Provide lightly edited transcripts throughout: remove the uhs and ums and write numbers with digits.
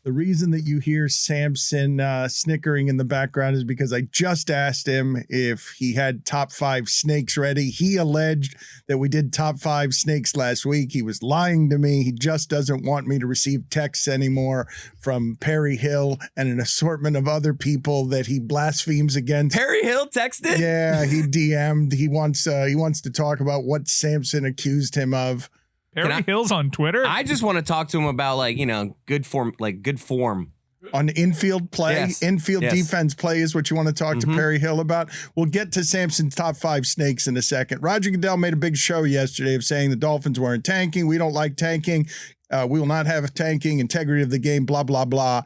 The reason that you hear Samson snickering in the background is because I just asked him if he had top 5 snakes ready. He alleged that we did top 5 snakes last week. He was lying to me. He just doesn't want me to receive texts anymore from Perry Hill and an assortment of other people that he blasphemes against. Perry Hill texted? Yeah, he DM'd. He wants to talk about what Samson accused him of. Perry Hill's on Twitter? I just want to talk to him about, good form. On infield play, yes. Defense play is what you want to talk to Perry Hill about. We'll get to Samson's top 5 snakes in a second. Roger Goodell made a big show yesterday of saying the Dolphins weren't tanking. We don't like tanking. We will not have tanking, integrity of the game, blah, blah, blah.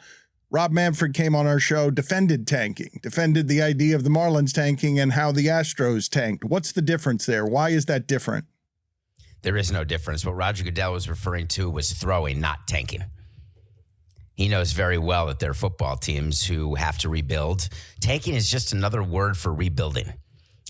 Rob Manfred came on our show, defended tanking, defended the idea of the Marlins tanking and how the Astros tanked. What's the difference there? Why is that different? There is no difference. What Roger Goodell was referring to was throwing, not tanking. He knows very well that there are football teams who have to rebuild. Tanking is just another word for rebuilding.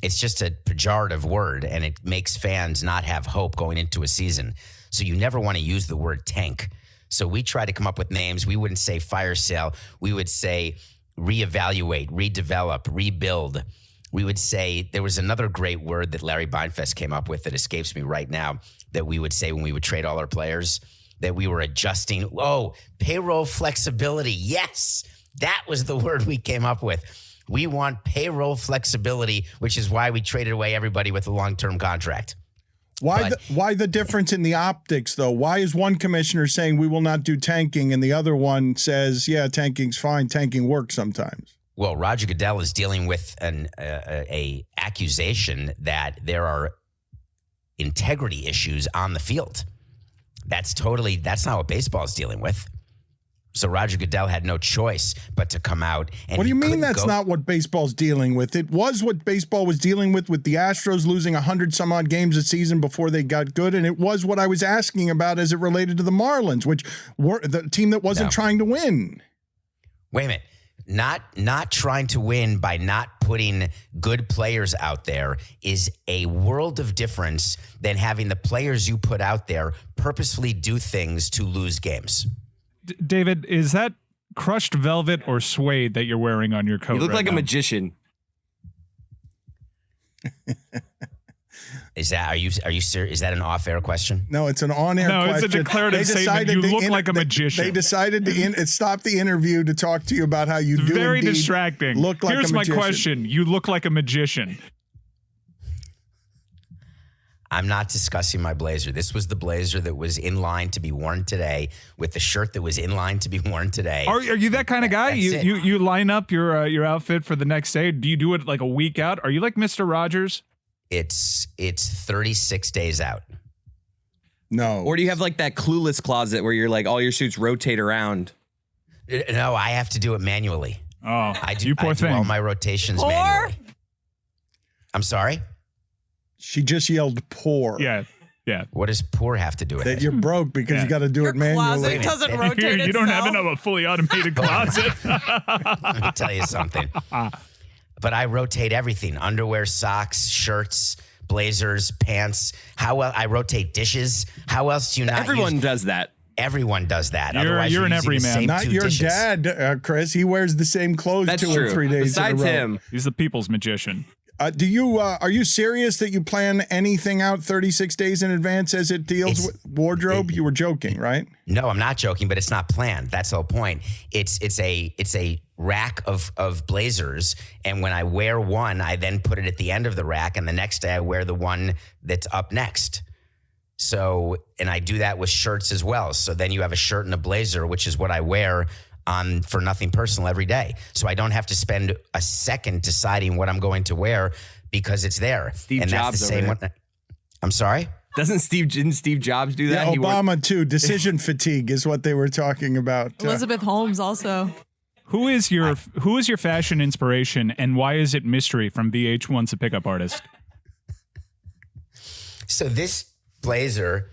It's just a pejorative word, and it makes fans not have hope going into a season. So you never want to use the word tank. So we try to come up with names. We wouldn't say fire sale. We would say reevaluate, redevelop, rebuild. We would say there was another great word that Larry Beinfest came up with that escapes me right now that we would say when we would trade all our players, that we were adjusting. Oh, payroll flexibility. Yes, that was the word we came up with. We want payroll flexibility, which is why we traded away everybody with a long-term contract. Why the difference in the optics, though? Why is one commissioner saying we will not do tanking and the other one says, yeah, tanking's fine, tanking works sometimes? Well, Roger Goodell is dealing with a accusation that there are integrity issues on the field. That's not what baseball is dealing with. So Roger Goodell had no choice but to come out. And what do you mean that's not what baseball's dealing with? It was what baseball was dealing with the Astros losing 100 some odd games a season before they got good. And it was what I was asking about as it related to the Marlins, which were the team that wasn't trying to win. Wait a minute. Not trying to win by not putting good players out there is a world of difference than having the players you put out there purposefully do things to lose games. David, is that crushed velvet or suede that you're wearing on your coat? You look like a magician. Are you serious? Is that an off-air question? No, it's an on-air question. No, it's a declarative statement. You look like a magician. They decided to stop the interview to talk to you about how you do very distracting. Look like Here's a magician. my question. You look like a magician. I'm not discussing my blazer. This was the blazer that was in line to be worn today with the shirt that was in line to be worn today. Are you that kind of guy? You line up your outfit for the next day? Do you do it like a week out? Are you like Mr. Rogers? It's 36 days out. No. Or do you have like that clueless closet where you're like all your suits rotate around? No, I have to do it manually. Oh, I do thing. all my rotations manually. I'm sorry? She just yelled poor. Yeah. What does poor have to do with that it? you're broke because you got to do it manually. Closet doesn't rotate You don't have a fully automated closet. Let me tell you something. But I rotate everything: underwear, socks, shirts, blazers, pants. I rotate dishes. How else do you not? Everyone does that. Everyone does that. You're an everyman. Not your dishes. Dad, Chris. He wears the same clothes That's 2 true. or 3 days Besides in a row. him. He's the people's magician. Are you serious that you plan anything out 36 days in advance as it deals with wardrobe? You were joking, right? No, I'm not joking, but it's not planned. That's the whole point. It's a rack of blazers, and when I wear one, I then put it at the end of the rack, and the next day I wear the one that's up next. So, and I do that with shirts as well. So then you have a shirt and a blazer, which is what I wear on For Nothing Personal every day. So I don't have to spend a second deciding what I'm going to wear because it's there. Steve and Jobs that's the same over one. I'm sorry? Didn't Steve Jobs do that? Yeah, Obama too. Decision fatigue is what they were talking about. Elizabeth Holmes also. Who is your fashion inspiration, and why is it mystery from VH1's A Pickup Artist? So this blazer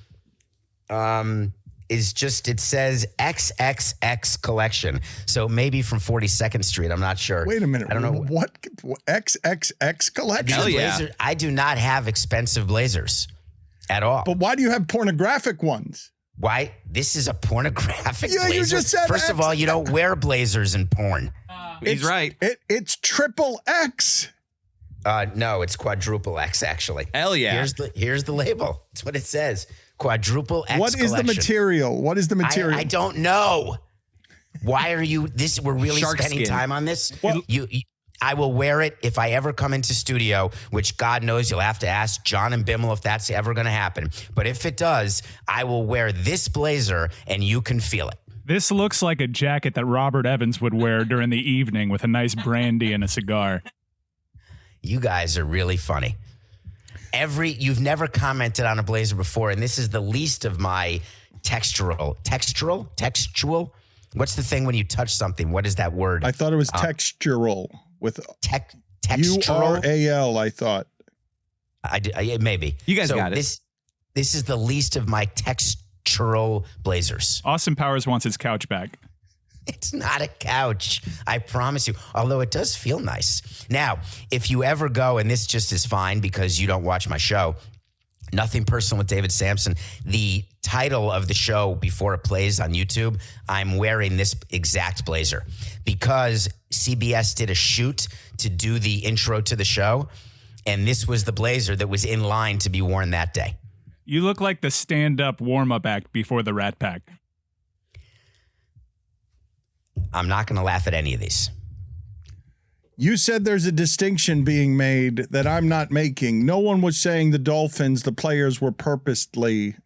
is just, it says XXX collection. So maybe from 42nd Street. I'm not sure. Wait a minute. I don't know. What XXX collection? Hell yeah. I do not have expensive blazers at all. But why do you have pornographic ones? Why? This is a pornographic Yeah, blazer. you just said First of X. all, you don't wear blazers in porn. He's right. It's triple X. No, it's quadruple X, actually. Hell yeah. Here's the label. That's what it says. Quadruple X What is the collection. material? What is the material? I don't know. Why are you this? We're really Shark spending skin. time on this. I will wear it if I ever come into studio, which God knows you'll have to ask John and Bimmel if that's ever going to happen. But if it does, I will wear this blazer and you can feel it. This looks like a jacket that Robert Evans would wear during the evening with a nice brandy and a cigar. You guys are really funny. You've never commented on a blazer before, and this is the least of my textural. What's the thing when you touch something? What is that word? I thought it was textural with textural. URAL, I thought. Maybe. You guys got it. This is the least of my textural blazers. Austin Powers wants his couch back. It's not a couch, I promise you, although it does feel nice. Now, if you ever go, and this just is fine because you don't watch my show, Nothing Personal with David Samson, the title of the show before it plays on YouTube, I'm wearing this exact blazer because CBS did a shoot to do the intro to the show, and this was the blazer that was in line to be worn that day. You look like the stand-up warm-up act before the Rat Pack. I'm not going to laugh at any of these. You said there's a distinction being made that I'm not making. No one was saying the Dolphins, the players were purposely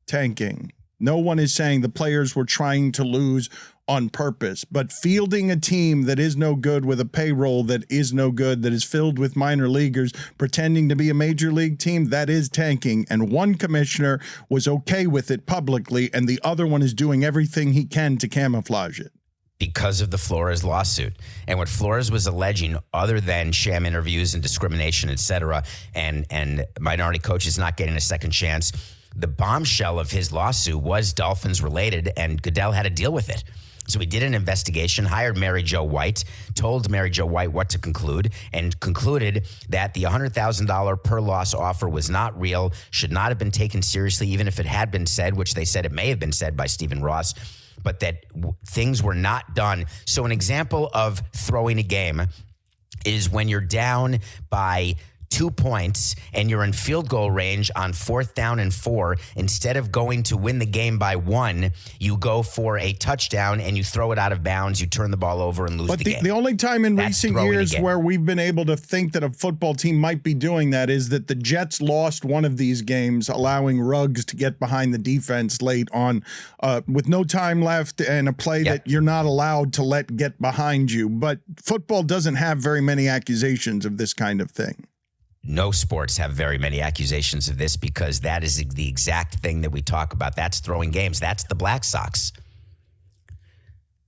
tanking. No one is saying the players were trying to lose on purpose. But fielding a team that is no good with a payroll that is no good, that is filled with minor leaguers pretending to be a major league team, that is tanking. And one commissioner was okay with it publicly, and the other one is doing everything he can to camouflage it. Because of the Flores lawsuit. And what Flores was alleging, other than sham interviews and discrimination, et cetera, and minority coaches not getting a second chance, the bombshell of his lawsuit was Dolphins related, and Goodell had to deal with it. So he did an investigation, hired Mary Jo White, told Mary Jo White what to conclude, and concluded that the $100,000 per loss offer was not real, should not have been taken seriously, even if it had been said, which they said it may have been said by Stephen Ross, but that things were not done. So an example of throwing a game is when you're down by 2 points and you're in field goal range on 4th down and 4, instead of going to win the game by 1, you go for a touchdown and you throw it out of bounds, you turn the ball over and lose the game. The only time in That's recent throwing a years game. where we've been able to think that a football team might be doing that is that the Jets lost one of these games, allowing Ruggs to get behind the defense late on with no time left and a play that you're not allowed to let get behind you. But football doesn't have very many accusations of this kind of thing. No sports have very many accusations of this because that is the exact thing that we talk about. That's throwing games. That's the Black Sox.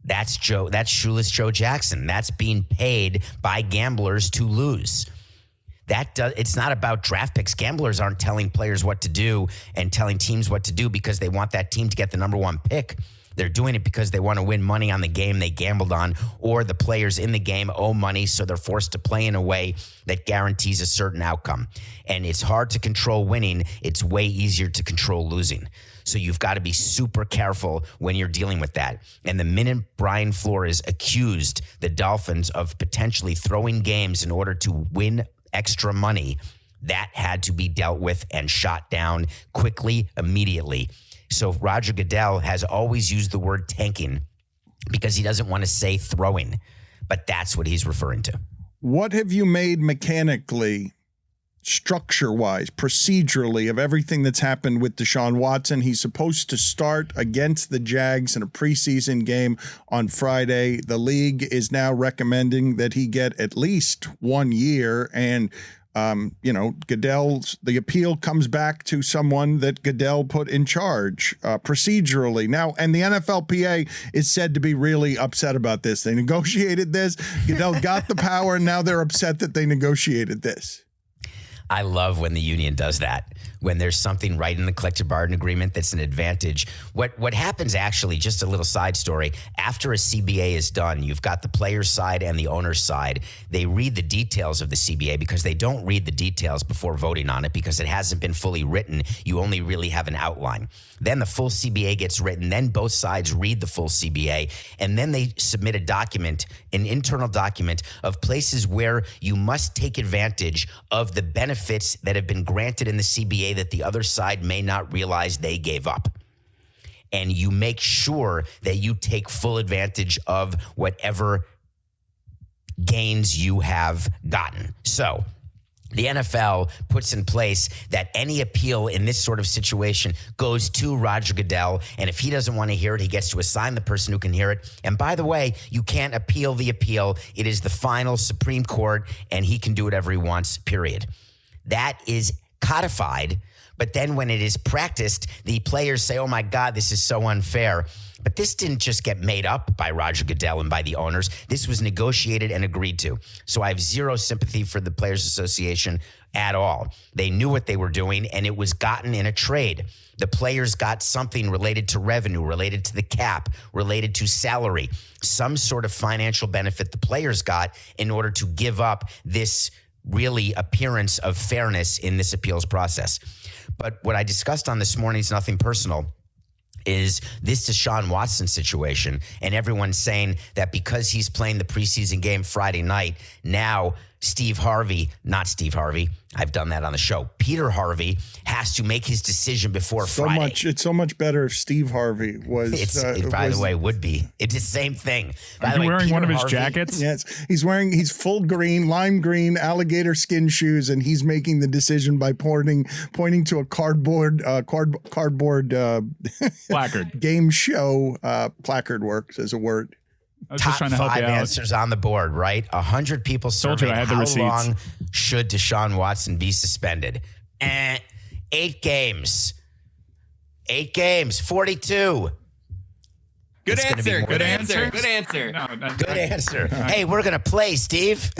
That's Shoeless Joe Jackson. That's being paid by gamblers to lose. It's not about draft picks. Gamblers aren't telling players what to do and telling teams what to do because they want that team to get the number 1 pick. They're doing it because they want to win money on the game they gambled on, or the players in the game owe money, so they're forced to play in a way that guarantees a certain outcome. And it's hard to control winning. It's way easier to control losing. So you've got to be super careful when you're dealing with that. And the minute Brian Flores accused the Dolphins of potentially throwing games in order to win extra money, that had to be dealt with and shot down quickly, immediately. So Roger Goodell has always used the word tanking because he doesn't want to say throwing, but that's what he's referring to. What have you made mechanically, structure-wise, procedurally, of everything that's happened with Deshaun Watson? He's supposed to start against the Jags in a preseason game on Friday. The league is now recommending that he get at least 1 year, and the appeal comes back to someone that Goodell put in charge procedurally. Now, and the NFLPA is said to be really upset about this. They negotiated this. Goodell got the power, and now they're upset that they negotiated this. I love when the union does that. when there's something right in the collective bargaining agreement that's an advantage. What happens actually, just a little side story, after a CBA is done, you've got the player's side and the owner's side. They read the details of the CBA because they don't read the details before voting on it because it hasn't been fully written. You only really have an outline. Then the full CBA gets written. Then both sides read the full CBA. And then they submit a document, an internal document of places where you must take advantage of the benefits that have been granted in the CBA that the other side may not realize they gave up. And you make sure that you take full advantage of whatever gains you have gotten. So the NFL puts in place that any appeal in this sort of situation goes to Roger Goodell. And if he doesn't want to hear it, he gets to assign the person who can hear it. And by the way, you can't appeal the appeal. It is the final Supreme Court, and he can do whatever he wants, period. That is codified. But then when it is practiced, the players say, oh my God, this is so unfair. But this didn't just get made up by Roger Goodell and by the owners. This was negotiated and agreed to. So I have zero sympathy for the Players Association at all. They knew what they were doing, and it was gotten in a trade. The players got something related to revenue, related to the cap, related to salary, some sort of financial benefit the players got in order to give up this really appearance of fairness in this appeals process. But what I discussed on this morning's Nothing Personal is this Deshaun Watson situation, and everyone's saying that because he's playing the preseason game Friday night, now not Steve Harvey, I've done that on the show, Peter Harvey has to make his decision before Friday. It's so much better if Steve Harvey was. By the way, would be. It's the same thing. Are you wearing one of his jackets? Yes, he's full green, lime green, alligator skin shoes, and he's making the decision by pointing to a cardboard placard. Game show placard works as a word. I was just trying to help you out. 5 answers on the board, right? 100 people surveyed. How long should Deshaun Watson be suspended? 8 games. 8 games. 42. Good answer. Good answer. Good answer. Hey, we're going to play, Steve.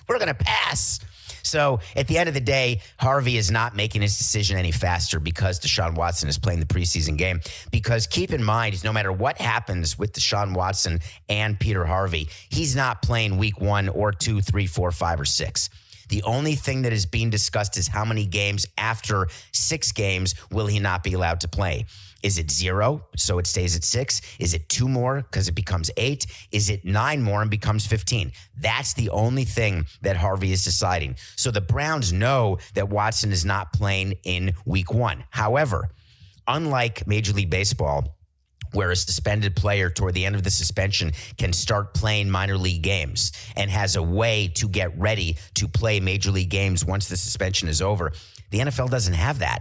We're going to pass. So at the end of the day, Harvey is not making his decision any faster because Deshaun Watson is playing the preseason game. Because keep in mind, no matter what happens with Deshaun Watson and Peter Harvey, he's not playing week 1 or 2, 3, 4, 5, or 6. The only thing that is being discussed is how many games after 6 games will he not be allowed to play. Is it 0, so it stays at 6? Is it 2 more because it becomes 8? Is it 9 more and becomes 15? That's the only thing that Harvey is deciding. So the Browns know that Watson is not playing in week 1. However, unlike Major League Baseball, where a suspended player toward the end of the suspension can start playing minor league games and has a way to get ready to play major league games once the suspension is over, the NFL doesn't have that.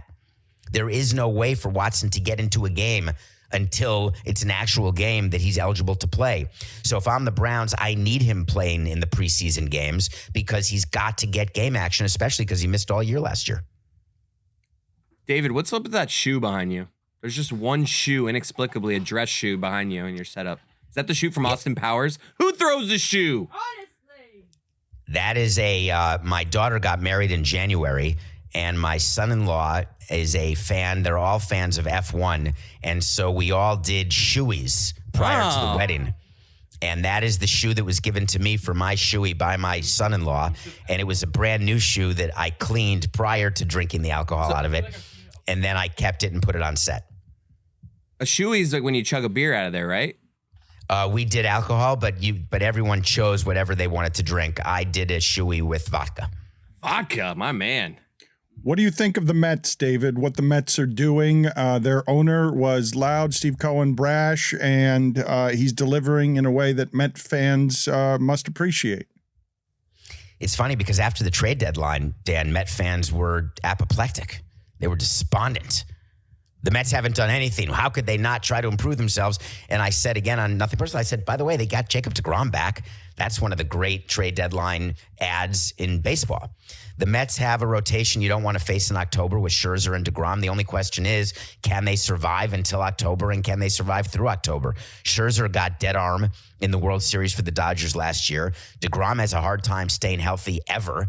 There is no way for Watson to get into a game until it's an actual game that he's eligible to play. So if I'm the Browns, I need him playing in the preseason games because he's got to get game action, especially because he missed all year last year. David, what's up with that shoe behind you? There's just one shoe, inexplicably, a dress shoe behind you in your setup. Is that the shoe from Austin Powers? Who throws the shoe? Honestly. That is my daughter got married in January, and my son-in-law is a fan. They're all fans of F1. And so we all did shoeies prior to the wedding. And that is the shoe that was given to me for my shoey by my son-in-law. And it was a brand new shoe that I cleaned prior to drinking the alcohol out of it. And then I kept it and put it on set. A shoey is like when you chug a beer out of there, right? We did alcohol, but everyone chose whatever they wanted to drink. I did a shoey with vodka. Vodka, my man. What do you think of the Mets, David? What the Mets are doing? Their owner was loud, Steve Cohen, brash, and he's delivering in a way that Met fans must appreciate. It's funny because after the trade deadline, Dan, Met fans were apoplectic. They were despondent. The Mets haven't done anything. How could they not try to improve themselves? And I said again on Nothing Personal, I said, by the way, they got Jacob deGrom back. That's one of the great trade deadline ads in baseball. The Mets have a rotation you don't want to face in October with Scherzer and deGrom. The only question is, can they survive until October, and can they survive through October? Scherzer got dead arm in the World Series for the Dodgers last year. deGrom has a hard time staying healthy ever.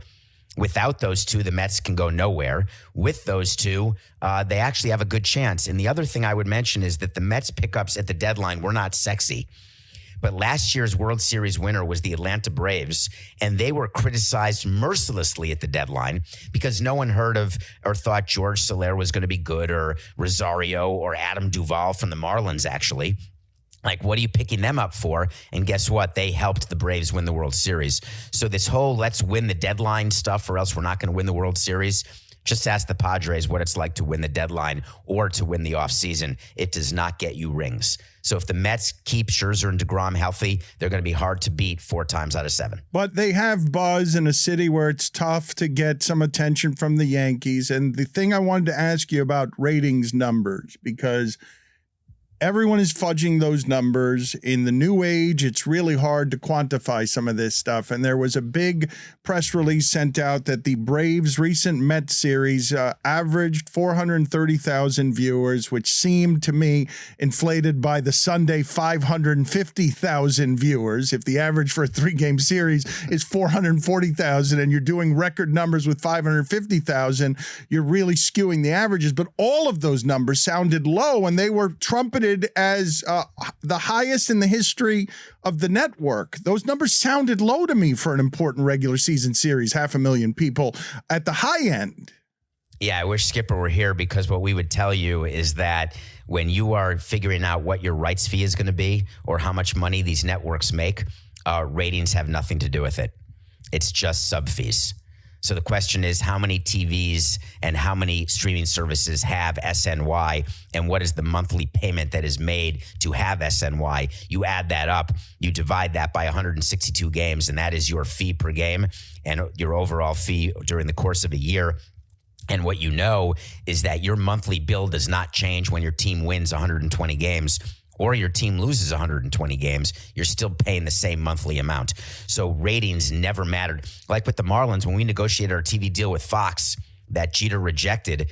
Without those two, the Mets can go nowhere. With those two, they actually have a good chance. And the other thing I would mention is that the Mets pickups at the deadline were not sexy. But last year's World Series winner was the Atlanta Braves, and they were criticized mercilessly at the deadline because no one heard of or thought George Soler was going to be good, or Rosario or Adam Duvall from the Marlins, actually. Like, what are you picking them up for? And guess what? They helped the Braves win the World Series. So this whole let's win the deadline stuff or else we're not going to win the World Series, just ask the Padres what it's like to win the deadline or to win the offseason. It does not get you rings. So if the Mets keep Scherzer and DeGrom healthy, they're going to be hard to beat 4 times out of 7. But they have buzz in a city where it's tough to get some attention from the Yankees. And the thing I wanted to ask you about ratings numbers, because everyone is fudging those numbers. In the new age, it's really hard to quantify some of this stuff. And there was a big press release sent out that the Braves' recent Mets series averaged 430,000 viewers, which seemed to me inflated by the Sunday 550,000 viewers. If the average for a 3-game series is 440,000 and you're doing record numbers with 550,000, you're really skewing the averages. But all of those numbers sounded low, and they were trumpeted as the highest in the history of the network. Those numbers sounded low to me for an important regular season series, 500,000 people at the high end. Yeah, I wish Skipper were here, because what we would tell you is that when you are figuring out what your rights fee is going to be or how much money these networks make, ratings have nothing to do with it. It's just sub fees. So the question is, how many TVs and how many streaming services have SNY, and what is the monthly payment that is made to have SNY? You add that up, you divide that by 162 games, and that is your fee per game and your overall fee during the course of a year. And what you know is that your monthly bill does not change when your team wins 120 games or your team loses 120 games. You're still paying the same monthly amount. So ratings never mattered. Like with the Marlins, when we negotiated our TV deal with Fox that Jeter rejected,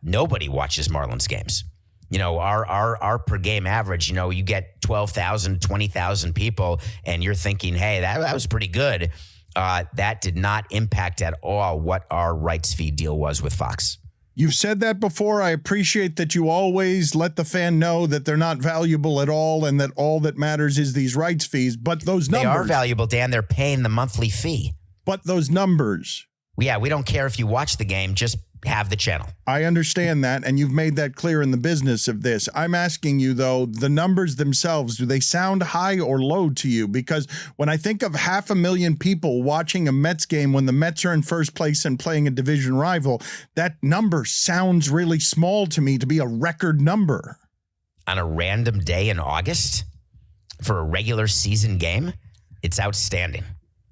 nobody watches Marlins games. You know, our per game average, you know, you get 12,000, 20,000 people, and you're thinking, hey, that was pretty good. That did not impact at all what our rights fee deal was with Fox. You've said that before. I appreciate that you always let the fan know that they're not valuable at all and that all that matters is these rights fees. But those numbers. They are valuable, Dan. They're paying the monthly fee. But those numbers. Yeah, we don't care if you watch the game. Just have the channel. I understand that, and you've made that clear in the business of this. I'm asking you, though, the numbers themselves, do they sound high or low to you? Because when I think of 500,000 people watching a Mets game when the Mets are in first place and playing a division rival, that number sounds really small to me to be a record number. On a random day in August for a regular season game, it's outstanding.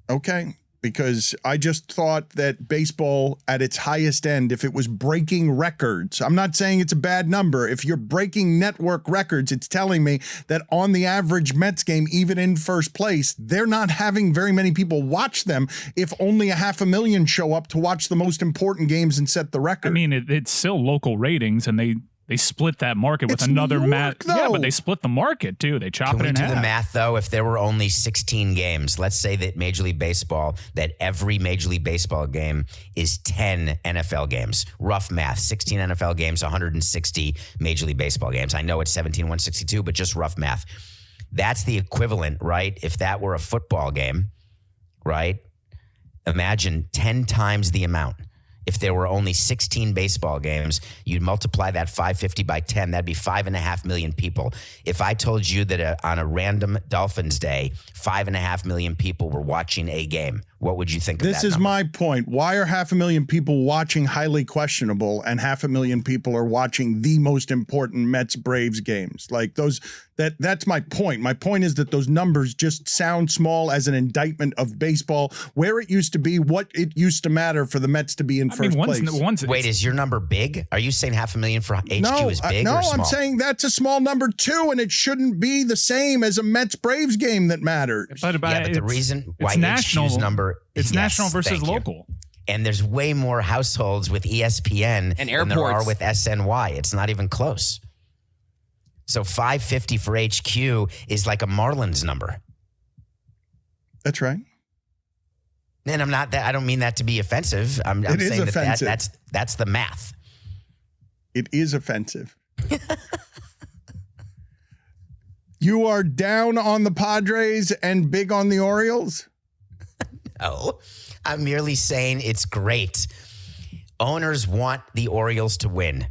Okay. Because I just thought that baseball at its highest end, if it was breaking records, I'm not saying it's a bad number. If you're breaking network records, it's telling me that on the average Mets game, even in first place, they're not having very many people watch them if only 500,000 show up to watch the most important games and set the record. I mean, it's still local ratings, and they split that market with It's another New York, mat. though. Yeah, but they split the market too. They chop Can it we in do half. the math, though? If there were only 16 games, let's say that Major League Baseball, that every Major League Baseball game is 10 NFL games. Rough math, 16 NFL games, 160 Major League Baseball games. I know it's 17,162, but just rough math. That's the equivalent, right? If that were a football game, right? Imagine 10 times the amount. If there were only 16 baseball games, you'd multiply that 550 by 10. That'd be 5.5 million people. If I told you that on a random Dolphins day, 5.5 million people were watching a game, what would you think of that? This is number? my point. Why are 500,000 people watching highly questionable and 500,000 people are watching the most important Mets Braves games? Like those, that's my point. My point is that those numbers just sound small as an indictment of baseball, where it used to be, what it used to matter for the Mets to be in first place. Wait, is your number big? Are you saying 500,000 for HQ is big no, or small? I'm saying that's a small number too, and it shouldn't be the same as a Mets Braves game that matters. But the reason why HQ's number it's national versus local. And there's way more households with ESPN and than there are with SNY. It's not even close. So 550 for HQ is like a Marlins number. That's right. And I'm not that. I don't mean that to be offensive. I'm saying offensive. That's the math. It is offensive. You are down on the Padres and big on the Orioles? No, I'm merely saying it's great. Owners want the Orioles to win,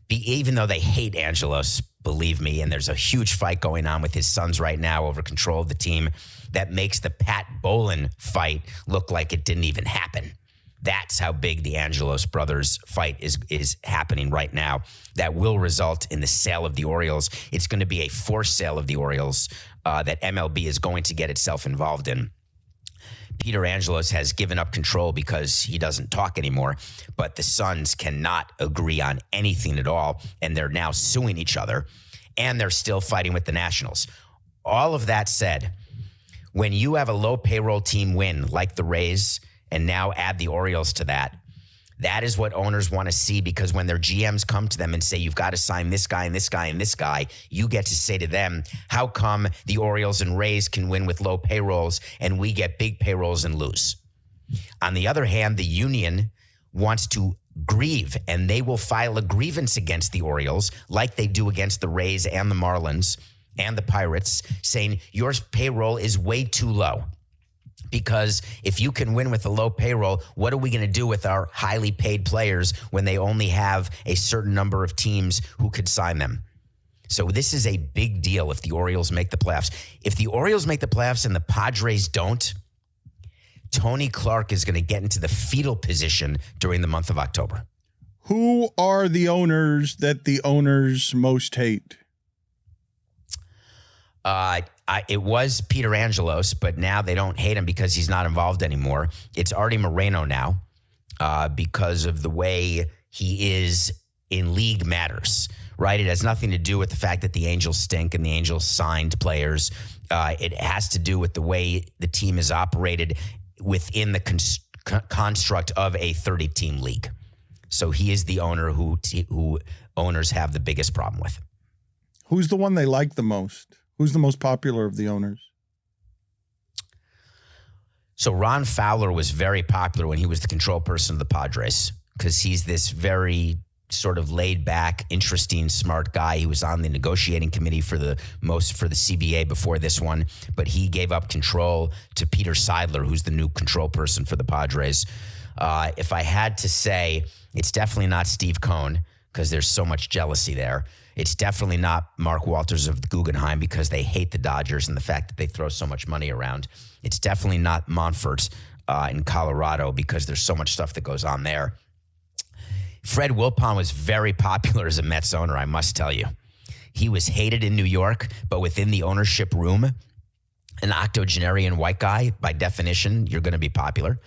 even though they hate Angelos, believe me. And there's a huge fight going on with his sons right now over control of the team that makes the Pat Bolin fight look like it didn't even happen. That's how big the Angelos brothers fight is happening right now. That will result in the sale of the Orioles. It's going to be a forced sale of the Orioles that MLB is going to get itself involved in. Peter Angelos has given up control because he doesn't talk anymore, but the sons cannot agree on anything at all, and they're now suing each other, and they're still fighting with the Nationals. All of that said, when you have a low payroll team win like the Rays and now add the Orioles to that, that is what owners want to see, because when their GMs come to them and say, you've got to sign this guy and this guy and this guy, you get to say to them, how come the Orioles and Rays can win with low payrolls and we get big payrolls and lose? On the other hand, the union wants to grieve, and they will file a grievance against the Orioles like they do against the Rays and the Marlins and the Pirates, saying your payroll is way too low. Because if you can win with a low payroll, what are we going to do with our highly paid players when they only have a certain number of teams who could sign them? So this is a big deal if the Orioles make the playoffs. If the Orioles make the playoffs and the Padres don't, Tony Clark is going to get into the fetal position during the month of October. Who are the owners that the owners most hate? It was Peter Angelos, but now they don't hate him because he's not involved anymore. It's Artie Moreno now because of the way he is in league matters, right? It has nothing to do with the fact that the Angels stink and the Angels signed players. It has to do with the way the team is operated within the construct of a 30-team league. So he is the owner who owners have the biggest problem with. Who's the one they like the most? Who's the most popular of the owners? So Ron Fowler was very popular when he was the control person of the Padres because he's this very sort of laid back, interesting, smart guy. He was on the negotiating committee for the CBA before this one, but he gave up control to Peter Seidler, who's the new control person for the Padres. If I had to say, it's definitely not Steve Cohen because there's so much jealousy there. It's definitely not Mark Walters of the Guggenheim because they hate the Dodgers and the fact that they throw so much money around. It's definitely not Monfort in Colorado because there's so much stuff that goes on there. Fred Wilpon was very popular as a Mets owner, I must tell you. He was hated in New York, but within the ownership room, an octogenarian white guy, by definition, you're going to be popular.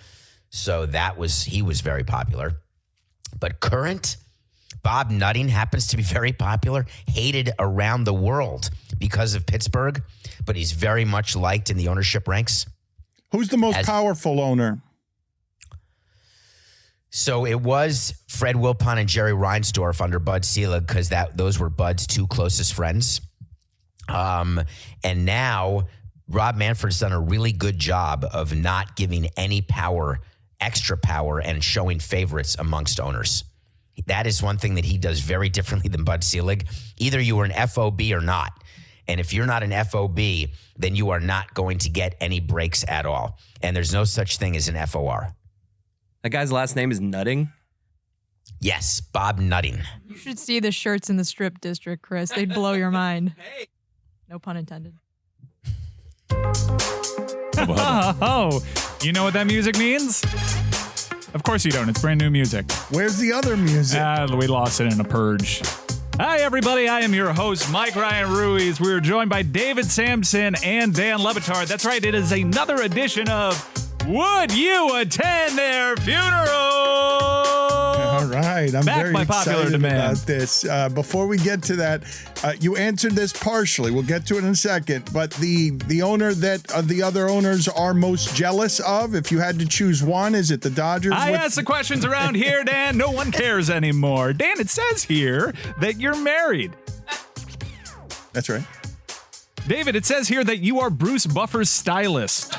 So he was very popular. But current, Bob Nutting happens to be very popular, hated around the world because of Pittsburgh, but he's very much liked in the ownership ranks. Who's the most powerful owner? So it was Fred Wilpon and Jerry Reinsdorf under Bud Selig because those were Bud's two closest friends. And now Rob Manfred's done a really good job of not giving any power, extra power, and showing favorites amongst owners. That is one thing that he does very differently than Bud Selig. Either you are an FOB or not. And if you're not an FOB, then you are not going to get any breaks at all. And there's no such thing as an FOR. That guy's last name is Nutting? Yes, Bob Nutting. You should see the shirts in the strip district, Chris. They'd blow your mind. No pun intended. Oh, you know what that music means? Of course you don't. It's brand new music. Where's the other music? We lost it in a purge. Hi, everybody. I am your host, Mike Ryan Ruiz. We are joined by David Samson and Dan LeBatard. That's right. It is another edition of Would You Attend Their Funeral? All right. I'm Back very by popular excited demand. about this. Before we get to that, you answered this partially. We'll get to it in a second. But the owner that the other owners are most jealous of, if you had to choose one, is it the Dodgers? I ask the questions around here, Dan. No one cares anymore. Dan, it says here that you're married. That's right. David, it says here that you are Bruce Buffer's stylist.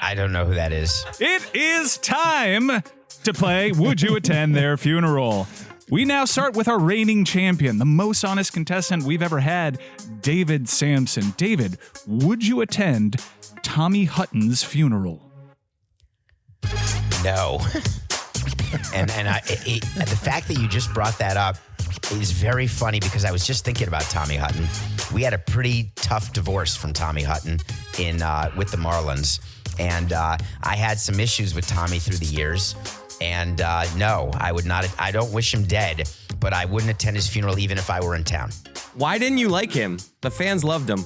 I don't know who that is. It is time to play Would You Attend Their Funeral? We now start with our reigning champion, the most honest contestant we've ever had, David Samson. David, would you attend Tommy Hutton's funeral? No. and the fact that you just brought that up is very funny because I was just thinking about Tommy Hutton. We had a pretty tough divorce from Tommy Hutton with the Marlins. And I had some issues with Tommy through the years. And no, I would not. I don't wish him dead, but I wouldn't attend his funeral even if I were in town. Why didn't you like him? The fans loved him.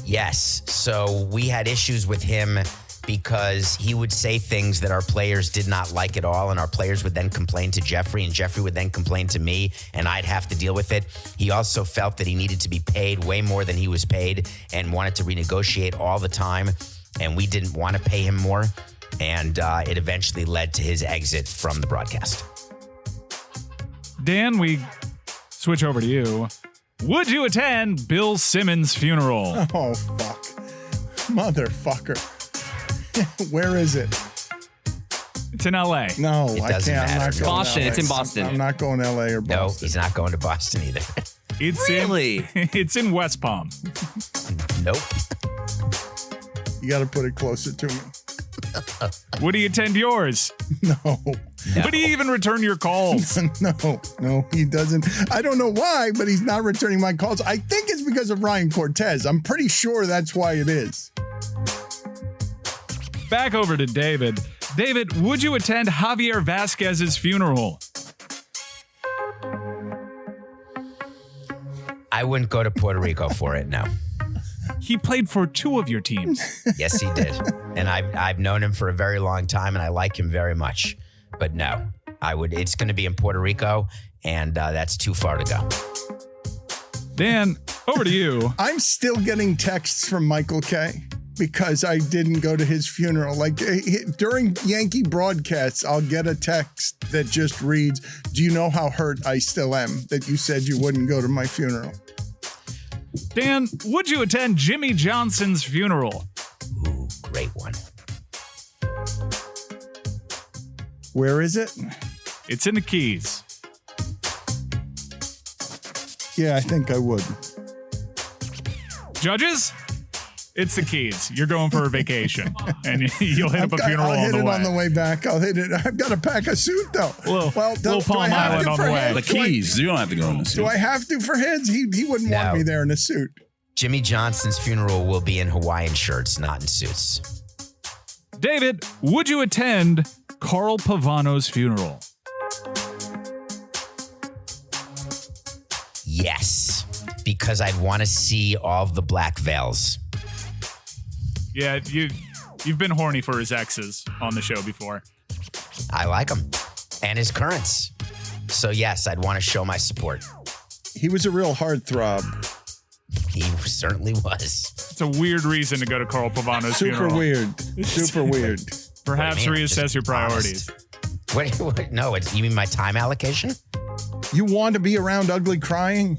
Yes. So we had issues with him because he would say things that our players did not like at all. And our players would then complain to Jeffrey, and Jeffrey would then complain to me, and I'd have to deal with it. He also felt that he needed to be paid way more than he was paid and wanted to renegotiate all the time. And we didn't want to pay him more. And it eventually led to his exit from the broadcast. Dan, we switch over to you. Would you attend Bill Simmons' funeral? Oh, fuck. Motherfucker. Where is it? It's in L.A. No, It I doesn't can't. I'm matter. not going Boston. to LA. It's in Boston. I'm not going to L.A. or No, Boston. he's not going to Boston either. It's Really? It's in West Palm. Nope. You got to put it closer to me. Would he attend yours? No. Would he even return your calls? No, he doesn't. I don't know why, but he's not returning my calls. I think it's because of Ryan Cortez. I'm pretty sure that's why it is. Back over to David. David, would you attend Javier Vasquez's funeral? I wouldn't go to Puerto Rico for it, no. He played for two of your teams. Yes, he did. And I've known him for a very long time, and I like him very much. But no, it's going to be in Puerto Rico, and that's too far to go. Dan, over to you. I'm still getting texts from Michael K. because I didn't go to his funeral. Like during Yankee broadcasts, I'll get a text that just reads, "Do you know how hurt I still am that you said you wouldn't go to my funeral?" Dan, would you attend Jimmy Johnson's funeral? Ooh, great one. Where is it? It's in the Keys. Yeah, I think I would. Judges, it's the Keys. You're going for a vacation, and you'll hit up a funeral I'll hit on it the way. on the way back. I'll hit it. I've got to pack a suit though. Little Palm Island on the way. The Keys. You don't have to go in the suit. Do I have to for his? He wouldn't want No. me there in a suit. Jimmy Johnson's funeral will be in Hawaiian shirts, not in suits. David, would you attend Carl Pavano's funeral? Yes, because I'd want to see all of the black veils. Yeah, you've been horny for his exes on the show before. I like him. And his currents. So yes, I'd want to show my support. He was a real heartthrob. He certainly was. It's a weird reason to go to Carl Pavano's Super funeral. weird. Super weird. Perhaps What do you mean? reassess Just your priorities. honest. What? No, you mean my time allocation? You want to be around ugly crying?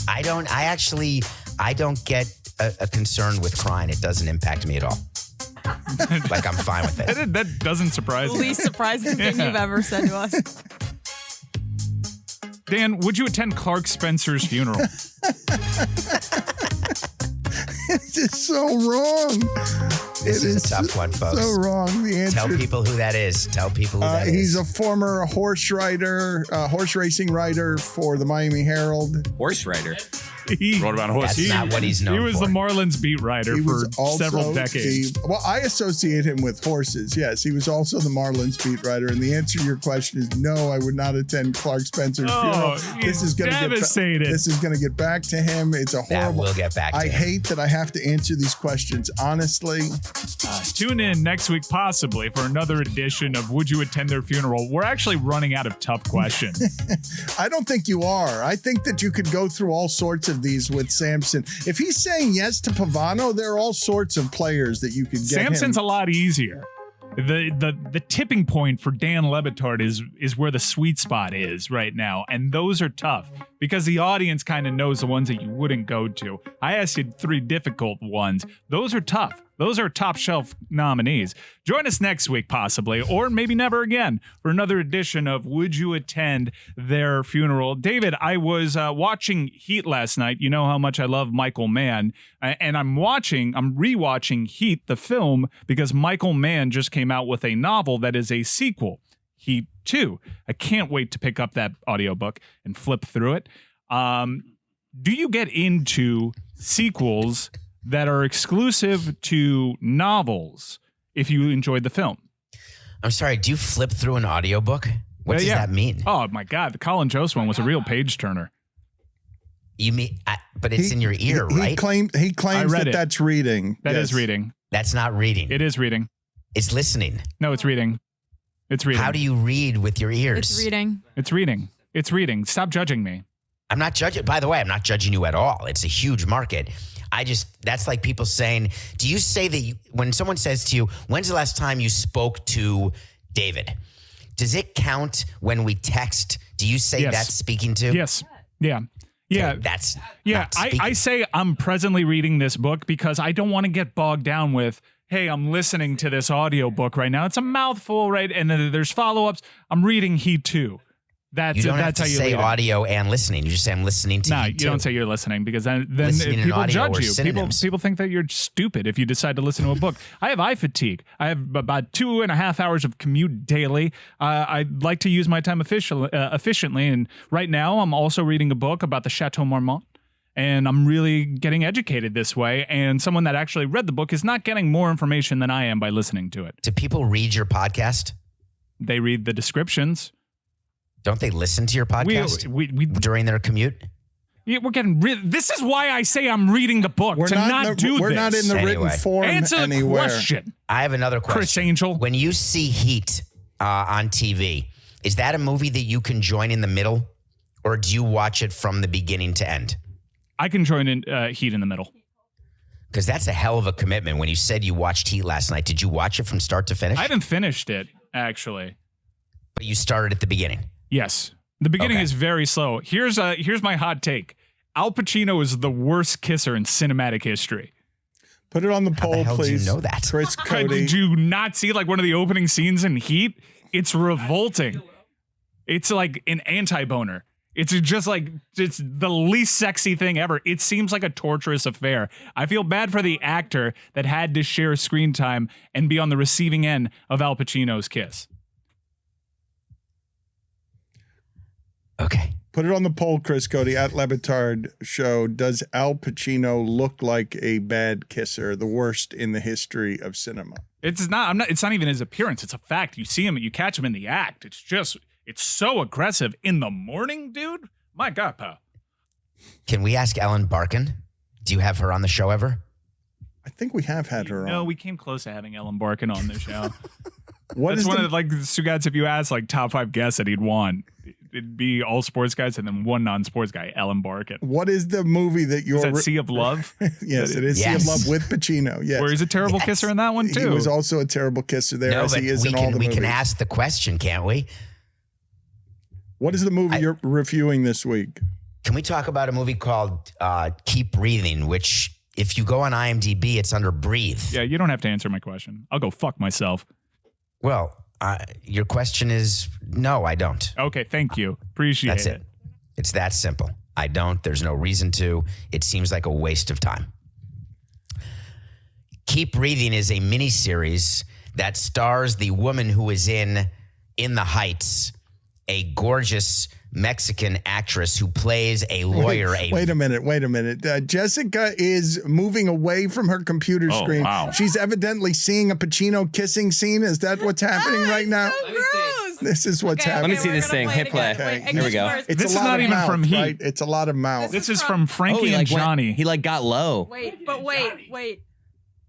I don't get a concern with crying. It doesn't impact me at all. Like, I'm fine with it. That doesn't surprise me. Least surprising thing you've ever said to us. Dan, would you attend Clark Spencer's funeral? It's just so wrong. This It is a tough one, folks. So wrong. The answer. Tell people who that is. He's a former horse racing writer for the Miami Herald. Horse rider. He Wrote about horses. That's not what he's known He was for. the Marlins beat writer He for was also several decades. I associate him with horses. Yes, he was also the Marlins beat writer. And the answer to your question is no, I would not attend Clark Spencer's funeral. he's This is devastated. going to get back to him. It's a That horrible. will get back to I him. hate that I have to answer these questions honestly. Tune in next week, possibly, for another edition of Would You Attend Their Funeral? We're actually running out of tough questions. I don't think you are. I think that you could go through all sorts of these with Samson. If he's saying yes to Pavano, there are all sorts of players that you could get Samson's him. a lot easier. The tipping point for Dan LeBatard is where the sweet spot is right now, and those are tough because the audience kind of knows the ones that you wouldn't go to. I asked you 3 difficult ones. Those are tough. Those are top shelf nominees. Join us next week, possibly, or maybe never again, for another edition of Would You Attend Their Funeral? David, I was watching Heat last night. You know how much I love Michael Mann. And I'm rewatching Heat, the film, because Michael Mann just came out with a novel that is a sequel, Heat 2. I can't wait to pick up that audiobook and flip through it. Do you get into sequels that are exclusive to novels if you enjoyed the film? I'm sorry, do you flip through an audiobook? What does that mean? Oh, my God. The Colin Jost one was a real page turner. You mean, but it's in your ear, right? He claims that's reading. That is reading. That's not reading. It is reading. It's listening. No, it's reading. It's reading. How do you read with your ears? It's reading. It's reading. It's reading. Stop judging me. I'm not judging. By the way, I'm not judging you at all. It's a huge market. That's like people saying, do you say that when someone says to you, when's the last time you spoke to David? Does it count when we text? Do you say that's speaking to? Yes. Yeah. Yeah. Okay, I say I'm presently reading this book because I don't want to get bogged down with, hey, I'm listening to this audiobook right now. It's a mouthful, right? And then there's follow-ups. I'm reading Heat 2. You don't have to say audio and listening. You just say I'm listening to you. No, you don't say you're listening because then people judge you. People think that you're stupid if you decide to listen to a book. I have eye fatigue. I have about 2.5 hours of commute daily. I'd like to use my time efficiently. And right now I'm also reading a book about the Chateau Marmont. And I'm really getting educated this way. And someone that actually read the book is not getting more information than I am by listening to it. Do people read your podcast? They read the descriptions. Don't they listen to your podcast during their commute? Yeah, we're getting this is why I say I'm reading the book. We're not in the written form Answer anywhere. The question. I have another question. Chris Angel. When you see Heat on TV, is that a movie that you can join in the middle, or do you watch it from the beginning to end? I can join in Heat in the middle. Because that's a hell of a commitment. When you said you watched Heat last night, did you watch it from start to finish? I haven't finished it, actually. But you started at the beginning. Yes. The beginning is very slow. Here's my hot take. Al Pacino is the worst kisser in cinematic history. Put it on the poll, How the hell please. Do you know that? Chris Cody. Did you not see like one of the opening scenes in Heat? It's revolting. It's like an anti-boner. It's just like, it's the least sexy thing ever. It seems like a torturous affair. I feel bad for the actor that had to share screen time and be on the receiving end of Al Pacino's kiss. Okay. Put it on the poll, Chris Cody, at LeBatardShow. Does Al Pacino look like a bad kisser, the worst in the history of cinema? It's not even his appearance. It's a fact. You see him, you catch him in the act. It's so aggressive in the morning, dude. My God, pal. Can we ask Ellen Barkin? Do you have her on the show ever? I think we have had her on. No, we came close to having Ellen Barkin on the show. That's one of the, like, Stugotz, if you ask like top 5 guests that he'd want, it'd be all sports guys and then one non-sports guy, Ellen Barkin. What is the movie that you're... Is that Sea of Love? Yes, it is Sea of Love with Pacino. Yes. Where he's a terrible kisser in that one too. He was also a terrible kisser there, as he is in all the movies. We can ask the question, can't we? What is the movie you're reviewing this week? Can we talk about a movie called Keep Breathing, which if you go on IMDb, it's under Breathe. Yeah, you don't have to answer my question. I'll go fuck myself. Well, your question is no, I don't. Okay, thank you. Appreciate That's it. It's that simple. I don't. There's no reason to. It seems like a waste of time. Keep Breathing is a miniseries that stars the woman who is in The Heights, a gorgeous Mexican actress who plays a lawyer. Wait a minute. Jessica is moving away from her computer screen. Wow. She's evidently seeing a Pacino kissing scene. Is that what's happening right now? So gross. This is what's happening. Let me see this thing. Hit play. Okay. Here we go. It's This a is lot not of even mouth, from Heat. right? It's a lot of mouth. This is from Frankie and Johnny. He got low. Wait.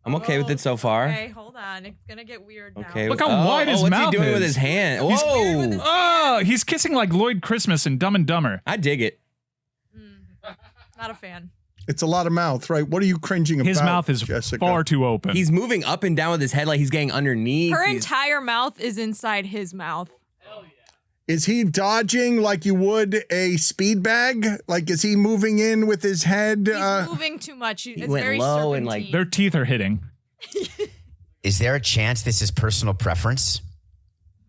I'm okay with it so far. Okay, hold on. It's gonna get weird now. Okay. Look how wide his mouth What's he doing is. with his hand? Weird with Whoa. his Oh, he's kissing like Lloyd Christmas in Dumb and Dumber. I dig it. Not a fan. It's a lot of mouth, right? What are you cringing about, His mouth is Jessica? far too open. He's moving up and down with his head like he's getting underneath. Her entire mouth is inside his mouth. Is he dodging like you would a speed bag? Like, is he moving in with his head? He's moving too much. It's went very low serpentine. and, like, Their teeth are hitting. Is there a chance this is personal preference?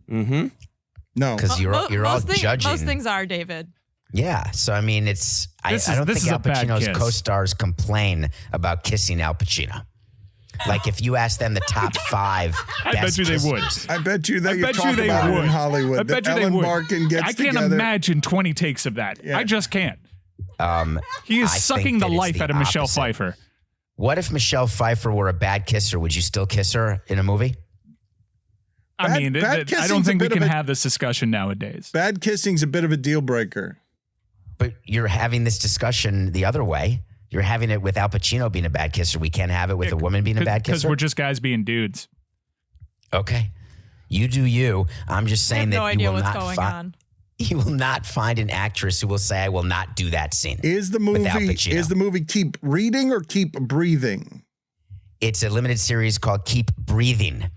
Mm-hmm. No. Because you're all judging. Most things are, David. Yeah. So, I mean, I don't think Al Pacino's co-stars complain about kissing Al Pacino. Like if you ask them the top 5 I bet you they would. I bet you I they bet talk you they about it would. in Hollywood. I bet you Ellen they would. Barkin gets I can't together. imagine 20 takes of that. Yeah. I just can't. He is I sucking think the that it's life the out of Michelle opposite. Pfeiffer. What if Michelle Pfeiffer were a bad kisser? Would you still kiss her in a movie? I mean, bad I kissing's don't a think we bit of can a- have this discussion nowadays. Bad kissing's a bit of a deal breaker. But you're having this discussion the other way. You're having it with Al Pacino being a bad kisser. We can't have it with a woman being a bad Because kisser? we're just guys being dudes. Okay. You do you. I'm just I have saying no that idea you will what's not going find... on. You will not find an actress who will say, I will not do that scene. Is the with Al movie Pacino. Keep Reading or Keep Breathing? It's a limited series called Keep Breathing.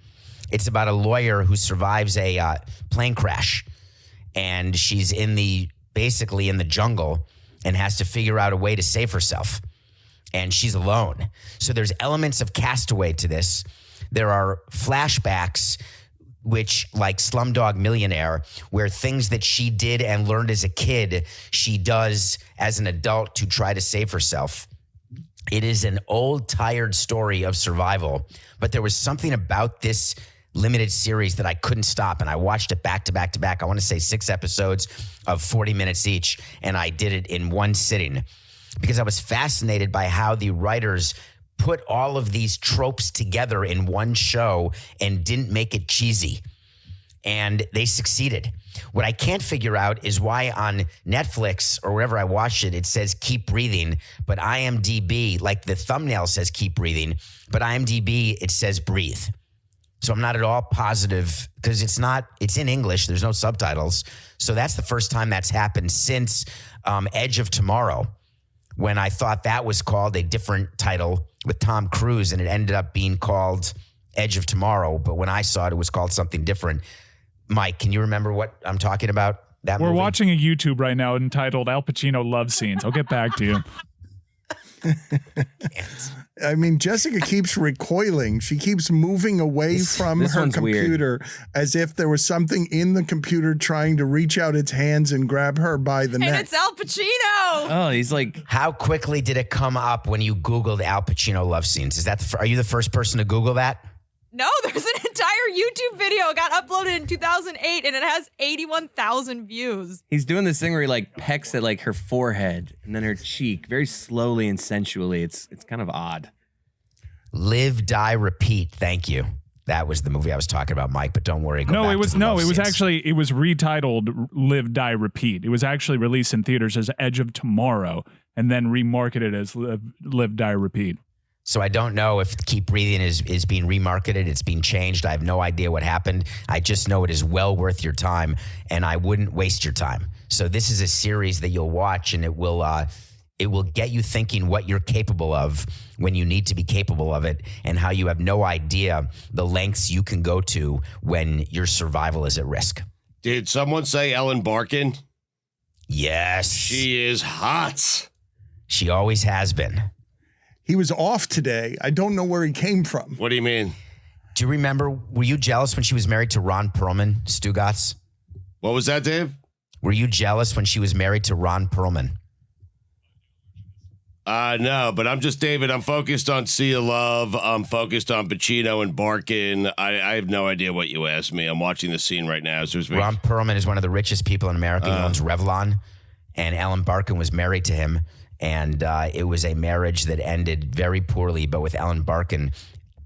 It's about a lawyer who survives a plane crash, and she's basically in the jungle and has to figure out a way to save herself. And she's alone. So there's elements of Castaway to this. There are flashbacks, which like Slumdog Millionaire, where things that she did and learned as a kid, she does as an adult to try to save herself. It is an old, tired story of survival, but there was something about this limited series that I couldn't stop, and I watched it back to back to back. I want to say 6 episodes of 40 minutes each, and I did it in one sitting because I was fascinated by how the writers put all of these tropes together in one show and didn't make it cheesy. And they succeeded. What I can't figure out is why on Netflix or wherever I watch it, it says keep breathing, but IMDb, like the thumbnail says keep breathing, but IMDb, it says breathe. So I'm not at all positive because it's in English. There's no subtitles. So that's the first time that's happened since Edge of Tomorrow, when I thought that was called a different title with Tom Cruise, and it ended up being called Edge of Tomorrow. But when I saw it, it was called something different. Mike, can you remember what I'm talking about? That We're movie? watching a YouTube right now entitled Al Pacino Love Scenes. I'll get back to you. I mean, Jessica keeps recoiling. She keeps moving away from this her one's computer as if there was something in the computer trying to reach out its hands and grab her by the And neck. it's Al Pacino. Oh, he's like, How quickly did it come up when you Googled Al Pacino love scenes? Are you the first person to Google that? No, there's an entire YouTube video. It got uploaded in 2008, and it has 81,000 views. he's doing this thing where he like pecks at like her forehead and then her cheek very slowly and sensually. It's kind of odd. Live, Die, Repeat. Thank you. That was the movie I was talking about, Mike, but don't worry. It was retitled Live, Die, Repeat. It was actually released in theaters as Edge of Tomorrow and then remarketed as Live, Die, Repeat. So I don't know if Keep Breathing is being remarketed. It's being changed. I have no idea what happened. I just know it is well worth your time, and I wouldn't waste your time. So this is a series that you'll watch, and it will get you thinking what you're capable of when you need to be capable of it, and how you have no idea the lengths you can go to when your survival is at risk. Did someone say Ellen Barkin? Yes. She is hot. She always has been. He was off today. I don't know where he came from. What do you mean? Do you remember, were you jealous when she was married to Ron Perlman, Stugotz? What was that, Dave? Were you jealous when she was married to Ron Perlman? No, but I'm just David. I'm focused on Sea of Love. I'm focused on Pacino and Barkin. I have no idea what you asked me. I'm watching the scene right now. So Ron Perlman is one of the richest people in America. He owns Revlon, and Ellen Barkin was married to him. And it was a marriage that ended very poorly, but with Ellen Barkin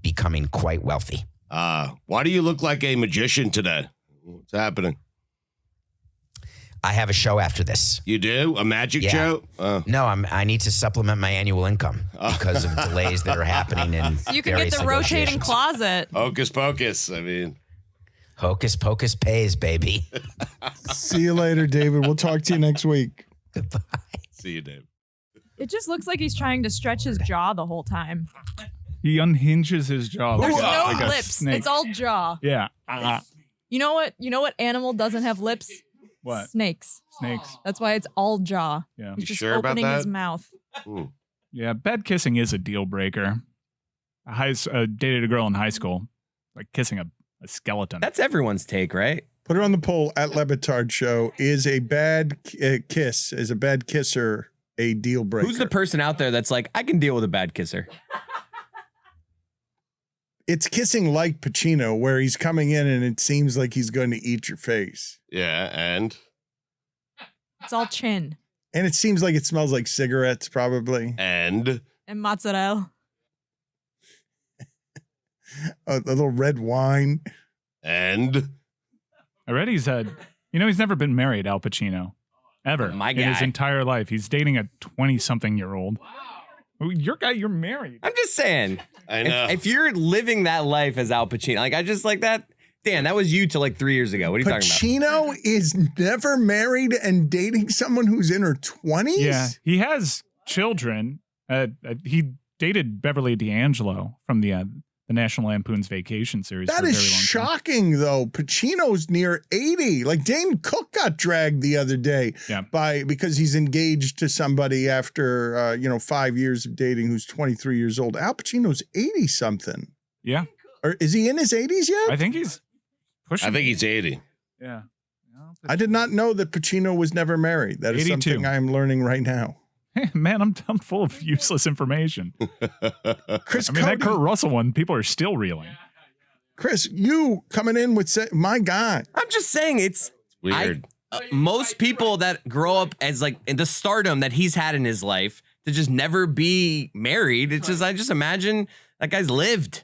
becoming quite wealthy. Why do you look like a magician today? What's happening? I have a show after this. You do? A magic show? No, I need to supplement my annual income because of delays that are happening in You can get the rotating negotiations. closet. Hocus pocus. I mean, Hocus pocus pays, baby. See you later, David. We'll talk to you next week. Goodbye. see you, Dave. It just looks like he's trying to stretch his jaw the whole time. He unhinges his jaw. There's like no like a lips. snake. It's all jaw. Yeah. You know what? You know what animal doesn't have lips? What? Snakes. Snakes. That's why it's all jaw. Yeah. He's You just sure about opening that? his mouth. Yeah. Bad kissing is a deal breaker. dated a girl in high school, like kissing a skeleton. That's everyone's take, right? Put it on the poll at LeBatard Show. Is a bad is a bad kisser a deal breaker? Who's the person out there that's like, I can deal with a bad kisser? It's kissing like Pacino, where he's coming in and it seems like he's going to eat your face. Yeah, and It's all chin And it seems like it smells like cigarettes, probably. and mozzarella. A little red wine. and I read he's he's never been married, Al Pacino. Ever. My in his guy. entire life. He's dating a 20-something-year-old. You're married. I'm just saying. I know. If you're living that life as Al Pacino, like I just like that. Dan, that was you till like 3 years ago. What are you talking Pacino is never married and dating someone who's in her 20s? Yeah. He has children. He dated Beverly D'Angelo from the National Lampoon's Vacation series. That for a is very long time. shocking, though. Pacino's near 80. Like Dane Cook got dragged the other day because he's engaged to somebody after 5 years of dating who's 23 years old. Al Pacino's 80 something. Yeah. Or is he in his 80s yet? I think he's pushing. I think he's 80. Yeah. I did not know that Pacino was never married. That is 82. something I'm learning right now. Hey, man, I'm full of useless information. Chris, that Kurt Russell one, people are still reeling. Chris, you coming in with my guy. I'm just saying it's Weird. Most people that grow up as like in the stardom that he's had in his life to just never be married. It's just I just imagine that guy's lived.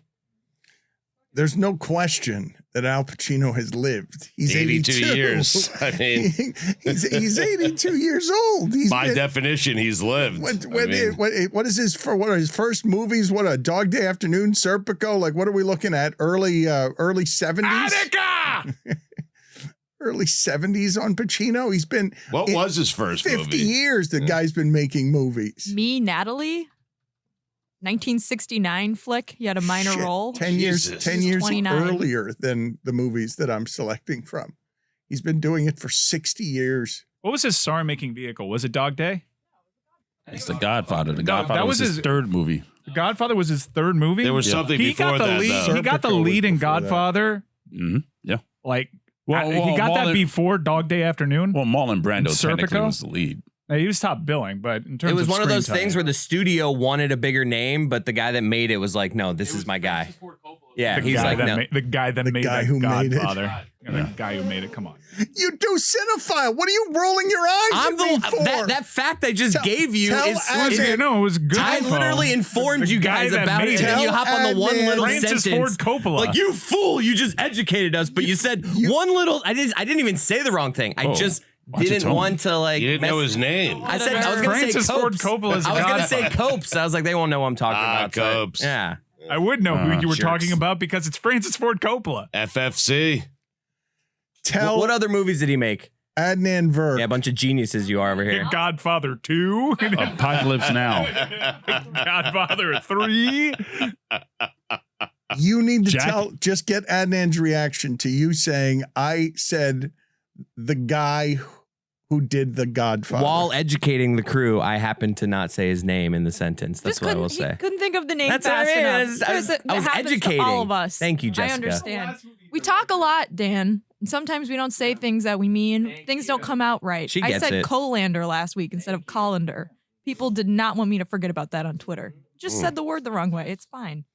There's no question that Al Pacino has lived. He's 82 82 years. I mean, he's 82 years old. by definition, he's lived. What is his what are his first movies? What, A Dog Day Afternoon, Serpico? Like, what are we looking at? Early 70s. Attica! Early 70s on Pacino. He's been What was his first 50 movie? years. The guy's been making movies. Me, Natalie. 1969 flick. He had a minor Shit. role. 10 years. Jesus. 10 years 29. earlier than the movies that I'm selecting from. He's been doing it for 60 years. What was his star-making vehicle? Was it Dog Day? It's The Godfather. The No, Godfather that was was his his- third movie. The Godfather was his third movie? There was something he before got the that, lead. though. He got the Serpico lead was in before that. Godfather. Mm-hmm. Yeah. Like, Well, he got that Marlon- before Dog Day Afternoon. Well, Marlon Brando Serpico? technically was the lead. He was top billing, but in terms It was of one of screen those time, things where the studio wanted a bigger name, but the guy that made it was like, no, this is my guy. Yeah, the he's guy like, that no. the guy that The made guy that who made it. Godfather. The guy who made it. Come on. You do cinephile. What are you rolling your eyes I'm at me for? that fact I just gave you tell is Adnan- No, it was good. I info. literally informed The you guy guys that about made it, and then you Tell hop on the one Adnan- little Francis sentence. Ford Coppola. Like, you fool, you just educated us, but you said one little. I didn't even say the wrong thing. I Oh, just why'd you didn't tell me? want to like. You didn't know his name. I said I was going to say Francis Ford Copes. Coppola's I was going to say Godfather. Copes. I was like, they won't know what I'm talking about. so- Copes. Yeah. I would know who you were jerks. talking about because it's Francis Ford Coppola. FFC. Tell What other movies did he make? Adnan Ver. Yeah, a bunch of geniuses you are over here. Godfather 2. Apocalypse Now. Godfather 3. You need to Jack- just get Adnan's reaction to you saying, I said the guy who did The Godfather. While educating the crew, I happened to not say his name in the sentence. That's Just what I will he say. couldn't think of the name That's fast what I mean. enough. I was That happens to educating. all of us. Thank you, Jessica. I understand. We talk a lot, Dan. And sometimes we don't say things that we mean. Things don't come out right. She I gets said it. colander last week instead of colander. People did not want me to forget about that on Twitter. Just said the word the wrong way. It's fine.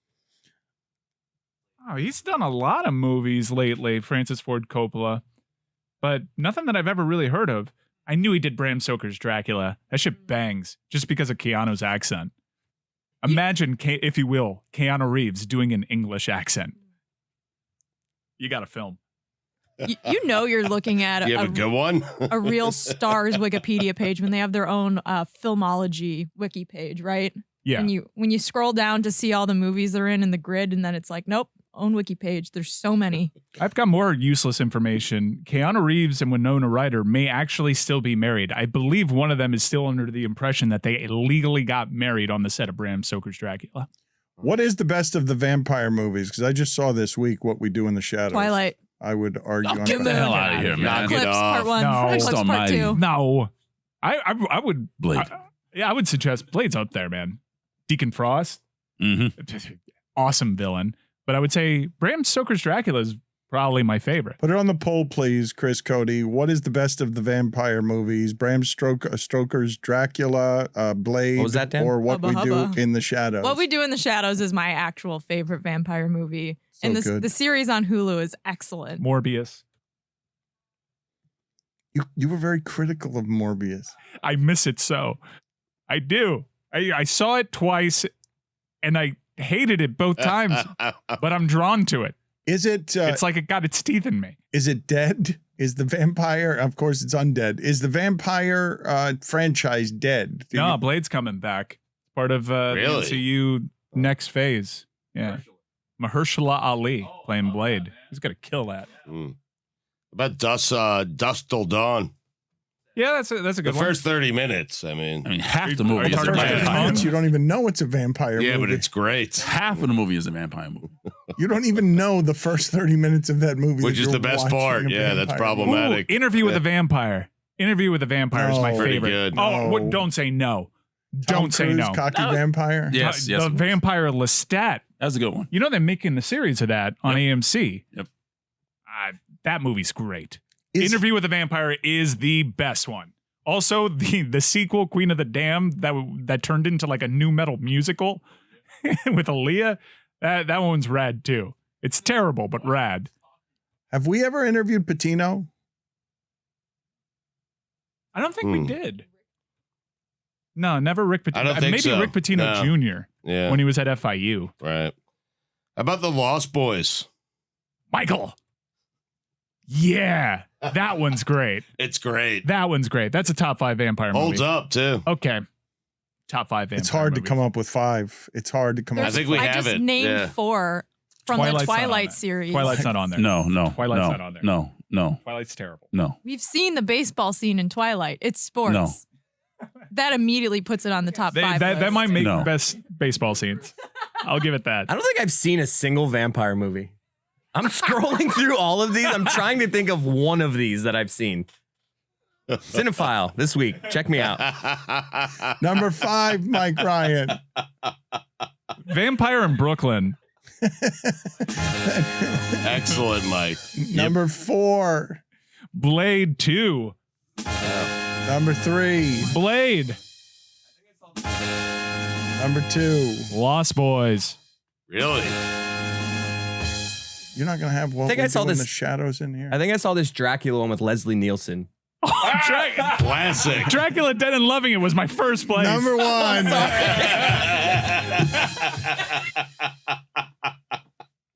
Oh, he's done a lot of movies lately, Francis Ford Coppola, but nothing that I've ever really heard of. I knew he did Bram Stoker's Dracula. That shit bangs just because of Keanu's accent. Imagine, if you will, Keanu Reeves doing an English accent. You got to film. You know you're looking at You have a good one? a real star's Wikipedia page when they have their own filmology wiki page, right? Yeah. And when you scroll down to see all the movies they're in the grid, and then it's like, nope, own wiki page. There's so many. I've got more useless information. Keanu Reeves and Winona Ryder may actually still be married. I believe one of them is still under the impression that they illegally got married on the set of Bram Stoker's Dracula. What is the best of the vampire movies? Because I just saw this week What We Do in the Shadows. Twilight. I would argue on Get Get that. the hell out of here, man. Knock it Eclipse off. part 1. No. Eclipse Christ part almighty. 2. No. I would... Blade. I would suggest Blade's up there, man. Deacon Frost. Mm-hmm. awesome villain. But I would say Bram Stoker's Dracula is probably my favorite. Put it on the poll, please, Chris Cody. What is the best of the vampire movies? Bram Stoker's Dracula, Blade, What was that, Dan? or What Hubba We Hubba. Do in the Shadows? What We Do in the Shadows is my actual favorite vampire movie. So And good. the series on Hulu is excellent. Morbius. You were very critical of Morbius. I miss it so. I do. I saw it twice, and I hated it both times, but I'm drawn to it. Is it? It's like it got its teeth in me. Is it dead? Is the vampire? Of course, it's undead. Is the vampire franchise dead? No, Blade's coming back. Part of Really? the MCU next phase. Yeah. Mahershala Ali playing Blade. He's got to kill that. About Dusk Till Dawn. Yeah, that's a The good one. first 30 minutes. I mean, half the Are movie you is a talking about vampire. Months? You don't even know it's a vampire yeah, movie. but it's great. Half of the movie is a vampire movie. You don't even know the first 30 minutes of that movie. Which that is you're the best watching part. a Yeah, that's vampire problematic. Ooh, Interview with a Vampire. Interview with a Vampire is my No. Pretty favorite. good. Oh, No. what, don't say no. Tom Don't say Cruise, no. Cocky vampire. Yes, The yes. Vampire Lestat. That's a good one. You know they're making the series of that on AMC. Yep. That movie's great. Is- Interview with a Vampire is the best one. Also, the sequel, Queen of the Damned, that turned into like a new metal musical with Aaliyah. That one's rad too. It's terrible, but rad. Have we ever interviewed Pacino? I don't think we did. No, never Rick Pitino. I don't think Maybe so. Rick Pitino No. Jr. Yeah. when he was at FIU. Right. How about the Lost Boys? Michael. Yeah, that one's great. It's great. That one's great. That's a top 5 vampire Holds movie. up, too. Okay. Top 5 vampire It's hard movies. to come up with 5. It's hard to come up I with think we I have just it. named Yeah. 4 from Twilight's the not on Twilight there. series. Twilight's not on there. No. Twilight's no, not on there. No. Twilight's terrible. No. We've seen the baseball scene in Twilight. It's sports. No. That immediately puts it on the top 5 That list. might make No. best baseball scenes. I'll give it that. I don't think I've seen a single vampire movie. I'm scrolling through all of these. I'm trying to think of one of these that I've seen. Cinephile this week. Check me out. Number 5, Mike Ryan. Vampire in Brooklyn. Excellent, Mike. Number 4. Blade 2. Number 3. Blade. Number 2. Lost Boys. Really? You're not going to have What think We I saw Do in this- the Shadows in here? I think I saw this Dracula one with Leslie Nielsen. Classic. Dracula Dead and Loving It was my first place. Number 1.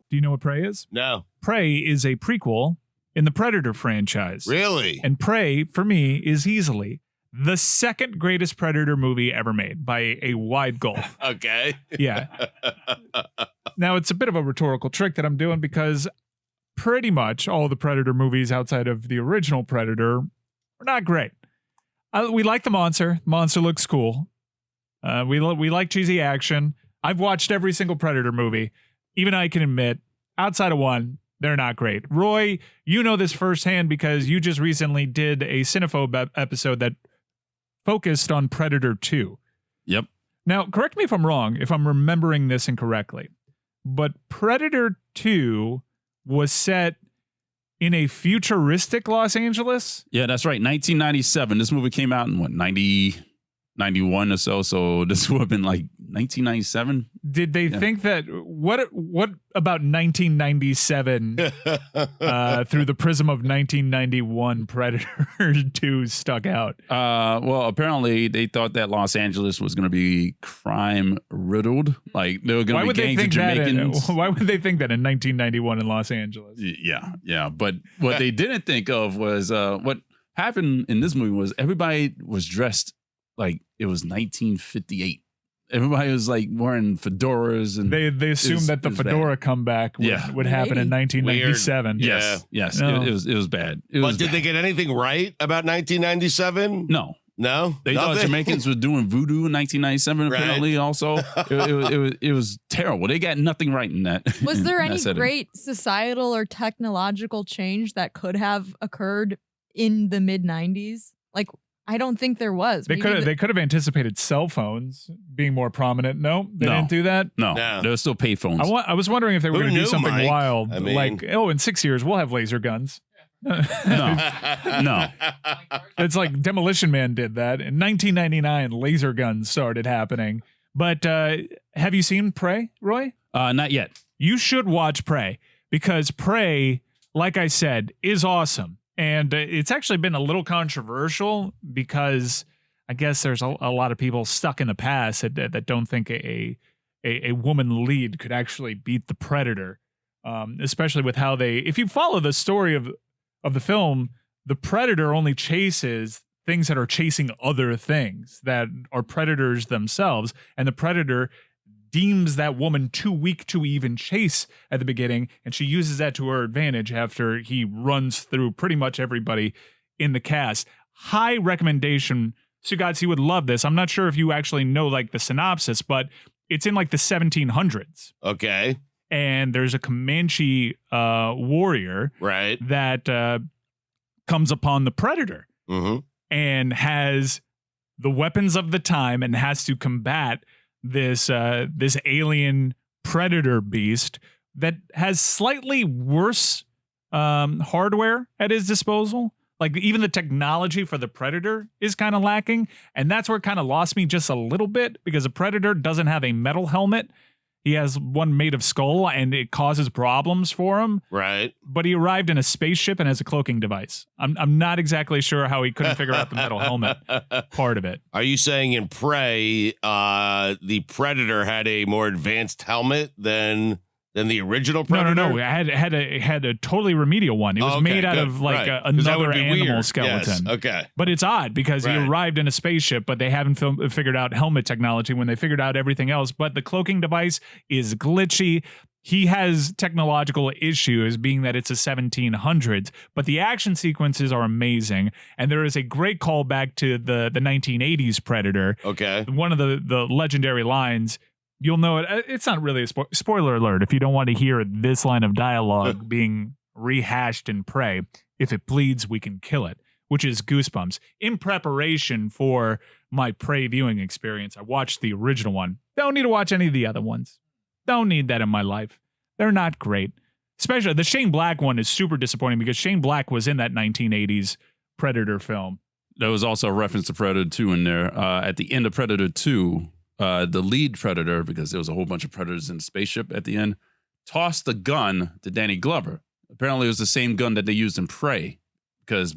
Do you know what Prey is? No. Prey is a prequel in the Predator franchise. Really? And Prey, for me, is easily the second greatest Predator movie ever made by a wide gulf. Okay. Yeah. Now, it's a bit of a rhetorical trick that I'm doing because pretty much all the Predator movies outside of the original Predator are not great. We like the monster. Monster looks cool. We like cheesy action. I've watched every single Predator movie. Even I can admit, outside of one, they're not great. Roy, you know this firsthand because you just recently did a Cinephobe episode that focused on Predator 2. Yep. Now, correct me if I'm wrong, if I'm remembering this incorrectly, but Predator 2 was set in a futuristic Los Angeles? Yeah, that's right. 1997. This movie came out in what, 91 or so. So this would have been like 1997. Did they think that what about 1997 through the prism of 1991 Predator 2 stuck out? Well, apparently they thought that Los Angeles was going to be crime riddled. Like there were going to be gangs of Jamaicans. Why would they think that in 1991 in Los Angeles? Yeah. But what they didn't think of was what happened in this movie was everybody was dressed like it was 1958. Everybody was like wearing fedoras, and They assumed that the it was bad. fedora comeback would happen in 1997. Weird. Yes, No. it was bad. But did they get anything right about 1997? No. No? They thought Nothing? Jamaicans were doing voodoo in 1997. Right. Apparently, also it was terrible. They got nothing right in that. Was there in that any setting. great societal or technological change that could have occurred in the mid 90s? Like, I don't think there was. They could have anticipated cell phones being more prominent. No, they didn't do that. No, there were still pay phones. I was wondering if they were going to do something Mike? wild, I mean- like in 6 years we'll have laser guns. No. It's like Demolition Man did that in 1999. Laser guns started happening. But have you seen Prey, Roy? Not yet. You should watch Prey because Prey, like I said, is awesome. And it's actually been a little controversial because I guess there's a lot of people stuck in the past that don't think a woman lead could actually beat the Predator, especially with how if you follow the story of the film, the Predator only chases things that are chasing other things that are predators themselves, and the Predator deems that woman too weak to even chase at the beginning, and she uses that to her advantage after he runs through pretty much everybody in the cast. High recommendation. Stugotz, you would love this. I'm not sure if you actually know like the synopsis, but it's in like the 1700s. Okay. And there's a Comanche warrior Right. that comes upon the Predator Mm-hmm. and has the weapons of the time and has to combat this alien predator beast that has slightly worse hardware at his disposal. Like even the technology for the Predator is kind of lacking, and that's where it kind of lost me just a little bit because the Predator doesn't have a metal helmet. He has one made of skull, and it causes problems for him. Right. But he arrived in a spaceship and has a cloaking device. I'm not exactly sure how he couldn't figure out the metal helmet part of it. Are you saying in Prey, the Predator had a more advanced helmet than the original Predator? No. It had a totally remedial one. It was made out of like right. 'Cause that another would be animal weird. skeleton. Yes. Okay. But it's odd because he Right. arrived in a spaceship, but they haven't figured out helmet technology when they figured out everything else. But the cloaking device is glitchy. He has technological issues, being that it's a 1700s, but the action sequences are amazing. And there is a great callback to the 1980s Predator. Okay. One of the legendary lines, you'll know it. It's not really a spoiler alert if you don't want to hear this line of dialogue being rehashed in Prey. If it bleeds, we can kill it, which is Goosebumps. In preparation for my Prey viewing experience, I watched the original one. Don't need to watch any of the other ones. Don't need that in my life. They're not great. Especially the Shane Black one is super disappointing because Shane Black was in that 1980s Predator film. There was also a reference to Predator 2 in there. At the end of Predator 2, the lead Predator, because there was a whole bunch of Predators in the spaceship at the end, tossed the gun to Danny Glover. Apparently, it was the same gun that they used in Prey, because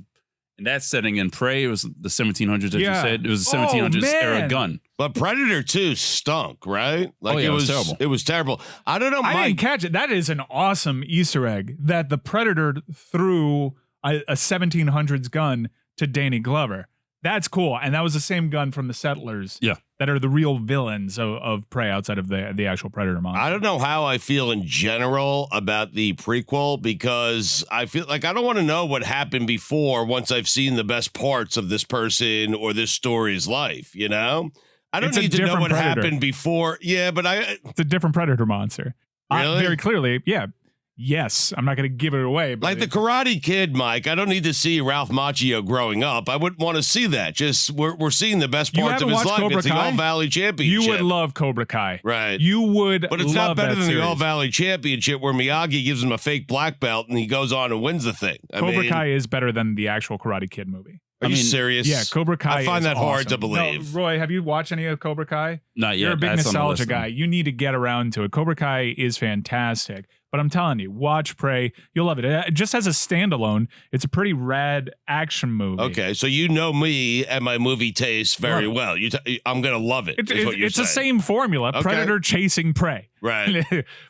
in that setting in Prey, it was the 1700s, as you said. It was a 1700s era gun. But Predator 2 stunk, right? Like it was terrible. It was terrible. I don't know, I Mike. didn't catch it. That is an awesome Easter egg that the Predator threw a 1700s gun to Danny Glover. That's cool. And that was the same gun from the Settlers. Yeah. That are the real villains of Prey outside of the actual Predator monster. I don't know how I feel in general about the prequel because I feel like I don't want to know what happened before once I've seen the best parts of this person or this story's life, you know? I don't It's a need to know different what Predator. happened before. Yeah, but It's a different Predator monster. Really? Very clearly, yeah. Yes, I'm not going to give it away. But like the Karate Kid, Mike, I don't need to see Ralph Macchio growing up. I wouldn't want to see that. Just we're seeing the best You parts of haven't his watched life. Cobra It's the Kai? All Valley Championship. You would love Cobra Kai. Right. You would But it's love not better that than the series. All Valley Championship where Miyagi gives him a fake black belt and he goes on and wins the thing. Cobra Kai is better than the actual Karate Kid movie. Are you serious? Yeah, Cobra Kai I find is that hard to awesome. believe. No, Roy, have you watched any of Cobra Kai? Not yet. You're a big That's on the nostalgia list, guy. though. You need to get around to it. Cobra Kai is fantastic. But I'm telling you, watch Prey. You'll love it. Just as a standalone, it's a pretty rad action movie. Okay, so you know me and my movie taste very Love it. well. I'm going to love it. is what you're It's the saying. same formula. Okay. Predator chasing prey. Right.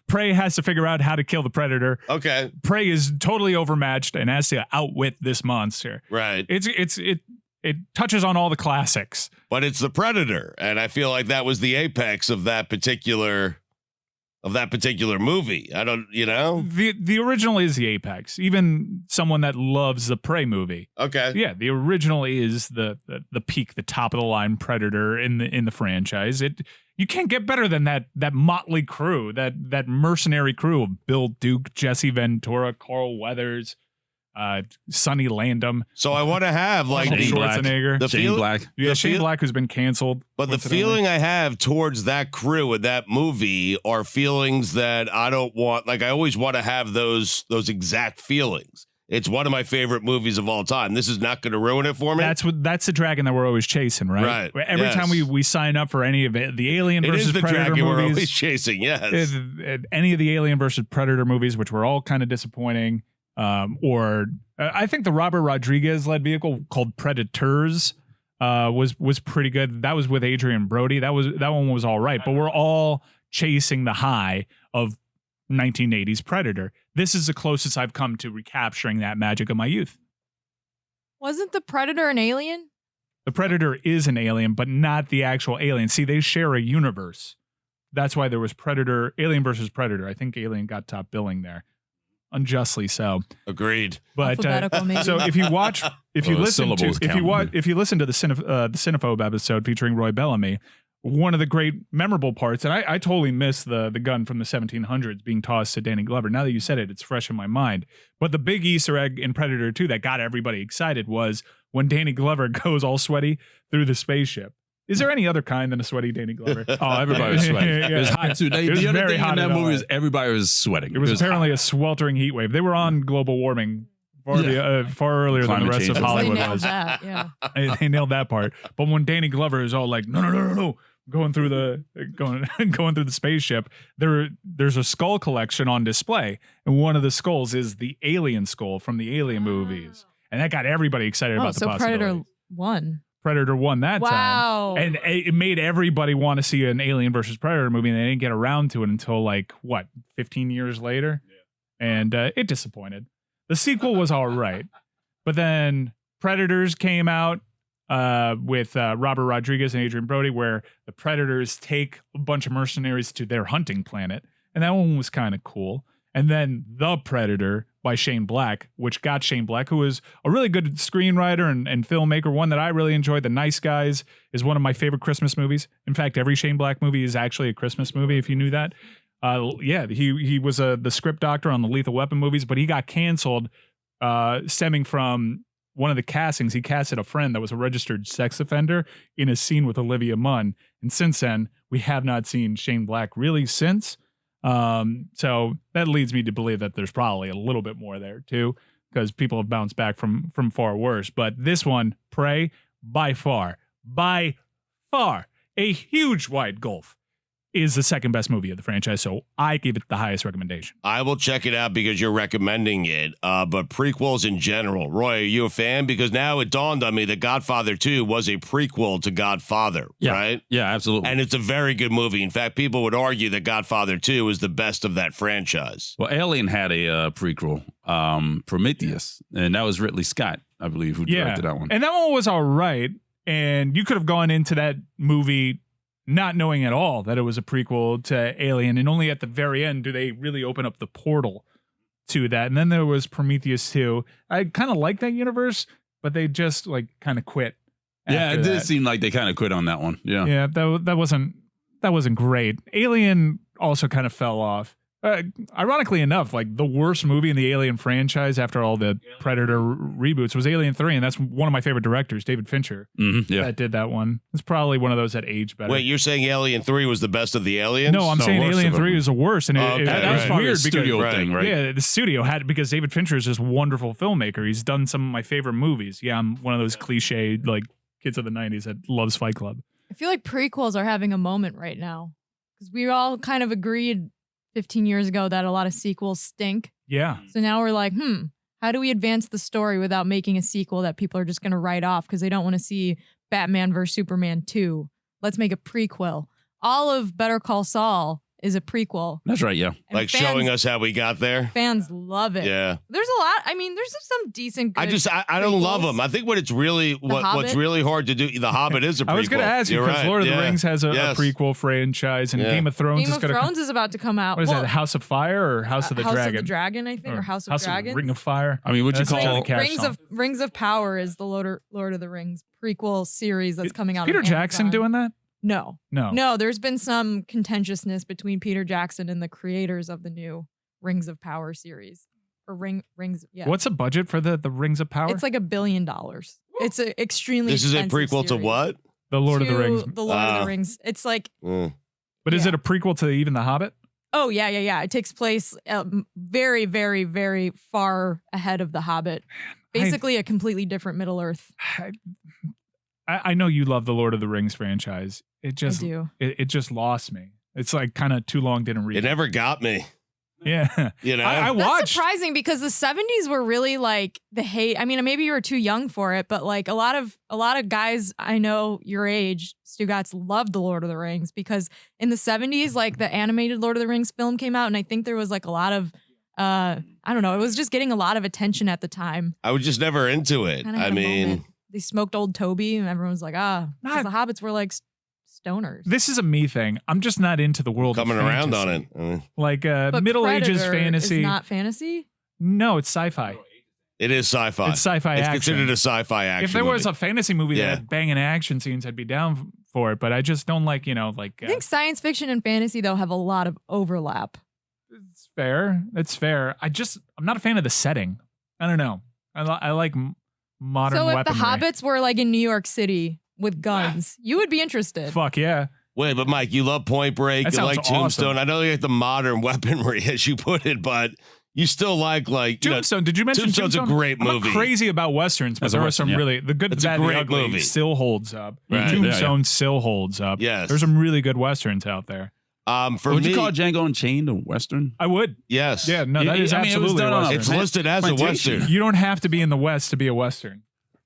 Prey has to figure out how to kill the predator. Okay. Prey is totally overmatched and has to outwit this monster. Right. It touches on all the classics. But it's the Predator, and I feel like that was the apex of that particular movie. I don't, The original is the apex. Even someone that loves the Prey movie. Okay. Yeah, the original is the peak, the top of the line Predator in the franchise. You can't get better than that motley crew, that mercenary crew of Bill Duke, Jesse Ventura, Carl Weathers, Sonny Landham. So I want to have like Arnold Schwarzenegger. Shane Black. Yeah, Shane Black, who's been canceled. But the feeling I have towards that crew and that movie are feelings that I don't want. Like, I always want to have those exact feelings. It's one of my favorite movies of all time. This is not going to ruin it for me. That's the dragon that we're always chasing, right? Right. Every time we sign up for any of it, the Alien versus the Predator dragon we're movies, always chasing. Yes. Any of the Alien versus Predator movies, which were all kind of disappointing, or I think the Robert Rodriguez led vehicle called Predators was pretty good. That was with Adrian Brody. That one was all right. But we're all chasing the high of 1980s Predator. This is the closest I've come to recapturing that magic of my youth. Wasn't the Predator an alien? The Predator is an alien, but not the actual alien. See, they share a universe. That's why there was Alien versus Predator. I think Alien got top billing there. Unjustly so. Agreed. But maybe. so if you listen to the Cinephobe episode featuring Roy Bellamy, one of the great memorable parts, and I totally missed the gun from the 1700s being tossed to Danny Glover. Now that you said it, it's fresh in my mind. But the big Easter egg in Predator 2 that got everybody excited was when Danny Glover goes all sweaty through the spaceship. Is there any other kind than a sweaty Danny Glover? Oh, everybody was sweating. It was hot too. The other thing in that movie is everybody was sweating. It was apparently a sweltering heat wave. They were on global warming far earlier than the rest of Hollywood was. That, yeah. They nailed that part. But when Danny Glover is all like, no, going through the spaceship, there's a skull collection on display, and one of the skulls is the alien skull from the Alien movies, and that got everybody excited about the possibility. Predator won that time. And it made everybody want to see an Alien versus Predator movie, and they didn't get around to it until 15 years later. Yeah. And it disappointed. The sequel was all right. But then Predators came out with Robert Rodriguez and Adrian Brody, where the Predators take a bunch of mercenaries to their hunting planet. And that one was kind of cool. And then The Predator by Shane Black, which got Shane Black, who was a really good screenwriter and filmmaker, one that I really enjoyed. The Nice Guys is one of my favorite Christmas movies. In fact, every Shane Black movie is actually a Christmas movie, if you knew that. He was the script doctor on the Lethal Weapon movies, but he got canceled stemming from one of the castings. He casted a friend that was a registered sex offender in a scene with Olivia Munn. And since then, we have not seen Shane Black really since. So that leads me to believe that there's probably a little bit more there too, because people have bounced back from far worse. But this one, Prey, by far, a huge wide gulf, is the second best movie of the franchise. So I give it the highest recommendation. I will check it out because you're recommending it. But prequels in general, Roy, are you a fan? Because now it dawned on me that Godfather 2 was a prequel to Godfather, right? Yeah, absolutely. And it's a very good movie. In fact, people would argue that Godfather 2 is the best of that franchise. Well, Alien had a prequel, Prometheus, and that was Ridley Scott, I believe, who directed that one. And that one was all right. And you could have gone into that movie not knowing at all that it was a prequel to Alien, and only at the very end do they really open up the portal to that. And then there was Prometheus 2. I kind of like that universe, but they just kind of quit. Yeah, it did seem like they kind of quit on that one. Yeah, yeah, that wasn't great. Alien also kind of fell off. Ironically enough, the worst movie in the Alien franchise after all the Predator reboots was Alien 3, and that's one of my favorite directors, David Fincher, that did that one. It's probably one of those that aged better. Wait, you're saying Alien 3 was the best of the Aliens? No, I'm saying Alien 3 is the worst, and that was weird because studio thing, right? Yeah, the studio had, because David Fincher is this wonderful filmmaker. He's done some of my favorite movies. Yeah, I'm one of those cliche kids of the 90s that loves Fight Club. I feel like prequels are having a moment right now because we all kind of agreed 15 years ago that a lot of sequels stink. Yeah. So now we're like, how do we advance the story without making a sequel that people are just going to write off because they don't want to see Batman vs. Superman 2? Let's make a prequel. All of Better Call Saul is a prequel. That's right, yeah. And showing us how we got there. Fans love it. Yeah. There's a lot. I mean, there's some decent good I don't love them. I think what's really hard to do, The Hobbit is a prequel. I was going to ask you, because Lord of the Rings has a prequel franchise, and Game of Thrones is about to come out. What is that, House of Fire or House of the Dragon? House of the Dragon, I think, or House of Dragons. Ring of Fire. I mean, what you call Rings of Power is the Lord of the Rings prequel series that's coming out. Peter Jackson doing that? No. There's been some contentiousness between Peter Jackson and the creators of the new Rings of Power series. or rings. Yeah. What's the budget for the Rings of Power? It's like $1 billion. It's an extremely. This is a expensive prequel to series. what? the Lord of the To Rings. The Lord of the Rings. It's like. But is it a prequel to even The Hobbit? Oh yeah. It takes place very, very, very far ahead of The Hobbit. Basically, a completely different Middle Earth. I know you love the Lord of the Rings franchise. It just I do. It just lost me. It's like kind of too long, didn't read. It never got me. Yeah. You know? I That's watched. surprising because the 70s were really like the hate. I mean, maybe you were too young for it, but like a lot of guys I know your age, Stugotz, loved the Lord of the Rings because in the 70s, like the animated Lord of the Rings film came out, and I think there was like a lot of I don't know, it was just getting a lot of attention at the time. I was just never into it. Kinda had I a mean, moment. They smoked old Toby, and everyone was like, because the hobbits were like stoners. This is a me thing. I'm just not into the world coming of around on fantasy. it. Like But Middle Ages Predator fantasy. is not fantasy? No, it's sci-fi. It is sci-fi. It's sci-fi It's action. considered a sci-fi action. If there was movie. a fantasy movie that Yeah. had banging action scenes, I'd be down for it. But I just don't like, I think science fiction and fantasy, though, have a lot of overlap. it's fair. It's fair. I'm not a fan of the setting. I don't know. I like modern So if weaponry. the hobbits were like in New York City with guns, you would be interested. Fuck yeah. Wait, but Mike, you love Point Break. That You sounds like Tombstone. awesome. I know you like the modern weaponry, as you put it, but you still like you know, Tombstone. Did you mention Tombstone's Tombstone? a great I'm movie. not crazy about westerns, but As a there are western, some yeah. really the good, It's the a bad, the great ugly movie. still holds up. Right. Tombstone still holds up. Yes. There's some really good westerns out there. For Would me, you call Django Unchained a Western? I would. yes. Yeah, no, Yeah, that is I mean, it was absolutely a done on a western. It's listed as a Plantation. western. You don't have to be in the West to be a western.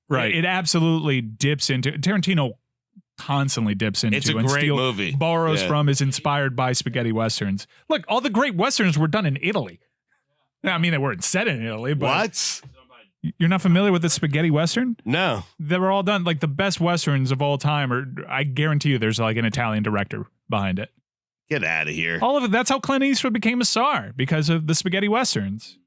Right. It absolutely dips into Tarantino. Constantly dips into It's a and great movie. borrows Yeah. from, is inspired by spaghetti westerns. Look, all the great westerns were done in Italy. I mean, they weren't set in Italy, but What? you're not familiar with the spaghetti western? No. They were all done like the best westerns of all time. Or I guarantee you, there's like an Italian director behind it. Get out of here. All of it. That's how Clint Eastwood became a star, because of the spaghetti westerns.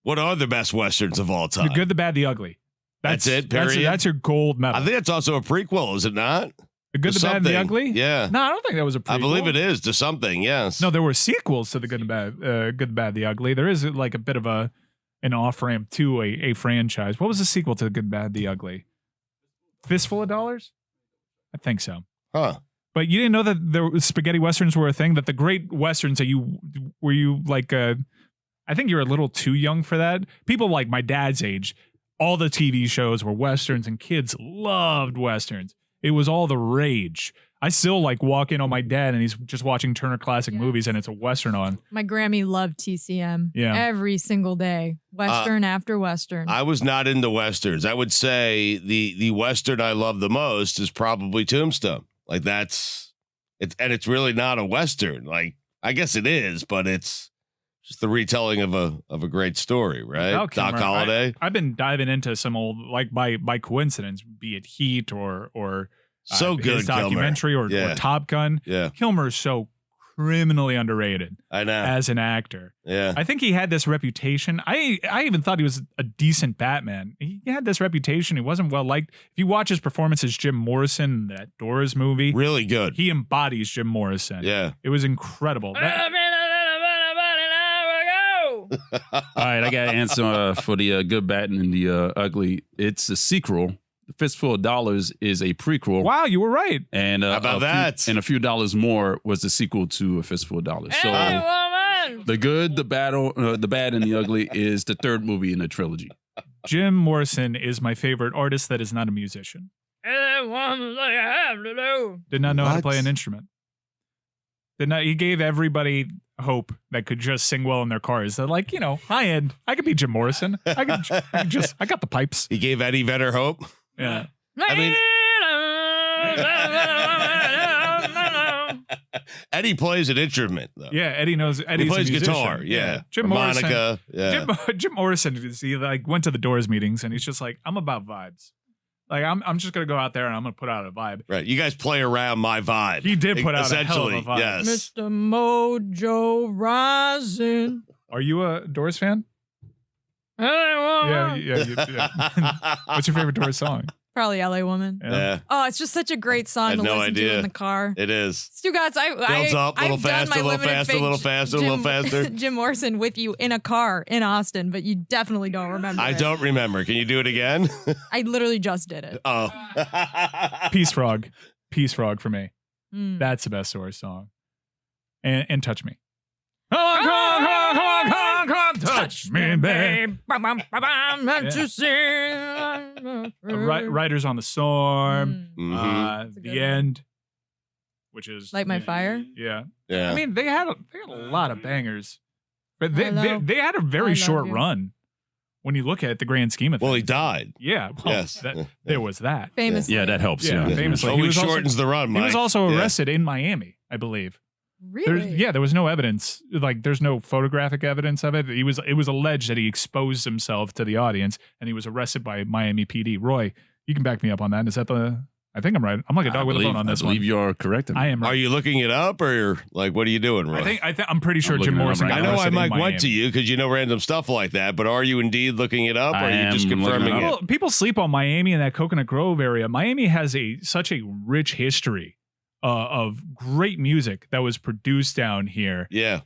What are the best westerns of all time? The good, the bad, the ugly. That's it, period? That's your gold medal. I think it's also a prequel, is it not? The good, To the bad, and the something. ugly. Yeah. No, I don't think that was a prequel. I believe it is to something, yes. No, there were sequels to the good, and bad, good, the bad, the ugly. There is like a bit of an off ramp to a franchise. What was the sequel to the good, bad, the ugly? Fistful of Dollars? I think so. Huh. But you didn't know that there was spaghetti westerns were a thing. That the great westerns that you like. I think you're a little too young for that. People like my dad's age, all the TV shows were westerns, and kids loved westerns. It was all the rage. I still like walk in on my dad, and he's just watching Turner Classic Movies, and it's a western on. My Grammy loved TCM. Yeah. Every single day. Western after Western. I was not into westerns. I would say the western I love the most is probably Tombstone. Like it's really not a western. Like I guess it is, but it's just the retelling of a great story, right? Val Doc Kilmer, Holliday. I've been diving into some old, like by coincidence, be it Heat or So good, his documentary Kilmer. or Top Gun. Yeah, Kilmer is so criminally underrated I know. as an actor. Yeah. I think he had this reputation. I even thought he was a decent Batman. He had this reputation. He wasn't well liked. If you watch his performance as Jim Morrison in that Doors movie, Really good. he embodies Jim Morrison. Yeah. It was incredible. All right, I got an answer for the good, bad, and the ugly. It's a sequel. The Fistful of Dollars is a prequel. Wow, you were right. And How about that? And a few dollars more was the sequel to A Fistful of Dollars. So the good, the bad, and the ugly is the third movie in the trilogy. Jim Morrison is my favorite artist that is not a musician. Did not know how to What? play an instrument. He gave everybody hope that could just sing well in their cars. They're like, high end. I could be Jim Morrison. I got the pipes. He gave Eddie Vedder hope. Yeah. I mean, Eddie plays an instrument though. Yeah, Eddie knows. Eddie's He plays a musician. guitar. Yeah. Jim Harmonica. Morrison. Yeah. Jim Morrison. He went to the Doors meetings, and he's just like, I'm about vibes. Like I'm just gonna go out there and I'm gonna put out a vibe. Right. You guys play around my vibe. He did put out a hell of a vibe. Yes. Mr. Mojo Rising. Are you a Doors fan? Yeah. What's your favorite Doors song? Probably LA Woman. Yeah. Oh, it's just such a great song to no listen to idea. in the car. It is. Stugotz, Builds up, a little I've done faster, my a little limited faster, a fake little faster, a little faster. Jim Morrison with you in a car in Austin, but you definitely don't remember I it. don't remember. Can you do it again? I literally just did it. Oh. Peace Frog. Peace Frog for me. Mm. That's the best Doors song. And Touch Me. Touch me, babe. Riders on the Storm. Mhm. The End, which is Light My Fire. Yeah. Yeah. I mean, they had a lot of bangers, but they had a I very love short you. run when you look at the grand scheme of things. Well, he died. Yeah. Well, Yes. there was that. Famously. Yeah, that helps. Yeah, Yeah. famously. Always shortens the run, Mike. He was also Yeah. arrested in Miami, I believe. Really? There was no evidence. Like, there's no photographic evidence of it. It was alleged that he exposed himself to the audience, and he was arrested by Miami PD. Roy, you can back me up on that. Is that the? I think I'm right. I'm like a dog with a bone on this I believe one. you're correct. I am. Are Right. you looking it up or like what are you doing, Roy? I'm pretty sure I'm Jim looking it up Morrison. right got I know arrested I in Mike went Miami. to you because you know random stuff like that, but are you indeed looking it up or are I you just am looking confirming it it? up. People sleep on Miami and that Coconut Grove area. Miami has such a rich history of great music that was produced down here. Yeah.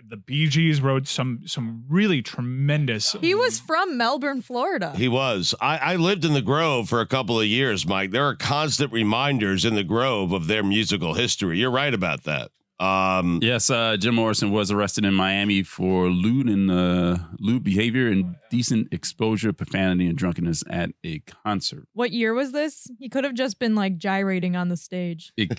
The Bee Gees wrote some really tremendous. He was from Melbourne, Florida. He was. I lived in the Grove for a couple of years, Mike. There are constant reminders in the Grove of their musical history. You're right about that. Yes, Jim Morrison was arrested in Miami for lewd behavior, indecent exposure, profanity, and drunkenness at a concert. What year was this? He could have just been like gyrating on the stage. It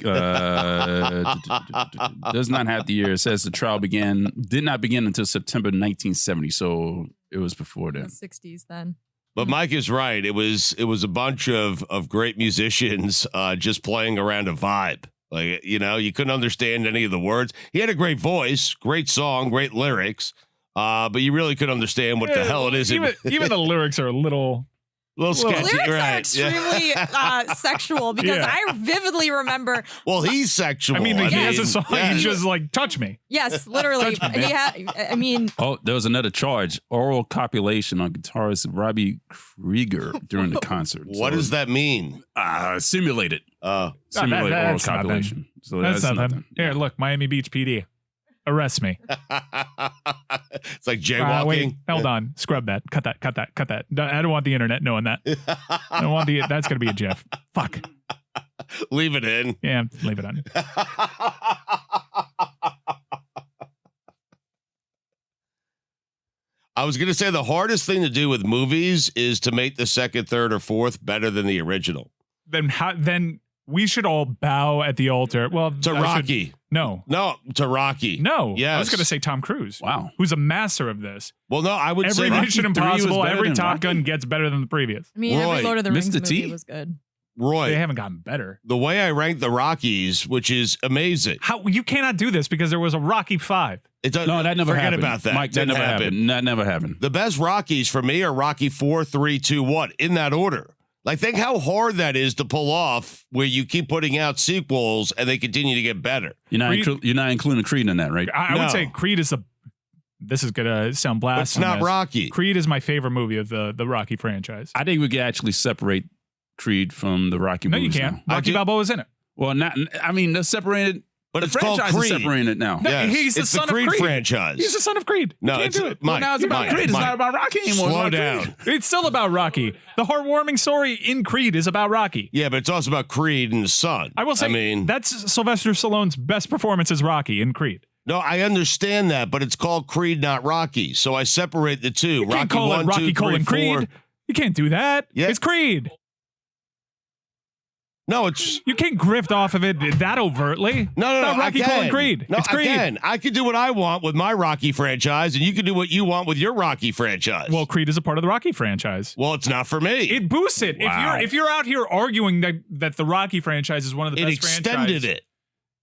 does not have the year. It says the trial did not begin until September 1970, so it was before The then. 60s then. But Mike is right. It was a bunch of great musicians just playing around a vibe. Like, you know, you couldn't understand any of the words. He had a great voice, great song, great lyrics, but you really couldn't understand what the hell it is. Even the lyrics are a little. Little sketchy, Lyrics are right? extremely sexual because Yeah. I vividly remember. Well, he's sexual. I mean, he has a song. yeah. He's just like, touch me. Yes, literally. Touch me, He had. I mean, Oh, there was another charge: oral copulation on guitarist Robbie Krieger during the concert. What does that mean? Simulated. Simulated oral that's nothing. copulation. So That's nothing. Here, look, Miami Beach PD. Arrest me. It's like jaywalking. Wait, hold on. Scrub that. Cut that. I don't want the internet knowing that. I don't want that's going to be a GIF. Fuck. Leave it in. Yeah, leave it on. I was going to say the hardest thing to do with movies is to make the second, third, or fourth better than the original. Then we should all bow at the altar. Well, To Rocky. No, to Rocky. No. Yes. I was going to say Tom Cruise. Wow. Who's a master of this. Well, no, I would Every say Mission Rocky 3 was Impossible, better every than Top Rocky? Gun gets better than the previous. I mean, Roy, every Lord of the Rings Mr. T? movie was good. Roy, They haven't gotten better. the way I rank the Rockies, which is amazing. How you cannot do this because there was a Rocky 5. It does, No, that never forget happened. about that. Mike, that Didn't never happen. happened. That never happened. The best Rockies for me are Rocky 4, 3, 2, 1 in that order. Like, think how hard that is to pull off where you keep putting out sequels and they continue to get better. You're not including Creed in that, right? I No. would say Creed is this is going to sound But it's blasphemous. not Rocky. Creed is my favorite movie of the Rocky franchise. I think we could actually separate Creed from the Rocky No, you movies can't. now. Rocky Balboa's in it. Well, they're separated. But The it's called franchise is Creed. separated now. No, Yes. he's the it's son the of Creed Creed. franchise. He's the son of Creed. You No, can't it's do it. Mike. Now it's about Mike, Creed. It's Mike. not about Rocky anymore. Slow It's about down. Creed. It's still about Rocky. The heartwarming story in Creed is about Rocky. Yeah, but it's also about Creed and his son. I will say I mean, that's Sylvester Stallone's best performance as Rocky in Creed. no, I understand that, but it's called Creed, not Rocky. So I separate the two. You can't call 1, it Rocky 2, 3, 4. Creed. You can't do that. Yeah. It's Creed. No, it's You can't grift off of it that overtly. no. Not Rocky I can. Cole Creed. No, It's Creed. I can. I can do what I want with my Rocky franchise, and you can do what you want with your Rocky franchise. Well, Creed is a part of the Rocky franchise. well, it's not for me. It boosts it. Wow. If you're out here arguing that the Rocky franchise is one of the It best extended franchises, it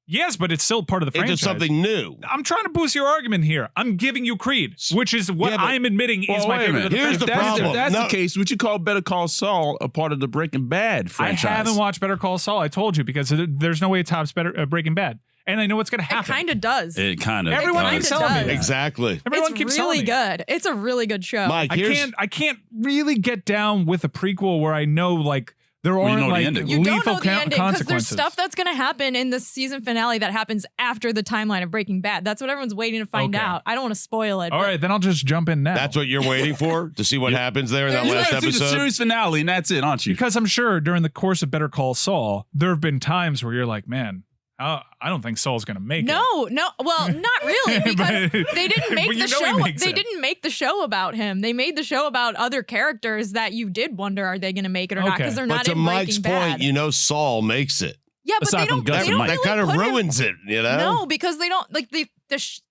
yes, but it's still part of the franchise. into something new. I'm trying to boost your argument here. I'm giving you Creed, which is what Yeah, but- I'm admitting is my wait a favorite. minute. of the Here's the franchise. problem. If that's No. the case, would you call Better Call Saul a part of the Breaking Bad I franchise? haven't watched Better Call Saul. I told you because there's no way it tops Breaking Bad. and I know what's going to It happen. kind of does. It kind of. Everyone kinda keeps telling me does. that. Exactly. Everyone It's keeps telling really me. good. It's a really good show. Mike, I can't really get down with a prequel where I know like there you aren't know the like ending. You don't lethal know the ending because there's consequences. stuff that's going to happen in the season finale that happens after the timeline of Breaking Bad. That's what everyone's waiting to find Okay. out. I don't want to spoil it. All but right, then I'll just jump in now. That's what you're waiting for to see what happens there in that You're last gonna see the episode. series finale, and that's it, aren't you? Because I'm sure during the course of Better Call Saul, there have been times where you're like, man, I don't think Saul's going to make it. No, well, not really, because But- they didn't make but you the know he show. makes They it. didn't make the show about him. They made the show about other characters that you did wonder, are they going to make it or not? Okay. Because they're But not to in Mike's Breaking point, Bad. you know Saul makes it. Yeah, but Aside they from don't. Gus They and don't Mike. That really kind of put him- ruins it, you know? No, because they don't like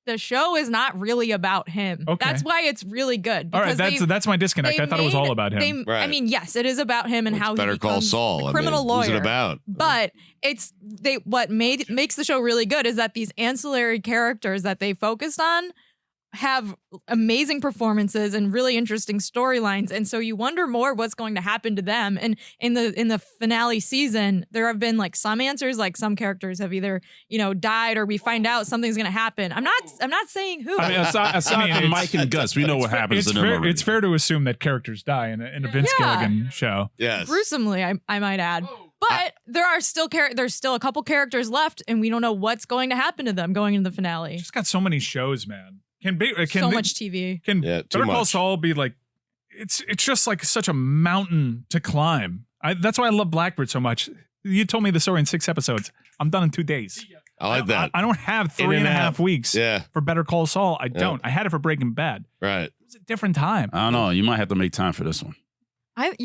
the show is not really about him. Okay. That's why it's really good. All right, Because that's my disconnect. they I thought it was all made- about him. I Right. mean, yes, it is about him and Well, how it's Better he Call becomes Saul. a criminal lawyer. Who's it about? But what makes the show really good is that these ancillary characters that they focused on have amazing performances and really interesting storylines, and so you wonder more what's going to happen to them. And in the finale season, there have been like some answers, like some characters have either died or we find out something's going to happen. I'm not saying who. I mean, aside from it's- Mike and Gus, we know what happens It's to them fair, already. it's fair to assume that characters die in a Vince Yeah. Gilligan show. Yes. Gruesomely, I might add. But there are still there's still a couple characters left, and we don't know what's going to happen to them going into the finale. Just got so many shows, man. Can So much TV. Can Yeah, too Better Call much. Saul be like? It's just like such a mountain to climb. That's why I love Blackbird so much. You told me the story in 6 episodes. I'm done in 2 days. I like that. I don't have In 3.5 and weeks Yeah, for Better Call Saul. I don't. I had it for Breaking Bad. right. It was a different time. I don't know. You might have to make time for this one. And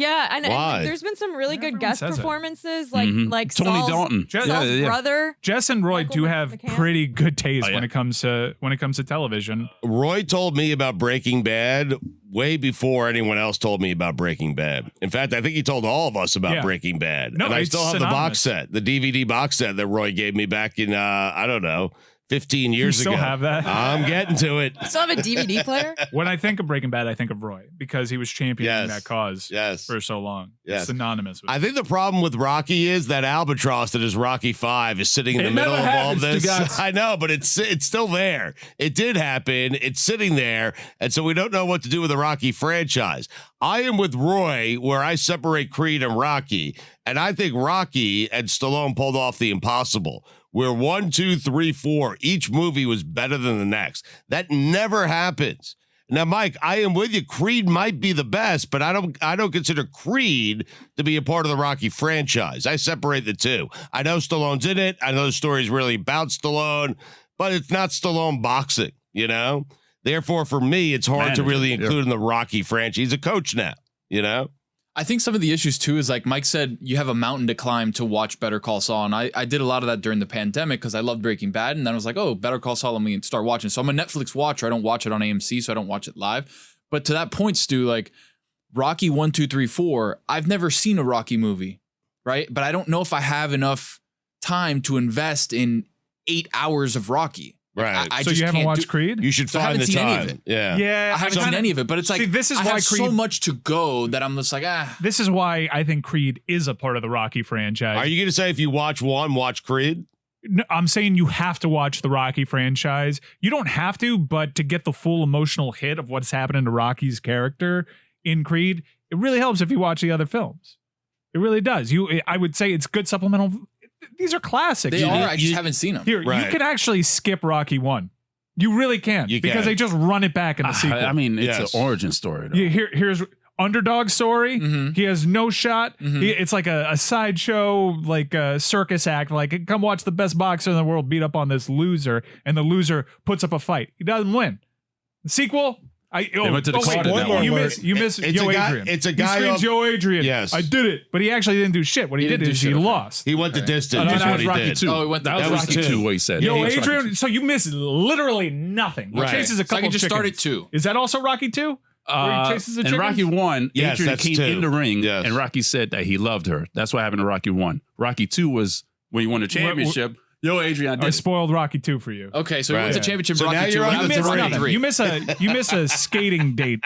Why? there's been some really good Everyone guest says it. performances, like Mhm. like Tony Saul's, Dalton. Saul's brother. Jess and Roy Michael do have McCann. pretty good taste Oh, yeah. when it comes to television. Roy told me about Breaking Bad way before anyone else told me about Breaking Bad. In fact, I think he told all of us about Yeah. Breaking Bad. No, and I it's still have the synonymous. box set, the DVD box set that Roy gave me back in, I don't know, 15 years still ago. have that? I'm getting to it. Still have a DVD player. When I think of Breaking Bad, I think of Roy because he was championing Yes. that cause Yes. for so long. Yes. It's synonymous with I think the problem with Rocky is that albatross that is Rocky 5 is sitting in the It middle never of all happens, this. Stugotz. I know, but it's still there. It did happen. It's sitting there, and so we don't know what to do with the Rocky franchise. I am with Roy where I separate Creed and Rocky, and I think Rocky and Stallone pulled off the impossible. Where 1, 2, 3, 4, each movie was better than the next. That never happens. Now, Mike, I am with you. Creed might be the best, but I don't consider Creed to be a part of the Rocky franchise. I separate the two. I know Stallone's in it. I know the story's really about Stallone, but it's not Stallone boxing, you know? Therefore, for me, it's hard to really Manager, yeah. include in the Rocky franchise. He's a coach now, you know? I think some of the issues too is like Mike said, you have a mountain to climb to watch Better Call Saul. And I did a lot of that during the pandemic because I loved Breaking Bad. And then I was like, oh, Better Call Saul, let me start watching. So I'm a Netflix watcher. I don't watch it on AMC, so I don't watch it live. But to that point, Stu, like Rocky 1, 2, 3, 4, I've never seen a Rocky movie, right? But I don't know if I have enough time to invest in 8 hours of Rocky. Right. I so just you haven't can't watched do- Creed? You should So I find the haven't seen any of time. it. Yeah. Yeah, I haven't seen kinda- any of it, but it's like See, this is I why have so Creed- much to go that I'm just like, This is why I think Creed is a part of the Rocky franchise. Are you going to say if you watch one, watch Creed? No, I'm saying you have to watch the Rocky franchise. You don't have to, but to get the full emotional hit of what's happening to Rocky's character in Creed, it really helps if you watch the other films. It really does. I would say it's good supplemental. These are classics. they are. I just haven't seen them. Here, Right. you can actually skip Rocky 1. You really can. You because can. they just run it back in the sequel. I mean, it's Yes. an origin story. Though. Here's underdog story. Mhm. He has no shot. Mhm. It's like a sideshow, like a circus act. Like, come watch the best boxer in the world beat up on this loser, and the loser puts up a fight. He doesn't win. The sequel. went to the wait, Carter Network. you miss It's Yo a guy- Adrian. it's a He guy screams off- Yo Adrian. Yes. I did it, but he actually didn't do shit. What he He did didn't do is shit, he okay. lost. He went the distance. No, is that what was he Rocky did. 2. Oh, he went the- that was Rocky Rocky 2, what he said. Yo Yeah, it's Rocky Adrian. So you miss literally nothing. He Right. chases a So I couple. can just start chickens. at 2. Is that also Rocky 2? Where he chases the in chickens? Rocky 1, Yes, Adrian that's came 2. in the ring, Yes. and Rocky said that he loved her. That's what happened to Rocky 1. Rocky 2 was when he won the championship. Yo, Adrian, I I did. spoiled Rocky 2 for you. Okay, so he Right. wins the championship. So Rocky now 2. you're What on You the happens miss to three. Rocky nothing. 3? You miss a skating date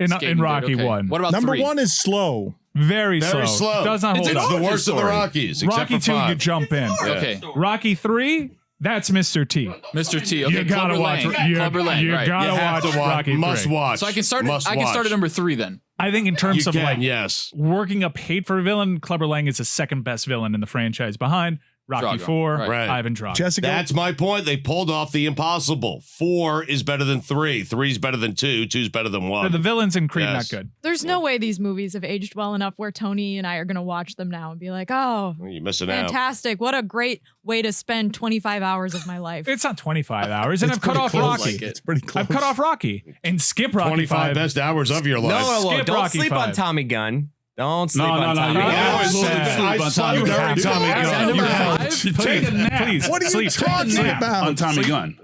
in Skating Rocky date, okay. 1. What about Number 3? one is slow. Very Very slow. Does not hold It's up. the origin worst of the story. Rockies. Except Rocky for 2, you 5. jump in. Okay. Rocky 3, That's Mr. T. Mr. T. Okay, You gotta Clubber watch. Lang. Clubber Lang, You right. gotta You have watch to watch. Rocky Must 3. watch. So I can start. Must I can start watch. at number 3 then. I think in terms You of can, like yes. working up hate for a villain, Clubber Lang is the second best villain in the franchise behind Rocky Drago, 4, right. Ivan Drago. Jessica, That's my point. They pulled off the impossible. 4 is better than 3. 3 is better than 2. 2 is better than 1. The villains in Creed Yes. not good. There's no way these movies have aged well enough where Tony and I are going to watch them now and be like, oh, You're missing out. fantastic. What a great way to spend 25 hours of my life. It's not 25 hours, and It's I've cut pretty off close. Rocky. Like it. it's pretty close. I've cut off Rocky and skip Rocky 25 5. best hours of your life. No, Skip don't Rocky sleep on 5. Tommy Gunn. Don't sleep No, on Tommy you Gunn. have to Absolutely. sleep I on saw Tommy you Gunn. every Tommy Is that Gunn. number You have 5? to. Take a nap. Please. What are you sleep. talking Take a nap. about? On Tommy Gunn.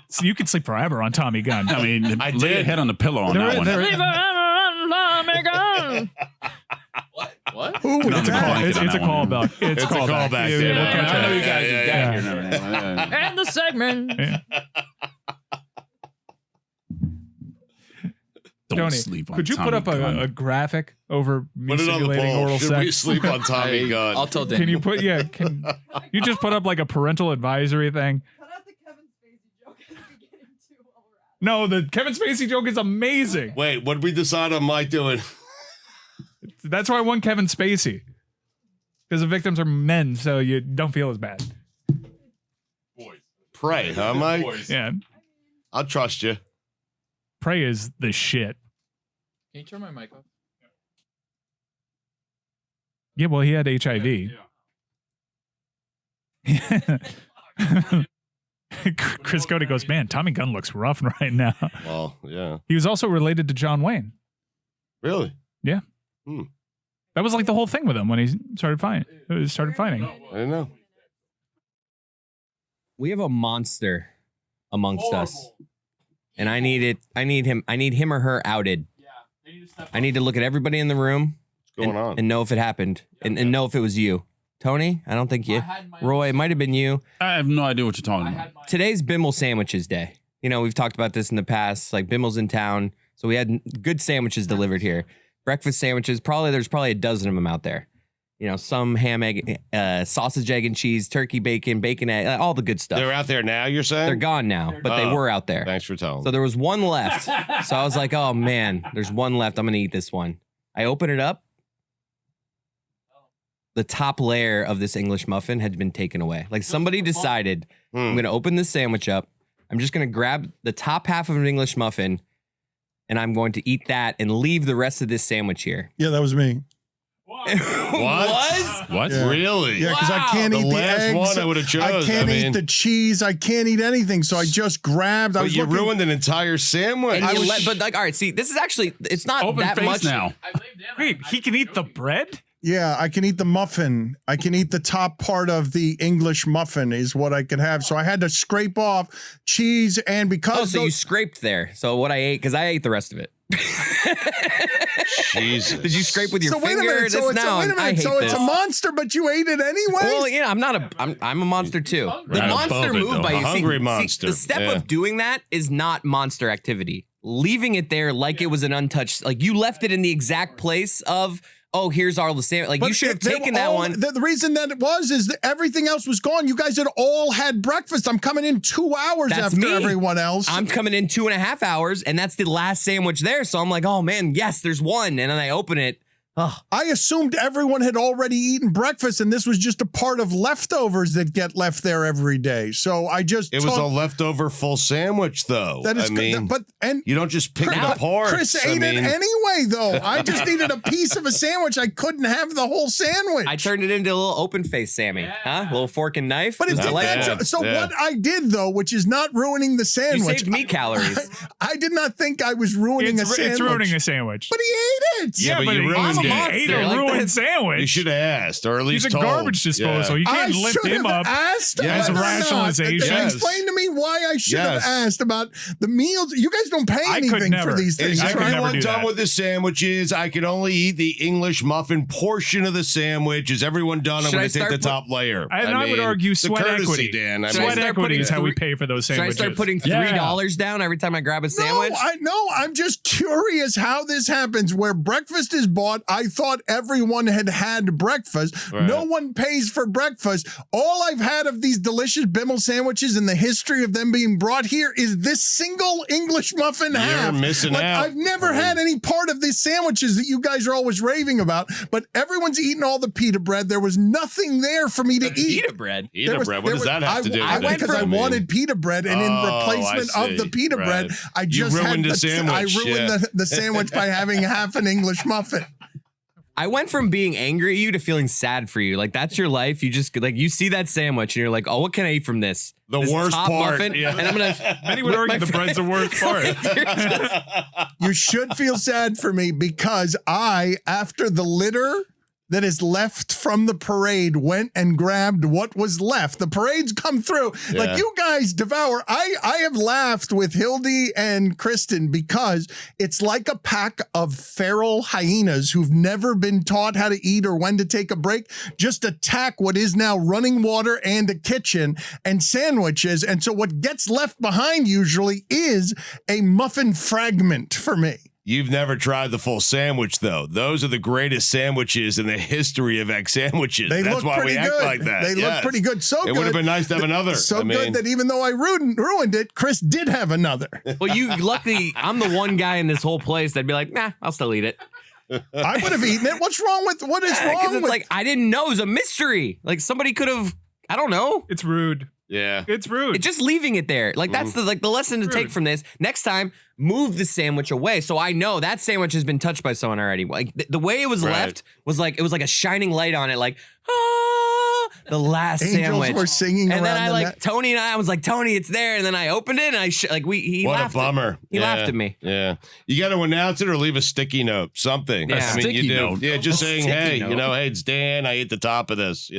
So you can sleep forever on Tommy Gunn. I mean, I lay did. your head on the pillow on that one. What? Who No, was no, that? It's a callback. It's It's a callback. Yeah, Yeah, we'll catch I know up. you guys Yeah, are yeah, back here and everything. And the segment. Don't Tony, sleep on could you Tommy put up Gunn. a graphic over me Put it on the simulating poll. oral Should we sex? sleep on Tommy Gunn? I'll tell Dan. Can you put can you just put up like a parental advisory thing? No, the Kevin Spacey joke is amazing. Wait, what did we decide on Mike doing? That's why I won Kevin Spacey. Because the victims are men, so you don't feel as bad. Pray, huh, Mike? Yeah. I'll trust you. Prey is the shit. Can you turn my mic off? Yeah, well, he had HIV. Chris Cody goes, man, Tommy Gunn looks rough right now. Well, yeah. He was also related to John Wayne. Really? Yeah. Hmm. That was like the whole thing with him when he started fighting. I didn't know. We have a monster amongst us. And I need him or her outed. I need to look at everybody in the room What's going on? and know if it happened and know if it was you. Tony, I don't think you. Roy, it might have been you. I have no idea what you're talking about. Today's Bimmel Sandwiches Day. You know, we've talked about this in the past. Like Bimmel's in town, so we had good sandwiches delivered here. Breakfast sandwiches. There's probably a dozen of them out there. You know, some ham, egg, sausage, egg, and cheese, turkey, bacon, egg, all the good stuff. They're out there now, you're saying? They're gone now, but they Oh, were out there. Thanks for telling So there was one left. So I was like, oh man, there's one left. I'm going to eat this one. I open it up. The top layer of this English muffin had been taken away. Like somebody decided, I'm going to open this sandwich up. I'm just going to grab the top half of an English muffin and I'm going to eat that and leave the rest of this sandwich here. Yeah, that was me. What? What? Yeah. Really? Yeah, because I can't The eat the last eggs. one I would have chose. I can't I mean- eat the cheese. I can't eat anything. So I just grabbed. I But was you looking- ruined an entire sandwich. And but like, all right, see, this is actually, it's not Open that face much. now. Wait, he can eat the bread? Yeah, I can eat the muffin. I can eat the top part of the English muffin is what I could have. So I had to scrape off cheese and because Oh, so you scraped there. So what I ate, because I ate the rest of it. Jesus. Did you scrape with your so wait a finger? minute. So This it's now, wait a I minute. hate So it's this. a monster, but you ate it anyway. Well, you know, I'm a monster too. The Right monster above it, move though. by A you. hungry monster. The step Yeah. of doing that is not monster activity. Leaving it there like it was an untouched, like you left it in the exact place of, oh, here's all the sandwich. Like you should have taken that one. The reason that it was is that everything else was gone. You guys had all had breakfast. I'm coming in 2 hours That's after me. everyone else. I'm coming in 2.5 hours, and that's the last sandwich there. So I'm like, oh man, yes, there's one. And then I open it. Oh, I assumed everyone had already eaten breakfast, and this was just a part of leftovers that get left there every day. So I just It was a leftover full sandwich, though. that is I mean, but and you don't just pick it Now- apart. Chris I ate it mean, anyway, though. I just needed a piece of a sandwich. I couldn't have the whole sandwich. I turned it into a little open face Sammy, huh? A little fork and knife. but it was did delightful. bad. that. So Yeah. what I did though, which is not ruining the You sandwich. saved me calories. I did not think I was ruining a sandwich. It's ruining a sandwich. But he ate it. Yeah, but you ruined I'm a it. monster. Ate a Like ruined that. sandwich. You should have asked, or at least He's a told. garbage disposal. You can't I lift should him have up. asked Yes. whether or not- Rationalization. Yes. Explain to me why I should have Yes. asked about the meals. You guys don't pay I could anything never. for these things. Is I could right? never everyone do done that. with the sandwiches? I can only eat the English muffin portion of the sandwich. Is everyone done? I'm Should I going to take start the put- top layer. And I would mean, argue the sweat courtesy, equity. Dan. I Should I Sweat mean, start equity putting is how we three- pay for those Should I sandwiches. start putting $3 down every time I grab a sandwich? No, I'm just curious how this happens where breakfast is bought. I thought everyone had breakfast. Right. No one pays for breakfast. All I've had of these delicious Bimmel sandwiches in the history of them being brought here is this single English muffin half. You're missing out. I've never had any part of these sandwiches that you guys are always raving about, but everyone's eating all the pita bread. There was nothing there for me to eat. Pita bread. Pita bread. What does that have to do with it? Because I wanted pita bread, and in replacement of the pita bread, I just ruined had the sandwich. I ruined the sandwich by having half an English muffin. I went from being angry at you to feeling sad for you. Like, that's your life. You just, like, you see that sandwich and you're like, oh, what can I eat from this? The This worst top part. muffin? Yeah. And I'm going to... Many would argue the bread's the worst part. You should feel sad for me because I, after the litter that is left from the parade, went and grabbed what was left. The parade's come through. Yeah. Like, you guys devour. I have laughed with Hildy and Kristen because it's like a pack of feral hyenas who've never been taught how to eat or when to take a break, just attack what is now running water and a kitchen and sandwiches. And so what gets left behind usually is a muffin fragment for me. You've never tried the full sandwich, though. Those are the greatest sandwiches in the history of egg sandwiches. They That's look why pretty we good. act like that. They look pretty good. So good. It would have been nice to have another. So good that even though I ruined it, Chris did have another. Well, luckily, I'm the one guy in this whole place that'd be like, nah, I'll still eat it. I would have eaten it. What is wrong Because with it's like, I didn't know. It was a mystery. Like, somebody could have, I don't know. It's rude. Yeah. It's rude. It's just leaving it there. Like, that's the lesson to take from this. Next time, move the sandwich away. So I know that sandwich has been touched by someone already. Like, the way it was left was like, it was like a shining light on it. Like, the last Angels sandwich. were singing and then around I the like net. Tony and I was like, Tony, it's there. And then I opened it and he What laughed. a bummer. He laughed at me. Yeah. You got to announce it or leave a sticky note, something. Yeah. I mean, Sticky you do. note. Yeah, just A saying, sticky hey, note. hey, it's Dan. I ate the top of this,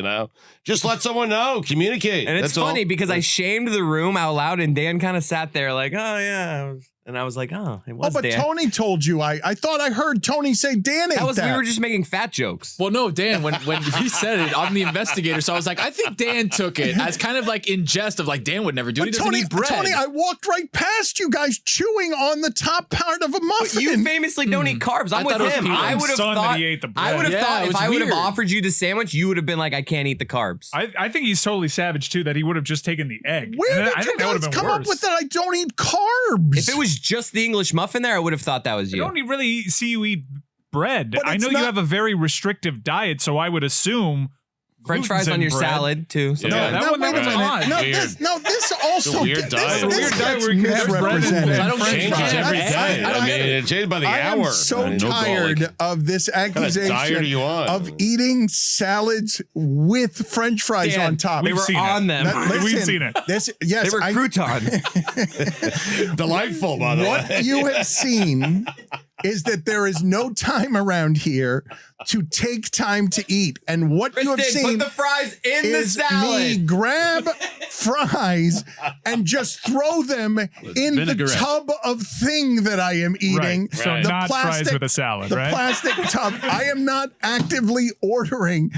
Just let someone know. Communicate. And it's That's all. funny because I shamed the room out loud and Dan kind of sat there like, oh, yeah. And I was like, oh, it was but Dan. Tony told you. I thought I heard Tony say Dan ate that. We were just making fat jokes. Well, no, Dan, when he said it, I'm the investigator. So I was like, I think Dan took it as kind of like in jest of like, Dan would never do it. He doesn't eat bread. Tony, I walked right past you guys chewing on the top part of a muffin. You famously don't eat carbs. I'm I thought it with was him. Peter. I would have Son that thought he ate the bread. I would have Yeah, thought it if was I would have weird. offered you the sandwich, you would have been like, I can't eat the carbs. I think he's totally savage too that he would have just taken the egg. Where And did I you think that would guys have been come up worse. with that I don't eat carbs? If it was just the English muffin there, I would have thought that was I you. don't really see you eat bread. But I it's know not- you have a very restrictive diet, so I would assume French fries gluten's on in your bread. salad too. Yeah, sometimes. that one wait a was minute. odd. This also a weird this, diet. this It's a weird diet gets where you can have bread and- misrepresented. I don't French Changes fries. every day. I mean, it changes by the I hour. am so No tired garlic. of this What kind of diet are accusation you on? of eating salads with French fries Dan, on top. they We've were seen on it. them. We've seen it. Yes, They were croutons. Delightful, by the What way. you have seen is that there is no time around here to take time to eat. And what you have Kristen, seen put the fries in the is me salad. grab fries and just throw them in the vinaigrette. tub of thing that I am eating. Right. So Right. The not fries plastic- with a salad, The right? plastic tub. I am not actively ordering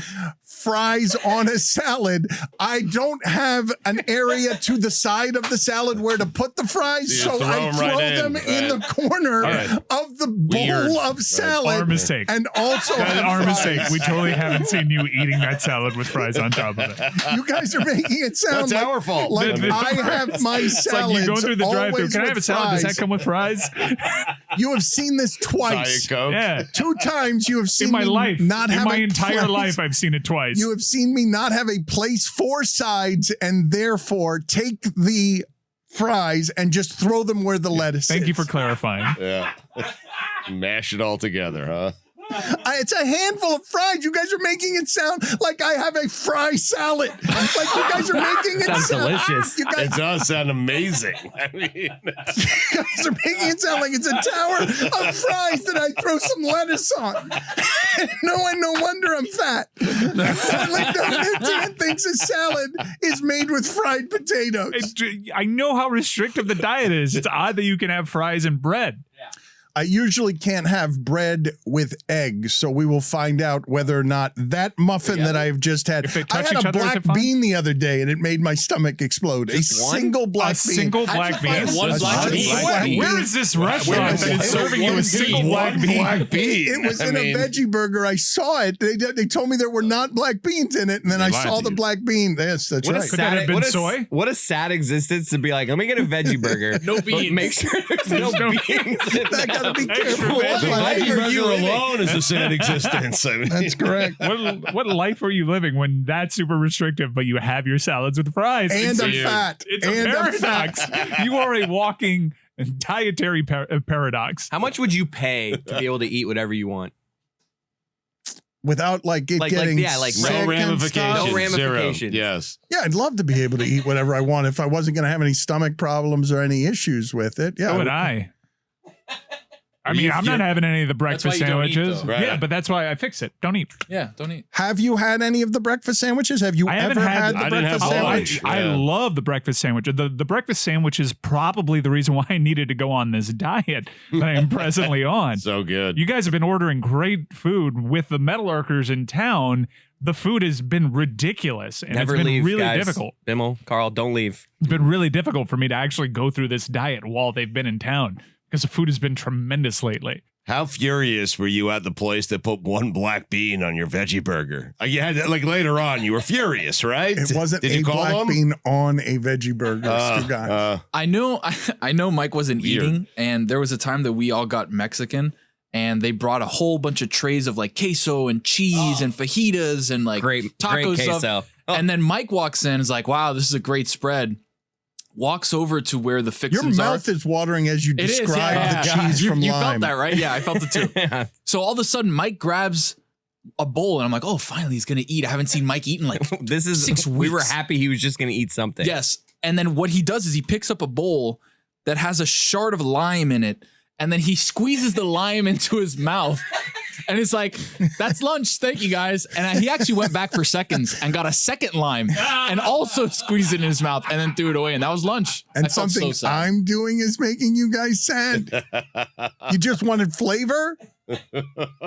fries on a salad. I don't have an area to the side of the salad where to put the fries, You so throw I 'em throw right them in the right. corner Right. of the bowl Weird. of salad. Our mistake. And also That is have our fries. mistake. We totally haven't seen you eating that salad with fries on top of it. You guys are making it sound That's like, our fault. like The- the I have my It's salads like you go through the drive-thru. always Can I have a with salad? Does fries. that come with fries? You have seen this Diet twice. Coke. Yeah. 2 times you have seen In my me life, not in have my a entire place. life, I've seen it twice. You have seen me not have a place for sides and therefore take the fries and just throw them where the lettuce Thank is. you for clarifying. Yeah. Mash it all together, huh? It's a handful of fries. You guys are making it sound like I have a fry salad. Like you guys are making it Sounds sound delicious. You guys, It does sound amazing. I mean, you guys are making it sound like it's a tower of fries that I throw some lettuce on. No wonder I'm fat. Like, Dan thinks a salad is made with fried potatoes. I know how restrictive the diet is. It's odd that you can have fries and bread. I usually can't have bread with eggs, so we will find out whether or not that muffin that I've just had. If they I touch had each a other, is black it fine? bean the other day, and it made my stomach explode. Just a one? single black A bean. single black bean. One black bean? Where is this restaurant that is serving you a single black bean? It was in a veggie burger. I saw it. They told me there were not black beans in it, and then I lied saw to the you. black bean. Yes, that's What a right. Could that have been soy? What a sad existence to be like, let me get a veggie burger. No but beans. Make sure there's no beans. in I gotta be there. careful. veggie. The What life veggie are burger you living? alone is a sin in existence. I mean, That's correct. What life are you living when that's super restrictive, but you have your salads with fries? And I'm It's fat. It's And a I'm fat. paradox. You are a walking dietary paradox. How much would you pay to be able to eat whatever you want? Without like it getting yeah, like sick no and ramifications. stuff. No ramifications. Zero. Yes. Yeah, I'd love to be able to eat whatever I want if I wasn't going to have any stomach problems or any issues with it. Yeah, So would I. I mean, I'm not having any of the breakfast why you don't eat, sandwiches. though. Right. Yeah, but that's why I fix it. Don't eat. Yeah, don't eat. Have you had any of the breakfast sandwiches? Have you I haven't ever had- had the I didn't have breakfast lunch. sandwich? I Yeah. love the breakfast sandwich. The breakfast sandwich is probably the reason why I needed to go on this diet that I am presently on. So good. You guys have been ordering great food with the metalworkers in town. The food has been ridiculous, and Never it's been leave, really guys. difficult. Bimmel, Carl, don't leave. It's been really difficult for me to actually go through this diet while they've been in town because the food has been tremendous lately. How furious were you at the place that put one black bean on your veggie burger? You had like later on, you were furious, right? It wasn't Did a you call black them? bean on a veggie burger. Stugotz. I know Mike wasn't Weird. eating, and there was a time that we all got Mexican, and they brought a whole bunch of trays of like queso and cheese and fajitas and like Great tacos queso. stuff. Oh. And then Mike walks in and is like, wow, this is a great spread. Walks over to where the Your fixins are. mouth is watering as you It is, describe yeah, the yeah. cheese You- from you lime. felt that, right? Yeah, I felt it too. So all of a sudden, Mike grabs a bowl, and I'm like, oh, finally, he's gonna eat. I haven't seen Mike eat in like This is 6 We were weeks. happy he was just going to eat something. Yes. And then what he does is he picks up a bowl that has a shard of lime in it, and then he squeezes the lime into his mouth. And it's like, that's lunch. Thank you, guys. And he actually went back for seconds and got a second lime and also squeezed it in his mouth and then threw it away. And that was lunch. And I felt something so sad. I'm doing is making you guys sad. You just wanted flavor?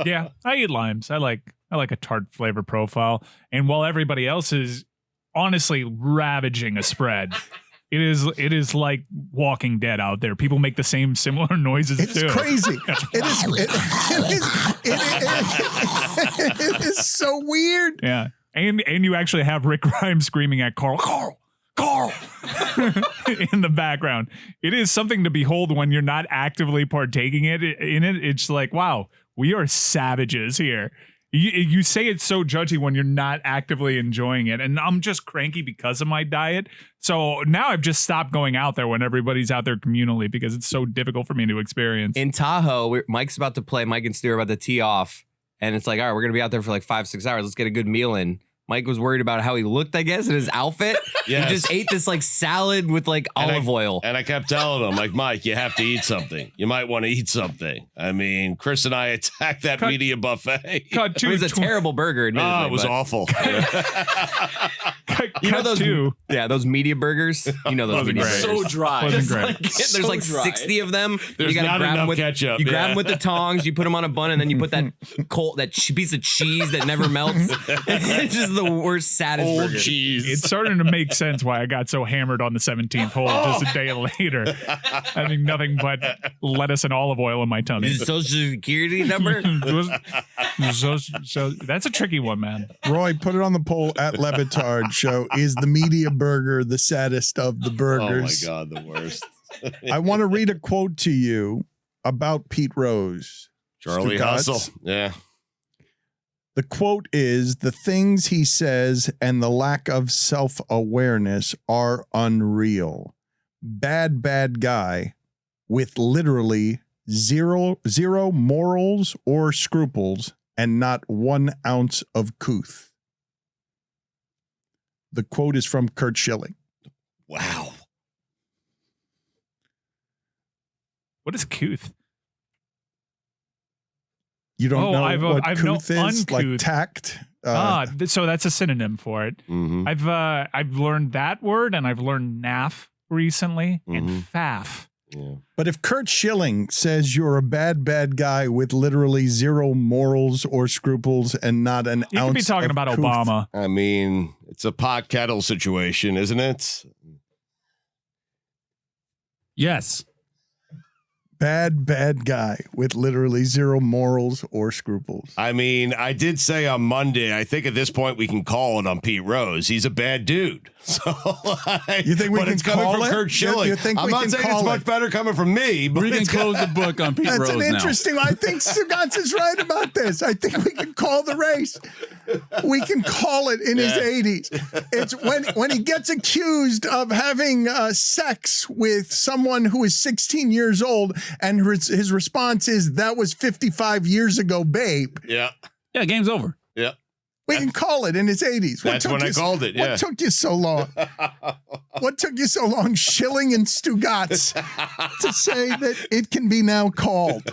Yeah, I eat limes. I like a tart flavor profile. And while everybody else is honestly ravaging a spread, it is like Walking Dead out there. People make the same similar noises It's too. crazy. It is so weird. Yeah. And you actually have Rick Grimes screaming at Carl in the background. It is something to behold when you're not actively partaking in it. It's like, wow, we are savages here. You say it's so judgy when you're not actively enjoying it. And I'm just cranky because of my diet. So now I've just stopped going out there when everybody's out there communally because it's so difficult for me to experience. In Tahoe, Mike's about to play. Mike and Stu are about to tee off. And it's like, all right, we're going to be out there for like 5-6 hours. Let's get a good meal in. Mike was worried about how he looked, I guess, in his outfit. Yes. He just ate this like salad with like olive oil. And I kept telling him, like, Mike, you have to eat something. You might want to eat something. I mean, Chris and I attacked that media buffet. Cut It to was a terrible burger. Oh, it was but- awful. You know cut those, to- those media burgers? You know those Wasn't media great. burgers. So dry. Wasn't Just great. like, there's So like dry. 60 of them. There's you gotta not grab them enough with ketchup, You grab yeah. them with the tongs. You put them on a bun, and then you put that piece of cheese that never melts. It's just the worst, saddest Old burger. cheese. It's starting to make sense why I got so hammered on the 17th hole just a day later, having nothing but lettuce and olive oil in my tummy. Is it Social Security number? So that's a tricky one, man. Roy, put it on the poll at LeBatard Show. Is the media burger the saddest of the Oh, my burgers? God, the worst. I want to read a quote to you about Pete Rose. Charlie Stugotz. Hustle. Yeah. The quote is, the things he says and the lack of self-awareness are unreal. Bad guy with literally zero morals or scruples and not 1 ounce of couth. The quote is from Kurt Schilling. Wow. What is couth? You don't know I've what known couth is? Like uncouth. tact? So that's a synonym for it. Mm-hmm. I've learned that word and I've learned naff recently and faff. Yeah. But if Kurt Schilling says you're a bad guy with literally zero morals or scruples and not an You ounce could be talking of about couth, Obama. I mean, it's a pot kettle situation, isn't it? Yes. Bad guy with literally zero morals or scruples. I mean, I did say on Monday, I think at this point we can call it on Pete Rose. He's a bad dude. So, You think we but can it's coming call from it? Kurt Schilling. You think I'm we not can saying it's call much it? better coming from me, but We can it's close the book on Pete That's Rose an now. interesting. I think Stugotz is right about this. I think we can call the race. We can call it in his 80s. It's when he gets accused of having sex with someone who is 16 years old, and his response is, "That was 55 years ago, babe." yeah. Yeah, game's over. Yeah. We can call it in his 80s. That's when I called it, yeah. What took you so long? What took you so long, Schilling and Stugotz, to say that it can be now called?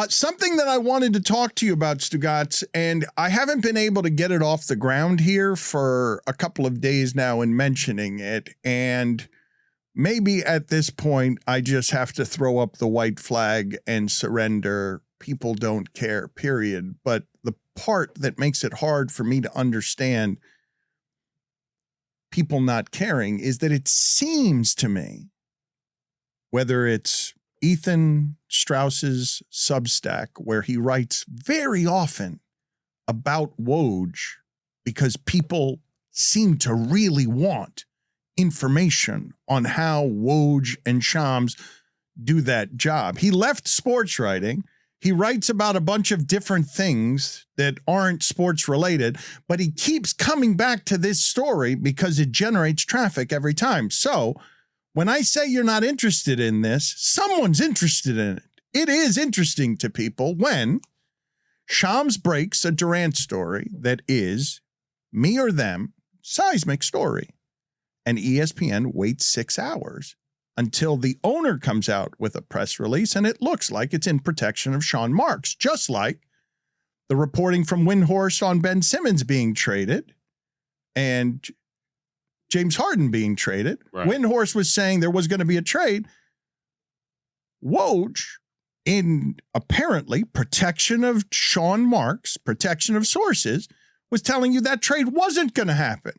Something that I wanted to talk to you about, Stugotz, and I haven't been able to get it off the ground here for a couple of days now in mentioning it, and maybe at this point I just have to throw up the white flag and surrender. People don't care, period. But the part that makes it hard for me to understand people not caring is that it seems to me, whether it's Ethan Strauss's Substack, where he writes very often about Woj because people seem to really want information on how Woj and Shams do that job. He left sports writing. He writes about a bunch of different things that aren't sports related, but he keeps coming back to this story because it generates traffic every time. So when I say you're not interested in this, someone's interested in it. It is interesting to people when Shams breaks a Durant story that is me or them, seismic story, and ESPN waits 6 hours until the owner comes out with a press release, and it looks like it's in protection of Sean Marks, just like the reporting from Windhorse on Ben Simmons being traded and James Harden being traded. Right. Windhorse was saying there was going to be a trade. Woj, in apparently protection of Sean Marks, protection of sources, was telling you that trade wasn't going to happen.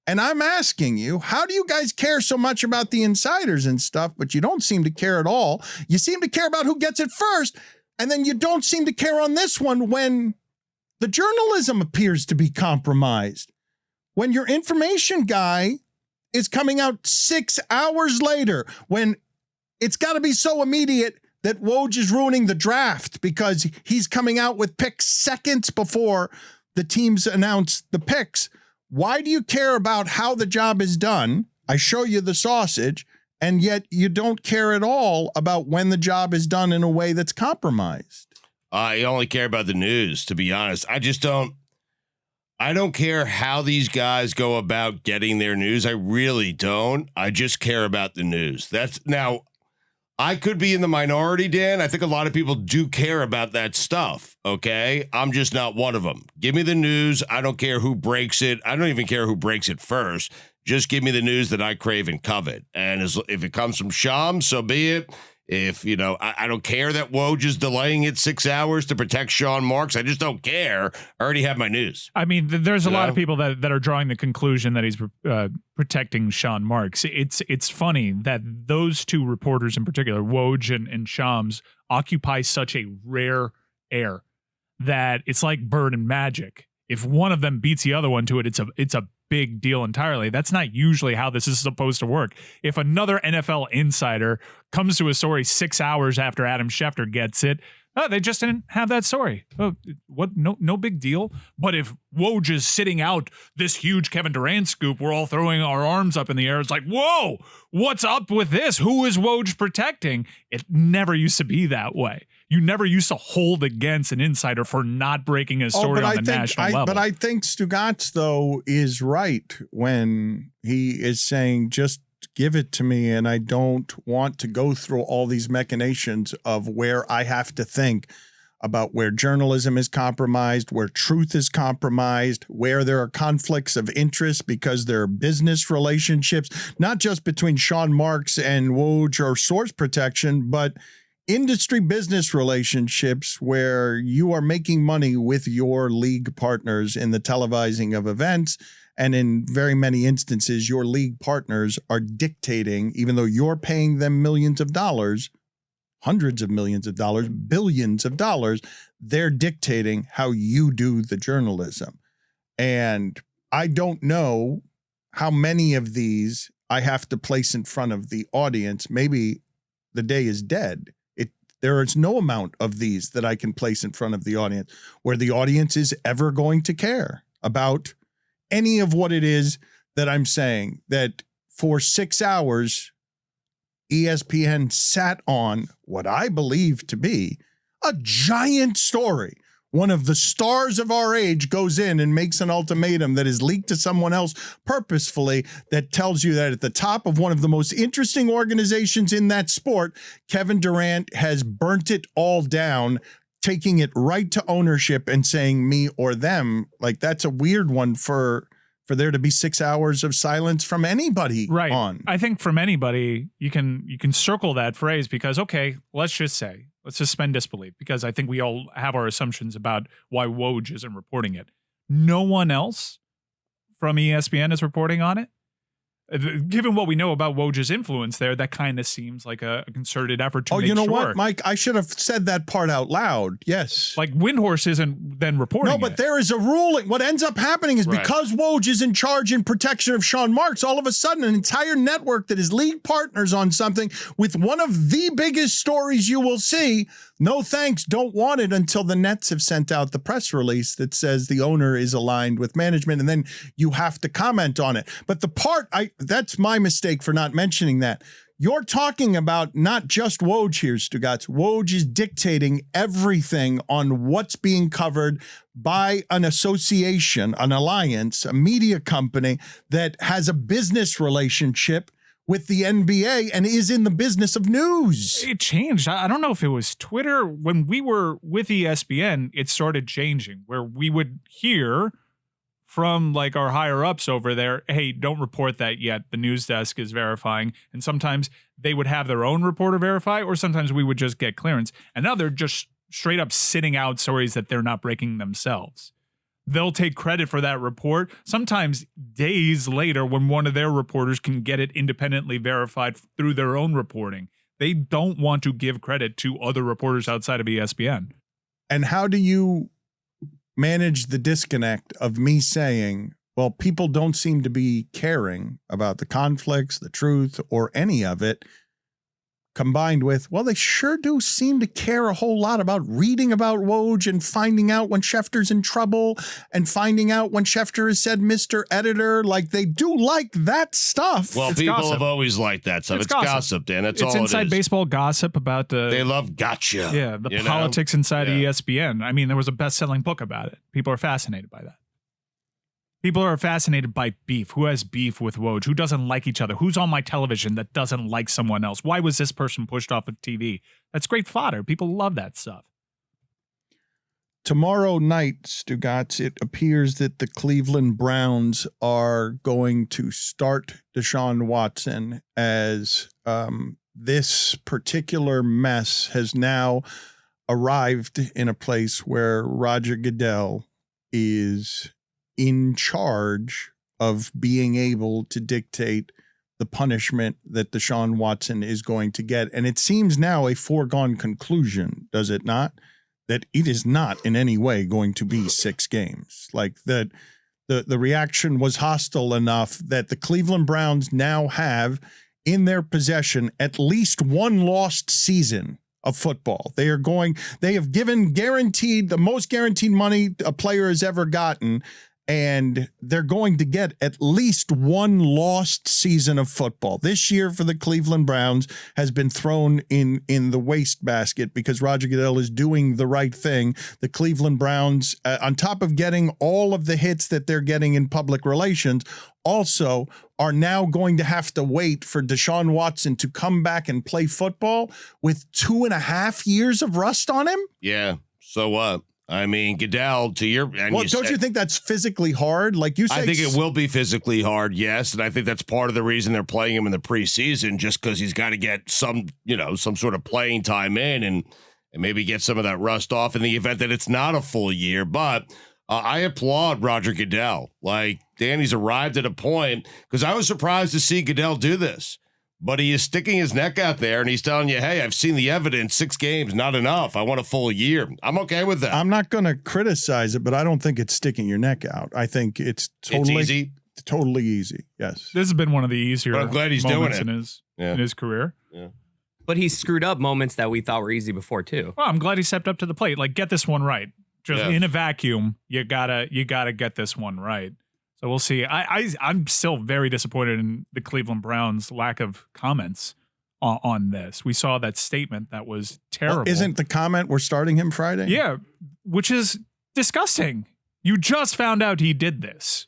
And I'm asking you, how do you guys care so much about the insiders and stuff, but you don't seem to care at all? You seem to care about who gets it first, and then you don't seem to care on this one when the journalism appears to be compromised. When your information guy is coming out 6 hours later, when it's got to be so immediate that Woj is ruining the draft because he's coming out with picks seconds before the teams announce the picks. Why do you care about how the job is done? I show you the sausage, and yet you don't care at all about when the job is done in a way that's compromised. I only care about the news, to be honest. I don't care how these guys go about getting their news. I really don't. I just care about the news. Now, I could be in the minority, Dan. I think a lot of people do care about that stuff, okay? I'm just not one of them. Give me the news. I don't care who breaks it. I don't even care who breaks it first. Just give me the news that I crave and covet. And if it comes from Shams, so be it. If, I don't care that Woj is delaying it 6 hours to protect Sean Marks. I just don't care. I already have my news. I mean, there's a lot of people that are drawing the conclusion that he's protecting Sean Marks. It's funny that those two reporters in particular, Woj and Shams, occupy such a rare air that it's like Bird and Magic. If one of them beats the other one to it, it's a big deal entirely. That's not usually how this is supposed to work. If another NFL insider comes to a story 6 hours after Adam Schefter gets it, they just didn't have that story. What? No big deal. But if Woj is sitting out this huge Kevin Durant scoop, we're all throwing our arms up in the air. It's like, whoa, what's up with this? Who is Woj protecting? It never used to be that way. You never used to hold against an insider for not breaking a story on the national level. But I think Stugotz, though, is right when he is saying, just give it to me, and I don't want to go through all these machinations of where I have to think about where journalism is compromised, where truth is compromised, where there are conflicts of interest because there are business relationships, not just between Sean Marks and Woj or source protection, but industry business relationships where you are making money with your league partners in the televising of events. And in very many instances, your league partners are dictating, even though you're paying them millions of dollars, hundreds of millions of dollars, billions of dollars, they're dictating how you do the journalism. And I don't know how many of these I have to place in front of the audience. Maybe the day is dead. There is no amount of these that I can place in front of the audience where the audience is ever going to care about any of what it is that I'm saying. That for 6 hours, ESPN sat on what I believe to be a giant story. One of the stars of our age goes in and makes an ultimatum that is leaked to someone else purposefully that tells you that at the top of one of the most interesting organizations in that sport, Kevin Durant has burnt it all down, taking it right to ownership and saying me or them. Like, that's a weird one for there to be 6 hours of silence from anybody Right. on. I think from anybody, you can circle that phrase because, okay, let's suspend disbelief because I think we all have our assumptions about why Woj isn't reporting it. No one else from ESPN is reporting on it. Given what we know about Woj's influence there, that kind of seems like a concerted effort to make sure. Oh, you know what, Mike? I should have said that part out loud. Yes. Like Windhorse isn't then reporting No, but it. there is a ruling. What ends up happening is because Woj is in charge and protection of Sean Marks, all of a sudden an entire network that is league partners on something with one of the biggest stories you will see, no thanks, don't want it until the Nets have sent out the press release that says the owner is aligned with management, and then you have to comment on it. But the part, that's my mistake for not mentioning that. You're talking about not just Woj here, Stugotz. Woj is dictating everything on what's being covered by an association, an alliance, a media company that has a business relationship with the NBA and is in the business of news. It changed. I don't know if it was Twitter. When we were with ESPN, it started changing where we would hear from like our higher ups over there, hey, don't report that yet. The news desk is verifying. And sometimes they would have their own reporter verify, or sometimes we would just get clearance. And now they're just straight up sitting out stories that they're not breaking themselves. They'll take credit for that report sometimes days later when one of their reporters can get it independently verified through their own reporting. They don't want to give credit to other reporters outside of ESPN. And how do you manage the disconnect of me saying, well, people don't seem to be caring about the conflicts, the truth, or any of it, combined with, well, they sure do seem to care a whole lot about reading about Woj and finding out when Schefter's in trouble and finding out when Schefter has said Mr. Editor. Like, they do like that stuff. Well, It's people gossip. have always liked that stuff. It's gossip, Dan. That's all It's it inside is. baseball gossip about They love gotcha. Yeah, the you know? politics inside Yeah. ESPN. I mean, there was a best-selling book about it. People are fascinated by that. People are fascinated by beef. Who has beef with Woj? Who doesn't like each other? Who's on my television that doesn't like someone else? Why was this person pushed off of TV? That's great fodder. People love that stuff. Tomorrow night, Stugotz, it appears that the Cleveland Browns are going to start Deshaun Watson as this particular mess has now arrived in a place where Roger Goodell is in charge of being able to dictate the punishment that Deshaun Watson is going to get. And it seems now a foregone conclusion, does it not? That it is not in any way going to be 6 games. Like that the reaction was hostile enough that the Cleveland Browns now have in their possession at least one lost season of football. They have given the most guaranteed money a player has ever gotten. And they're going to get at least one lost season of football. This year for the Cleveland Browns has been thrown in the wastebasket because Roger Goodell is doing the right thing. The Cleveland Browns, on top of getting all of the hits that they're getting in public relations, also are now going to have to wait for Deshaun Watson to come back and play football with 2.5 years of rust on him. Yeah. So what? I mean, Goodell, to your and Well, don't you think that's physically hard? Like you said, I think it will be physically hard, yes, and I think that's part of the reason they're playing him in the preseason, just because he's got to get some sort of playing time in and maybe get some of that rust off in the event that it's not a full year. But I applaud Roger Goodell. Like, Danny's arrived at a point, because I was surprised to see Goodell do this. But he is sticking his neck out there, and he's telling you, hey, I've seen the evidence. 6 games, not enough. I want a full year. I'm okay with that. I'm not going to criticize it, but I don't think it's sticking your neck out. I think it's easy. Totally easy, yes. This has been one of the easier But I'm glad he's doing moments it. in his career. Yeah. But he screwed up moments that we thought were easy before too. Well, I'm glad he stepped up to the plate. Like, get this one right. Just in a vacuum, you gotta get this one right. So we'll see. I'm still very disappointed in the Cleveland Browns' lack of comments on this. We saw that statement that was terrible. Well, isn't the comment we're starting him Friday? Yeah, which is disgusting. You just found out he did this.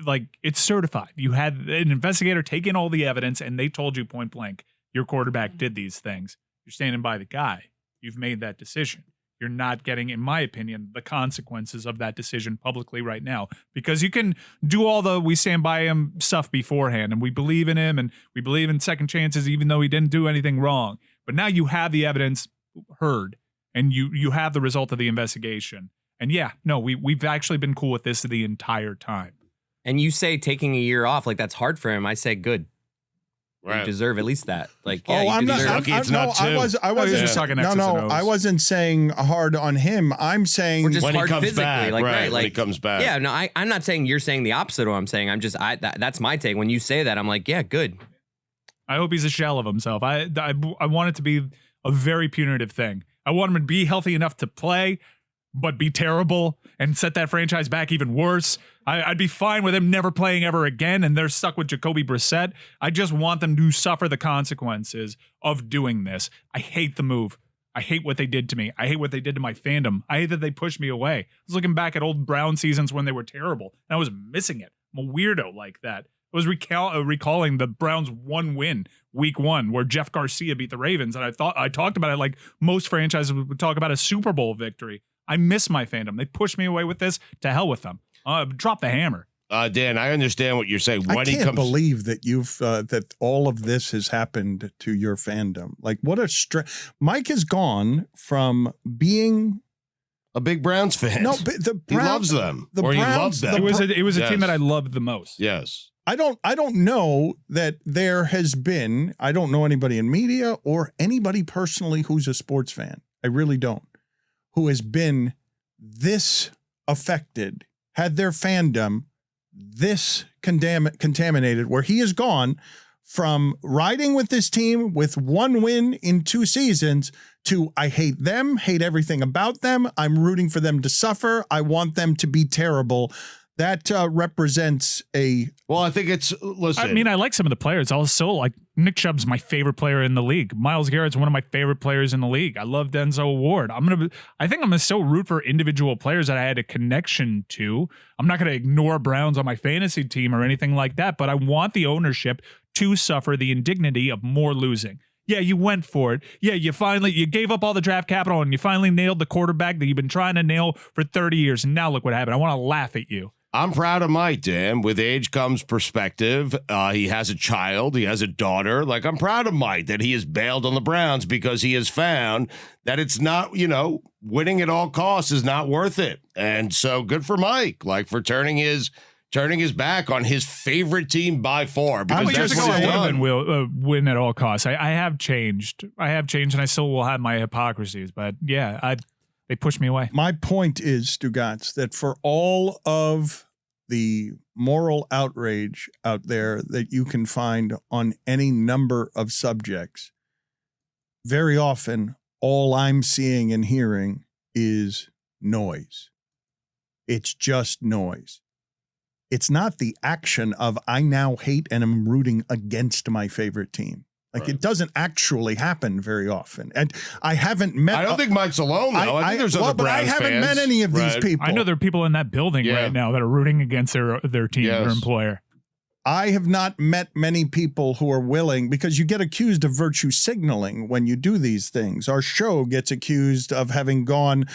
Like, it's certified. You had an investigator take in all the evidence, and they told you point blank, your quarterback did these things. You're standing by the guy. You've made that decision. You're not getting, in my opinion, the consequences of that decision publicly right now, because you can do all the we stand by him stuff beforehand and we believe in him and we believe in second chances, even though he didn't do anything wrong. But now you have the evidence heard and you have the result of the investigation. And we've actually been cool with this the entire time. And you say taking a year off, like that's hard for him. I say good. Right. You deserve at least that. Like, Oh, I'm not. lucky it's not two. I wasn't just talking No, X's and no, O's. I wasn't saying hard on him. I'm saying we're just When he hard comes physically. back, Like, right, when like he comes back. Yeah, no, I'm not saying you're saying the opposite of what I'm saying. I'm just that's my take. When you say that, I'm like, yeah, good. I hope he's a shell of himself. I want it to be a very punitive thing. I want him to be healthy enough to play, but be terrible and set that franchise back even worse. I'd be fine with him never playing ever again, and they're stuck with Jacoby Brissett. I just want them to suffer the consequences of doing this. I hate the move. I hate what they did to me. I hate what they did to my fandom. I hate that they pushed me away. I was looking back at old Brown seasons when they were terrible, and I was missing it. I'm a weirdo like that. I was recalling the Browns' one win, week 1, where Jeff Garcia beat the Ravens, and I talked about it like most franchises would talk about a Super Bowl victory. I miss my fandom. They pushed me away with this. To hell with them. Drop the hammer. Dan, I understand what you're saying. When I can't believe that you've that all of this has happened to your fandom. Like, what a Mike has gone from being a big Browns fan. No, but he loves them. He loves them. It was a team that I loved the most. Yes. I don't know that there has been. I don't know anybody in media or anybody personally who's a sports fan. I really don't. Who has been this affected, had their fandom this contaminated, where he has gone from riding with this team with 1 win in 2 seasons to I hate them, hate everything about them. I'm rooting for them to suffer. I want them to be terrible. That represents a. Well, I think it's. Listen. I mean, I like some of the players. Also, like Nick Chubb's my favorite player in the league. Myles Garrett's one of my favorite players in the league. I love Denzel Ward. I think I'm gonna still root for individual players that I had a connection to. I'm not gonna ignore Browns on my fantasy team or anything like that. But I want the ownership to suffer the indignity of more losing. Yeah, you went for it. Yeah, you gave up all the draft capital and you finally nailed the quarterback that you've been trying to nail for 30 years. And now look what happened. I want to laugh at you. I'm proud of Mike, Dan. With age comes perspective. He has a child. He has a daughter. Like, I'm proud of Mike that he has bailed on the Browns because he has found that it's not, winning at all costs is not worth it. And so good for Mike, like, for turning his back on his favorite team by far. Because years that's ago, what I he's would have done. been win at all costs. I have changed. And I still will have my hypocrisies. But yeah, they pushed me away. My point is, Stugotz, that for all of the moral outrage out there that you can find on any number of subjects, very often all I'm seeing and hearing is noise. It's just noise. It's not the action of I now hate and am rooting against my favorite team. Like, it doesn't actually happen very often. And I haven't met. I don't think Mike's alone, though. I think there's other but I Browns haven't fans. met any of these people. I know there are people in that building right now that are rooting against their team, their employer. I have not met many people who are willing, because you get accused of virtue signaling when you do these things. Our show gets accused of having gone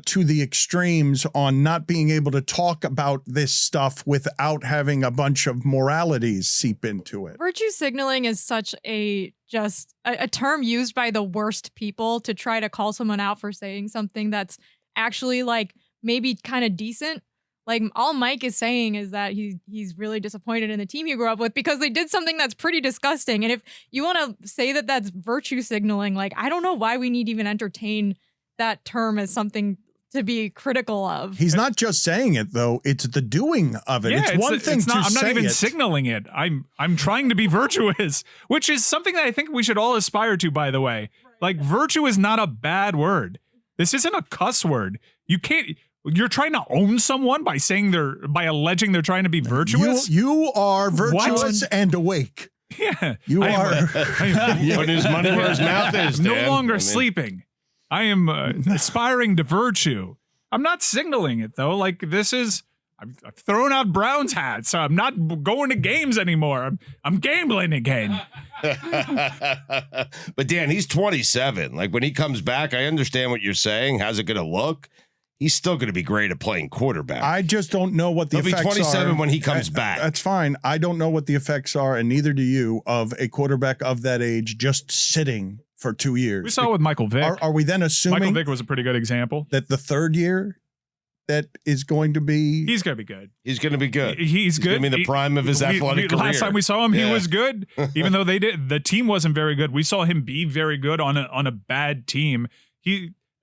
to the extremes on not being able to talk about this stuff without having a bunch of moralities seep into it. Virtue signaling is such a term used by the worst people to try to call someone out for saying something that's actually like maybe kind of decent. Like, all Mike is saying is that he's really disappointed in the team he grew up with because they did something that's pretty disgusting. And if you want to say that that's virtue signaling, like, I don't know why we need to even entertain that term as something to be critical of. He's not just saying it, though. It's the doing of it. Yeah, it's one thing to say it. I'm not even signaling it. I'm trying to be virtuous, which is something that I think we should all aspire to, by the way. Like, virtue is not a bad word. This isn't a cuss word. You're trying to own someone by alleging they're trying to be virtuous. You are virtuous and awake. Yeah, you are. Putting his money where his mouth is. No longer sleeping. I am aspiring to virtue. I'm not signaling it though. Like, this is. I've thrown out Browns hats. So I'm not going to games anymore. I'm gambling again. But Dan, he's 27. Like, when he comes back, I understand what you're saying. How's it going to look? He's still going to be great at playing quarterback. I just don't know what the effects are. He'll be 27 when he comes back. That's fine. I don't know what the effects are, and neither do you, of a quarterback of that age just sitting for 2 years. We saw it with Michael Vick. Are we then assuming Michael Vick was a pretty good example? That the third year that is going to be... He's going to be good. He's going to be good. He's good. Going to be the prime of his athletic career. Last time we saw him, he was good. Even though the team wasn't very good, we saw him be very good on a bad team.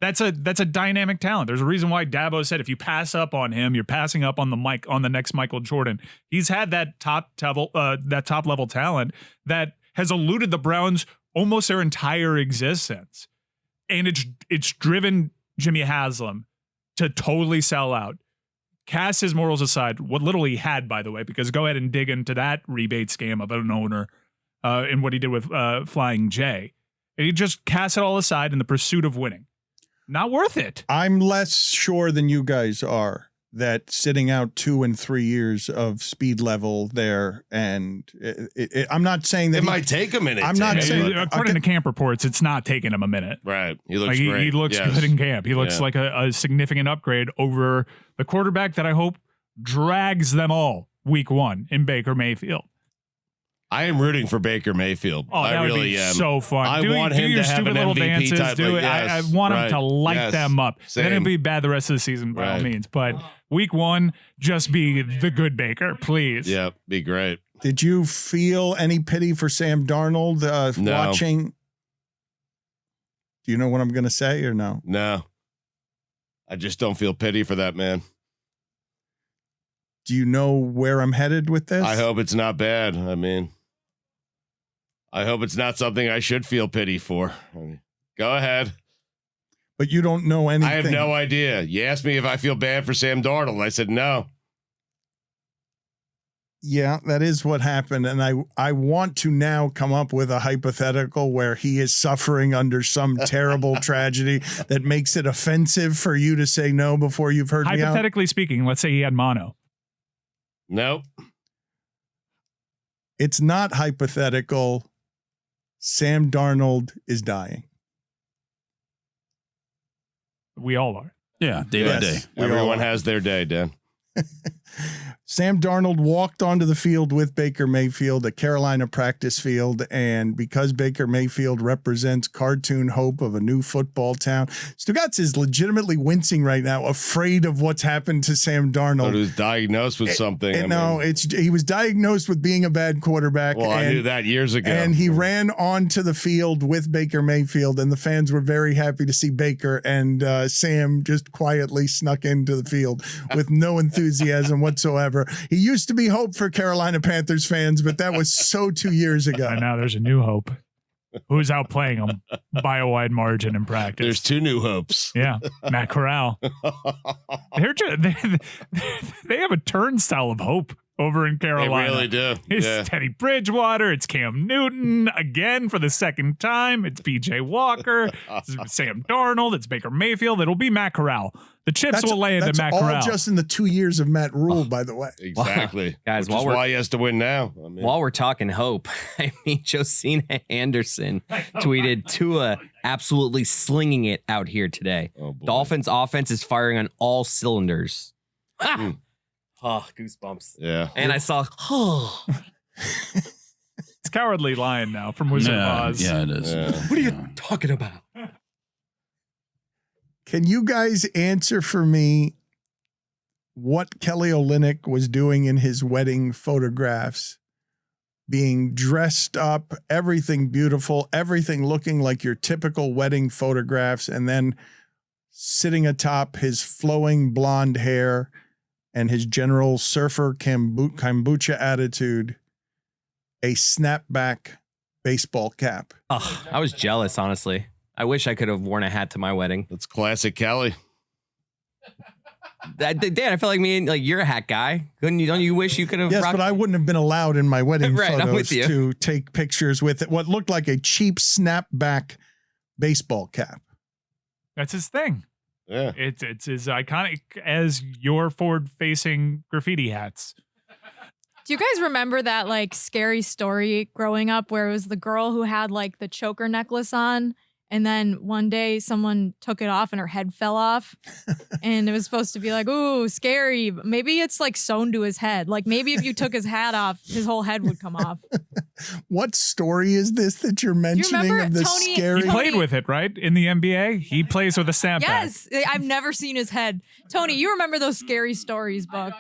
That's a dynamic talent. There's a reason why Dabo said if you pass up on him, you're passing up on the next Michael Jordan. He's had that top level talent that has eluded the Browns almost their entire existence, and it's driven Jimmy Haslam to totally sell out. Cast his morals aside, what little he had, by the way, because go ahead and dig into that rebate scam of an owner and what he did with Flying J. And he just cast it all aside in the pursuit of winning. Not worth it. I'm less sure than you guys are that sitting out 2 and 3 years of speed level there, and I'm not saying that it might take a minute. I'm not saying, according to camp reports, it's not taking him a minute. Right. He looks great. He looks good in camp. He looks like a significant upgrade over the quarterback that I hope drags them all week 1 in Baker Mayfield. I am rooting for Baker Mayfield. Oh, that I really would be am. so fun. I want him to have an MVP type. Do it. I want him to light them up. Same. Then it'll be bad the rest of the season by all means. But week 1, just be the good Baker, please. Yeah, be great. Did you feel any pity for Sam Darnold watching? Do you know what I'm going to say or no? No. I just don't feel pity for that man. Do you know where I'm headed with this? I hope it's not bad. I mean, I hope it's not something I should feel pity for. Go ahead. But you don't know anything. I have no idea. You asked me if I feel bad for Sam Darnold. I said no. Yeah, that is what happened. And I want to now come up with a hypothetical where he is suffering under some terrible tragedy that makes it offensive for you to say no before you've heard me out. Hypothetically speaking, let's say he had mono. Nope. It's not hypothetical. Sam Darnold is dying. We all are. Yeah, day by day. Everyone has their day, Dan. Sam Darnold walked onto the field with Baker Mayfield, a Carolina practice field, and because Baker Mayfield represents cartoon hope of a new football town, Stugotz is legitimately wincing right now, afraid of what's happened to Sam Darnold. He was diagnosed with something. He was diagnosed with being a bad quarterback. Well, I knew that years ago. And he ran onto the field with Baker Mayfield, and the fans were very happy to see Baker, and Sam just quietly snuck into the field with no enthusiasm whatsoever. He used to be hope for Carolina Panthers fans, but that was so 2 years ago. And now there's a new hope. Who's outplaying him by a wide margin in practice? There's 2 new hopes. Yeah, Matt Corral. They have a turnstile of hope over in Carolina. They really do. It's Yeah. Teddy Bridgewater. It's Cam Newton again for the second time. It's PJ Walker. It's Sam Darnold. It's Baker Mayfield. It'll be Matt Corral. The chips will lay into Matt all Corral. just in the 2 years of Matt Rule, by the way. Exactly. Guys, Which is why he has to win now. I mean, While we're talking hope, I mean, Josina Anderson tweeted Tua absolutely slinging it out here today. Oh, boy. Dolphins offense is firing on all cylinders. Ah! Oh, goosebumps. Yeah. And I saw, It's Cowardly Lion now from Wizard of Oz. Yeah, it is. Yeah. what are you talking about? Can you guys answer for me what Kelly Olynyk was doing in his wedding photographs? Being dressed up, everything beautiful, everything looking like your typical wedding photographs, and then sitting atop his flowing blonde hair and his general surfer kombucha attitude, a snapback baseball cap. Oh, I was jealous, honestly. I wish I could have worn a hat to my wedding. That's classic Kelly. Dan, I feel like you're a hat guy. Couldn't you? Don't you wish you could have? Yes, but I wouldn't have been allowed in my wedding Right, I'm with photos you. to take pictures with it. What looked like a cheap snapback baseball cap. That's his thing. Yeah. It's as iconic as your forward-facing graffiti hats. Do you guys remember that like scary story growing up where it was the girl who had like the choker necklace on, and then one day someone took it off and her head fell off, and it was supposed to be like, ooh, scary. But maybe it's like sewn to his head. Like maybe if you took his hat off, his whole head would come off. What story is this that you're mentioning remember of this Tony- scary? He played with it, right? In the NBA, he plays with a snapback. Yes, I've never seen his head. Tony, you remember those scary stories, Buck?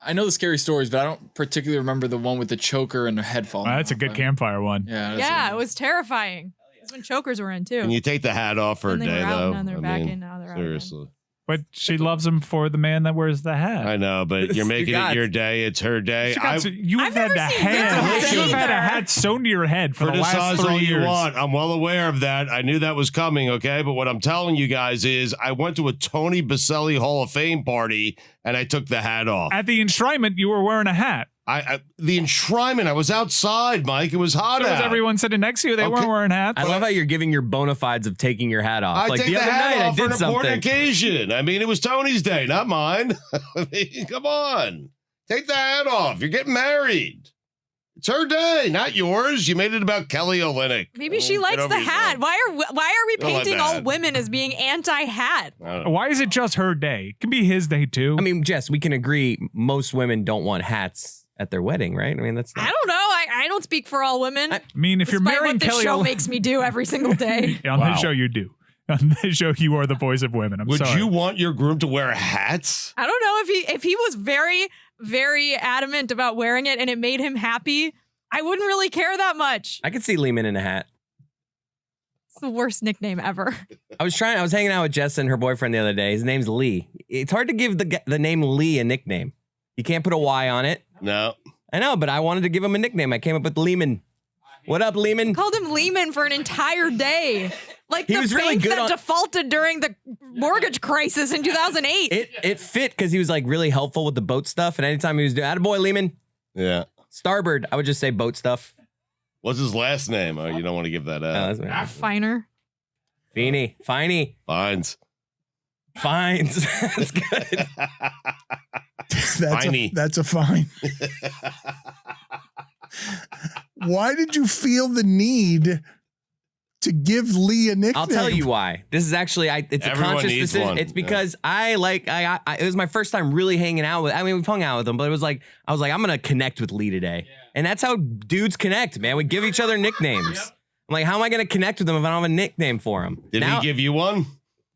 I know the scary stories, but I don't particularly remember the one with the choker and the head falling. That's a good campfire one. Yeah. Yeah, it was terrifying. That's when chokers were in too. And you take the hat off for And a they day, were out, though. and now they're back in, now they're out again. seriously. But she loves him for the man that wears the hat. I know, but you're making Stugotz. it your day. It's her day. You've I've had never a seen this hat. either. You've had a hat sewn to your head for the last Criticize 3 all years. you want. I'm well aware of that. I knew that was coming, okay? But what I'm telling you guys is I went to a Tony Baselli Hall of Fame party and I took the hat off. At the enshrinement, you were wearing a hat. The enshrinement, I was outside, Mike. It was hot So was out. everyone sitting next to you? They weren't wearing hats. I love how you're giving your bona fides of taking your hat off. I Like take the the other hat night, I off for did an important something. occasion. I mean, it was Tony's day, not mine. I mean, come on. Take the hat off. You're getting married. It's her day, not yours. You made it about Kelly Olynyk. Maybe I she mean, likes get the over hat. yourself. Why are we Don't like painting the all hat. women as being anti-hat? I don't know. Why is it just her day? It can be his day too. I mean, Jess, we can agree most women don't want hats at their wedding, right? I mean, that's I don't know. I don't speak for all women. I mean, if you're despite marrying what this Kelly show Olynyk- makes me do every single day. on Wow. this show, you do. On this show, you are the voice of women. I'm Would sorry. you want your groom to wear hats? I don't know if he was very, very adamant about wearing it and it made him happy. I wouldn't really care that much. I could see Lehman in a hat. It's the worst nickname ever. I was hanging out with Jess and her boyfriend the other day. His name's Lee. It's hard to give the name Lee a nickname. You can't put a Y on it. No. I know, but I wanted to give him a nickname. I came up with Lehman. What up, Lehman? Called him Lehman for an entire day. Like He the was really bank good that on- defaulted during the mortgage crisis in 2008. It fit because he was like really helpful with the boat stuff. And anytime he was doing, attaboy, Lehman. Yeah. Starboard, I would just say boat stuff. What's his last name? Oh, you don't want to give that out. Finer. Feeney. Finey. Fines. Fines. That's good. Finey. That's a fine. Why did you feel the need to give Lee a nickname? I'll tell you why. This is actually, it's a Everyone conscious needs decision. one. It's because it was my first time really hanging out with, I mean, we've hung out with him, but it was like, I was like, I'm going to connect with Lee today. And that's how dudes connect, man. We give each other nicknames. I'm like, how am I going to connect with him if I don't have a nickname for him? Did he give you one?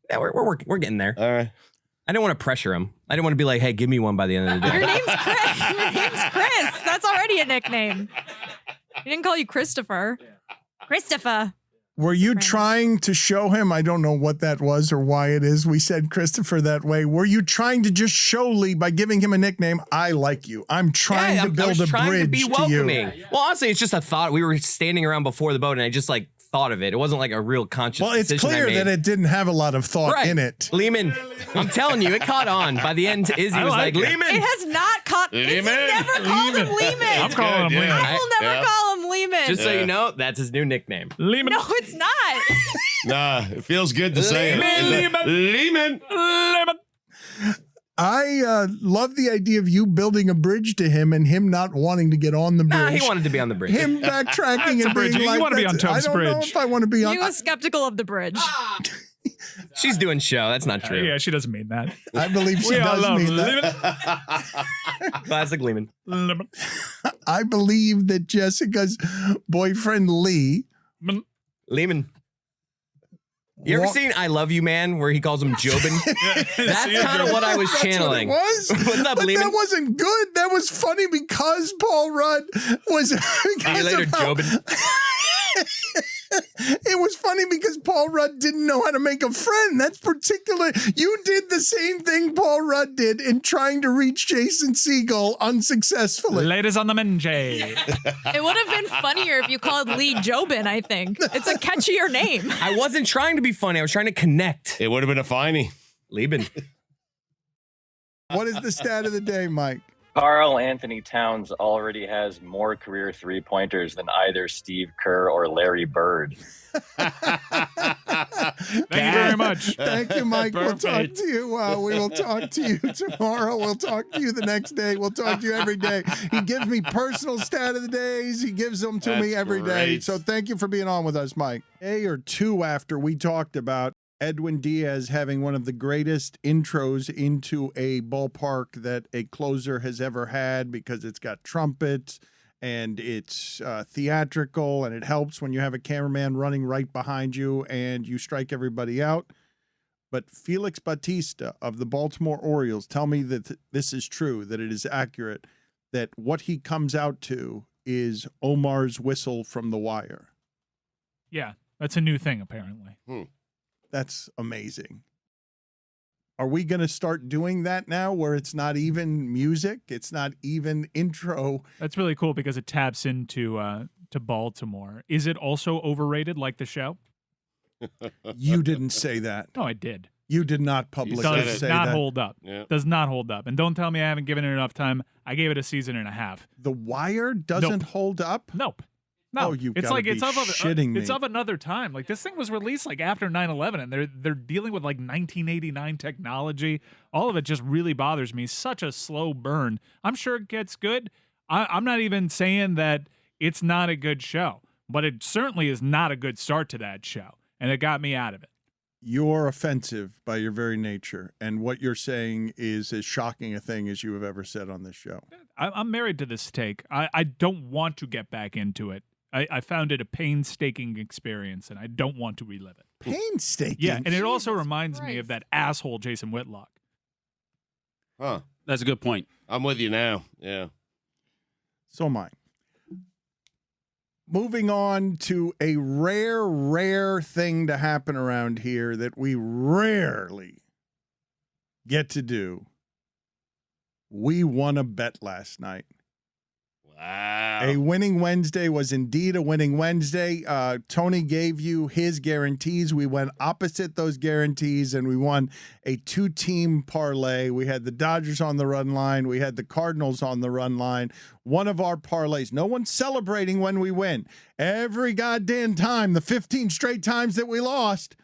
Yeah, we're getting there. All right. I didn't want to pressure him. I didn't want to be like, hey, give me one by the end of the day. Your name's Chris. Your name's Chris. That's already a nickname. He didn't call you Christopher. Christopher. Were you trying to show him? I don't know what that was or why it is. We said Christopher that way. Were you trying to just show Lee by giving him a nickname? I like you. I'm trying to I build was a trying bridge to be to welcoming. you. Well, honestly, it's just a thought. We were standing around before the boat, and I just like thought of it. It wasn't like a real conscious. Well, it's decision I clear made. that it didn't have a lot of thought Right. in it. Lehman, I'm telling you, it caught on. By the end, Izzy was like like, it. Lehman. It has not caught want. It's Lehman. never called him Lehman. I'm calling him Lehman. I will never call him Lehman. Just so you know, that's his new nickname. Lehman. No, it's not. Nah, it feels good to say it. Lehman. I love the idea of you building a bridge to him and him not wanting to get on the bridge. Nah, he wanted to be on the bridge. Him backtracking and bridge. being You like, wanna be on Tope's I don't know bridge. if I want to be on. He was skeptical of the bridge. She's doing show. That's not true. Yeah, she doesn't mean that. I believe she We all does love mean that. Classic Lehman. Lehman. I believe that Jessica's boyfriend Lee. Lehman. You ever wa- seen I Love You Man where he calls him Jobin? That's kind of what I was channeling. That's what it was. What's up, But Lehman? that wasn't good. That was funny because Paul Rudd was. See you later, Jobin. It was funny because Paul Rudd didn't know how to make a friend. That's particular. You did the same thing Paul Rudd did in trying to reach Jason Segel unsuccessfully. Ladies on the Menjay. It would have been funnier if you called Lee Jobin, I think. It's a catchier name. I wasn't trying to be funny. I was trying to connect. It would have been a finey. Lehman. What is the stat of the day, Mike? Karl Anthony Towns already has more career three-pointers than either Steve Kerr or Larry Bird. Thank you very much. Thank you, Mike. We'll talk Perfect. to you. We will talk to you tomorrow. We'll talk to you the next day. We'll talk to you every day. He gives me personal stat of the days. He gives them to me That's every day. great. So thank you for being on with us, Mike. A day or two after we talked about Edwin Diaz having one of the greatest intros into a ballpark that a closer has ever had because it's got trumpets and it's theatrical and it helps when you have a cameraman running right behind you and you strike everybody out. But Felix Bautista of the Baltimore Orioles, tell me that this is true, that it is accurate, that what he comes out to is Omar's whistle from The Wire. Yeah, that's a new thing, apparently. That's amazing. Are we going to start doing that now where it's not even music? It's not even intro. That's really cool because it taps into to Baltimore. Is it also overrated like the show? You didn't say that. No, I did. You did not It publicly does say not that. hold up. Yeah. Does not hold up. And don't tell me I haven't given it enough time. I gave it a season and a half. The Wire doesn't Nope. hold up? Nope. No, Oh, you've it's gotta like be it's of shitting me. it's of another time. Like this thing was released like after 9/11, and they're dealing with like 1989 technology. All of it just really bothers me. Such a slow burn. I'm sure it gets good. I'm not even saying that it's not a good show, but it certainly is not a good start to that show, and it got me out of it. You're offensive by your very nature, and what you're saying is as shocking a thing as you have ever said on this show. I'm married to this take. I don't want to get back into it. I found it a painstaking experience, and I don't want to relive it. Painstaking. Yeah, and it also Jesus reminds me of Christ. that asshole Jason Whitlock. Huh. That's a good point. I'm with you now. Yeah. So am I. Moving on to a rare thing to happen around here that we rarely get to do. We won a bet last night. Wow. A winning Wednesday was indeed a winning Wednesday. Tony gave you his guarantees. We went opposite those guarantees, and we won a two-team parlay. We had the Dodgers on the run line. We had the Cardinals on the run line. One of our parlays. No one's celebrating when we win. Every goddamn time, the 15 straight times that we lost,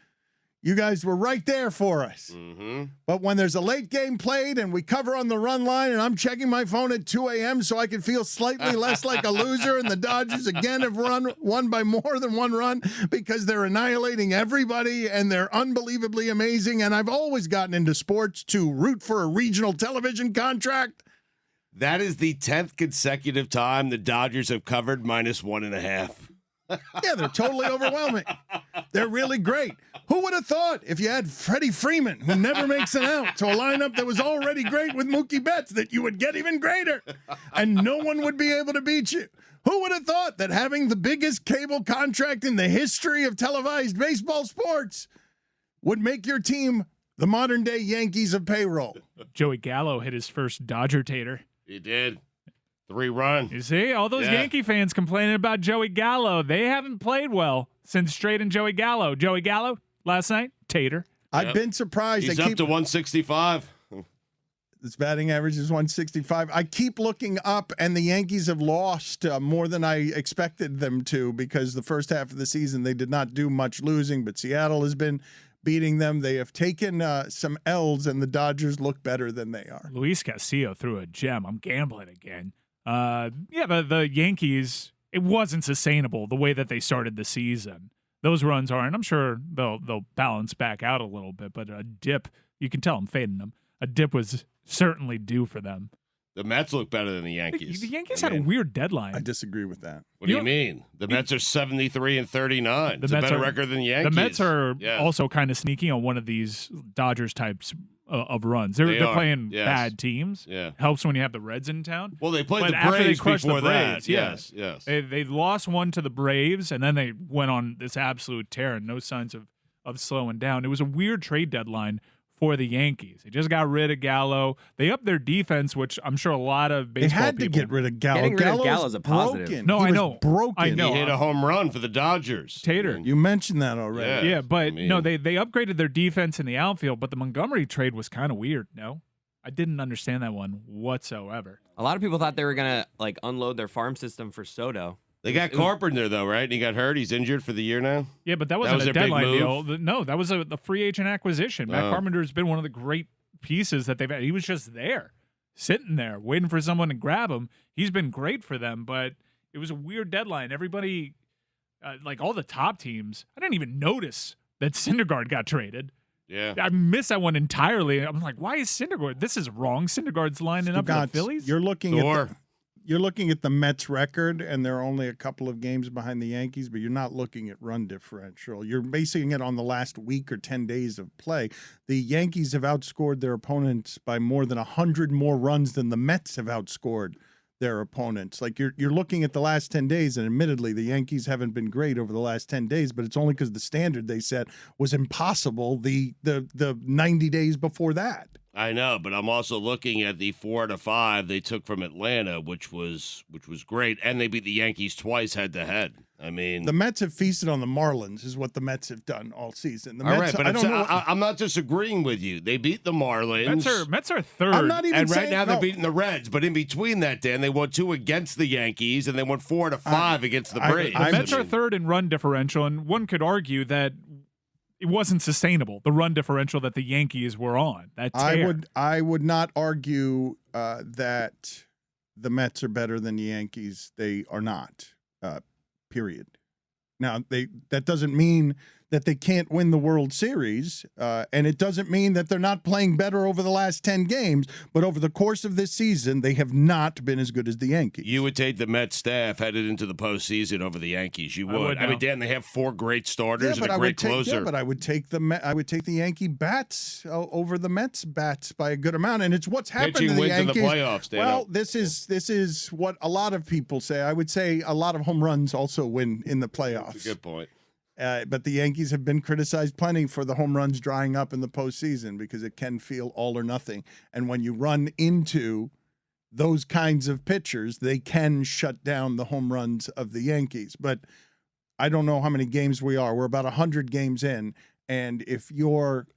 you guys were right there for us. Mm-hmm. But when there's a late game played and we cover on the run line and I'm checking my phone at 2 a.m. so I can feel slightly less like a loser, and the Dodgers again have won by more than one run because they're annihilating everybody and they're unbelievably amazing. And I've always gotten into sports to root for a regional television contract. That is the 10th consecutive time the Dodgers have covered -1.5. Yeah, they're totally overwhelming. They're really great. Who would have thought if you had Freddie Freeman, who never makes an out, to a lineup that was already great with Mookie Betts, that you would get even greater and no one would be able to beat you? Who would have thought that having the biggest cable contract in the history of televised baseball sports would make your team the modern day Yankees of payroll? Joey Gallo hit his first Dodger tater. He did. 3-run. You see, all those Yeah. Yankee fans complaining about Joey Gallo. They haven't played well since Straight and Joey Gallo. Joey Gallo last night, tater. I've been surprised. He's they up keep, to 165. His batting average is 165. I keep looking up, and the Yankees have lost more than I expected them to, because the first half of the season they did not do much losing, but Seattle has been beating them. They have taken some L's, and the Dodgers look better than they are. Luis Castillo threw a gem. I'm gambling again. The Yankees, it wasn't sustainable the way that they started the season. Those runs aren't. I'm sure they'll balance back out a little bit, but a dip, you can tell I'm fading them. A dip was certainly due for them. The Mets look better than the Yankees. The Yankees had a weird deadline. I disagree with that. What do you mean? The Mets are 73-39. It's a better record than the Yankees. The Mets are also kind of sneaky on one of these Dodgers types of runs. They're playing bad teams. Yeah. Helps when you have the Reds in town. Well, they played But the after they Braves crushed before the Braves, that. yeah. Yes. They lost one to the Braves, and then they went on this absolute tear and no signs of slowing down. It was a weird trade deadline for the Yankees. They just got rid of Gallo. They upped their defense, which I'm sure a lot of baseball They had people to get rid of Gallo. Getting rid of Gallo's a positive. Broken. No, He I was know. Broken. I know. He hit a home run for the Dodgers. Tater. You mentioned that already. Yeah, but I mean- no, they upgraded their defense in the outfield, but the Montgomery trade was kind of weird, no? I didn't understand that one whatsoever. A lot of people thought they were gonna like unload their farm system for Soto. They got Carpenter, though, right? And he got hurt. He's injured for the year now. Yeah, but that wasn't was a their big deadline move? deal. No, that was the free agent acquisition. Matt Oh. Carpenter's been one of the great pieces that they've had. He was just there, sitting there, waiting for someone to grab him. He's been great for them, but it was a weird deadline. Everybody, like all the top teams, I didn't even notice that Syndergaard got traded. Yeah. I missed that one entirely. I'm like, why is Syndergaard? This is wrong. Syndergaard's lining up for the Stugotz, Phillies. You're looking at the Mets record, and they're only a couple of games behind the Yankees, but you're not looking at run differential. You're basing it on the last week or 10 days of play. The Yankees have outscored their opponents by more than 100 more runs than the Mets have outscored their opponents. Like you're looking at the last 10 days, and admittedly, the Yankees haven't been great over the last 10 days, but it's only because the standard they set was impossible the 90 days before that. I know, but I'm also looking at the 4-5 they took from Atlanta, which was great, and they beat the Yankees twice head to head. I mean, The Mets have feasted on the Marlins, is what the Mets have done all season. The all Mets, right, but I don't know. I'm not disagreeing with you. They beat the Marlins. Mets are third. I'm not even And right saying now they're no. beating the Reds, but in between that, Dan, they won 2 against the Yankees, and they won 4-5 against the Braves. The Mets are third in run differential, and one could argue that it wasn't sustainable, the run differential that the Yankees were on. That tear. I would not argue that the Mets are better than the Yankees. They are not. Period. Now that doesn't mean that they can't win the World Series, and it doesn't mean that they're not playing better over the last 10 games, but over the course of this season, they have not been as good as the Yankees. You would take the Mets staff headed into the postseason over the Yankees. You would. I mean, Dan, they have 4 great starters and a great closer. Yeah, but I would take the Yankee bats over the Mets bats by a good amount, and it's what's happened Pitching to the wins in Yankees. the playoffs, Dan. Well, this is what a lot of people say. I would say a lot of home runs also win in the playoffs. That's a good point. But the Yankees have been criticized plenty for the home runs drying up in the postseason because it can feel all or nothing. And when you run into those kinds of pitchers, they can shut down the home runs of the Yankees. But I don't know how many games we are. We're about 100 games in. And if you're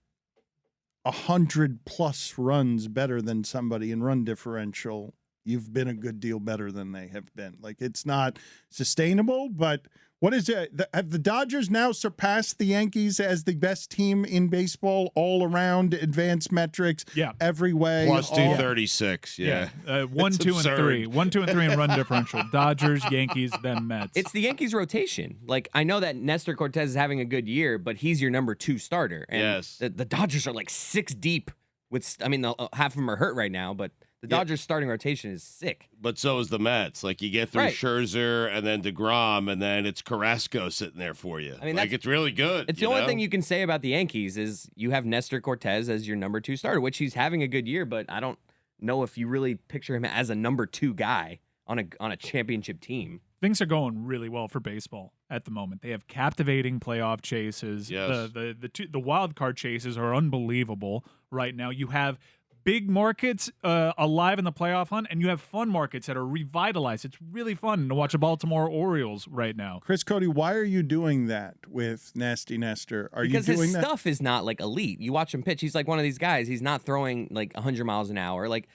100+ runs better than somebody in run differential, you've been a good deal better than they have been. Like, it's not sustainable, but what is it? Have the Dodgers now surpassed the Yankees as the best team in baseball all around, advanced metrics, every way? Plus 236, yeah. 1, 2, and 3. 1, 2, and 3 in run differential. Dodgers, Yankees, then Mets. It's the Yankees rotation. Like, I know that Nestor Cortez is having a good year, but he's your number 2 starter. And Yes. the Dodgers are like 6 deep with, I mean, half of them are hurt right now, but the Dodgers starting rotation is sick. But so is the Mets. Like, you get through Right. Scherzer and then DeGrom, and then it's Carrasco sitting there for you. I mean, like, it's really good. It's the only thing you can say about the Yankees is you have Nestor Cortez as your number 2 starter, which he's having a good year, but I don't know if you really picture him as a number 2 guy on a championship team. Things are going really well for baseball at the moment. They have captivating playoff chases. Yes. The wild card chases are unbelievable right now. You have big markets alive in the playoff hunt, and you have fun markets that are revitalized. It's really fun to watch the Baltimore Orioles right now. Chris Cody, why are you doing that with Nasty Nestor? Because you doing his that? stuff is not like elite. You watch him pitch; he's like one of these guys. He's not throwing like 100 miles an hour. Like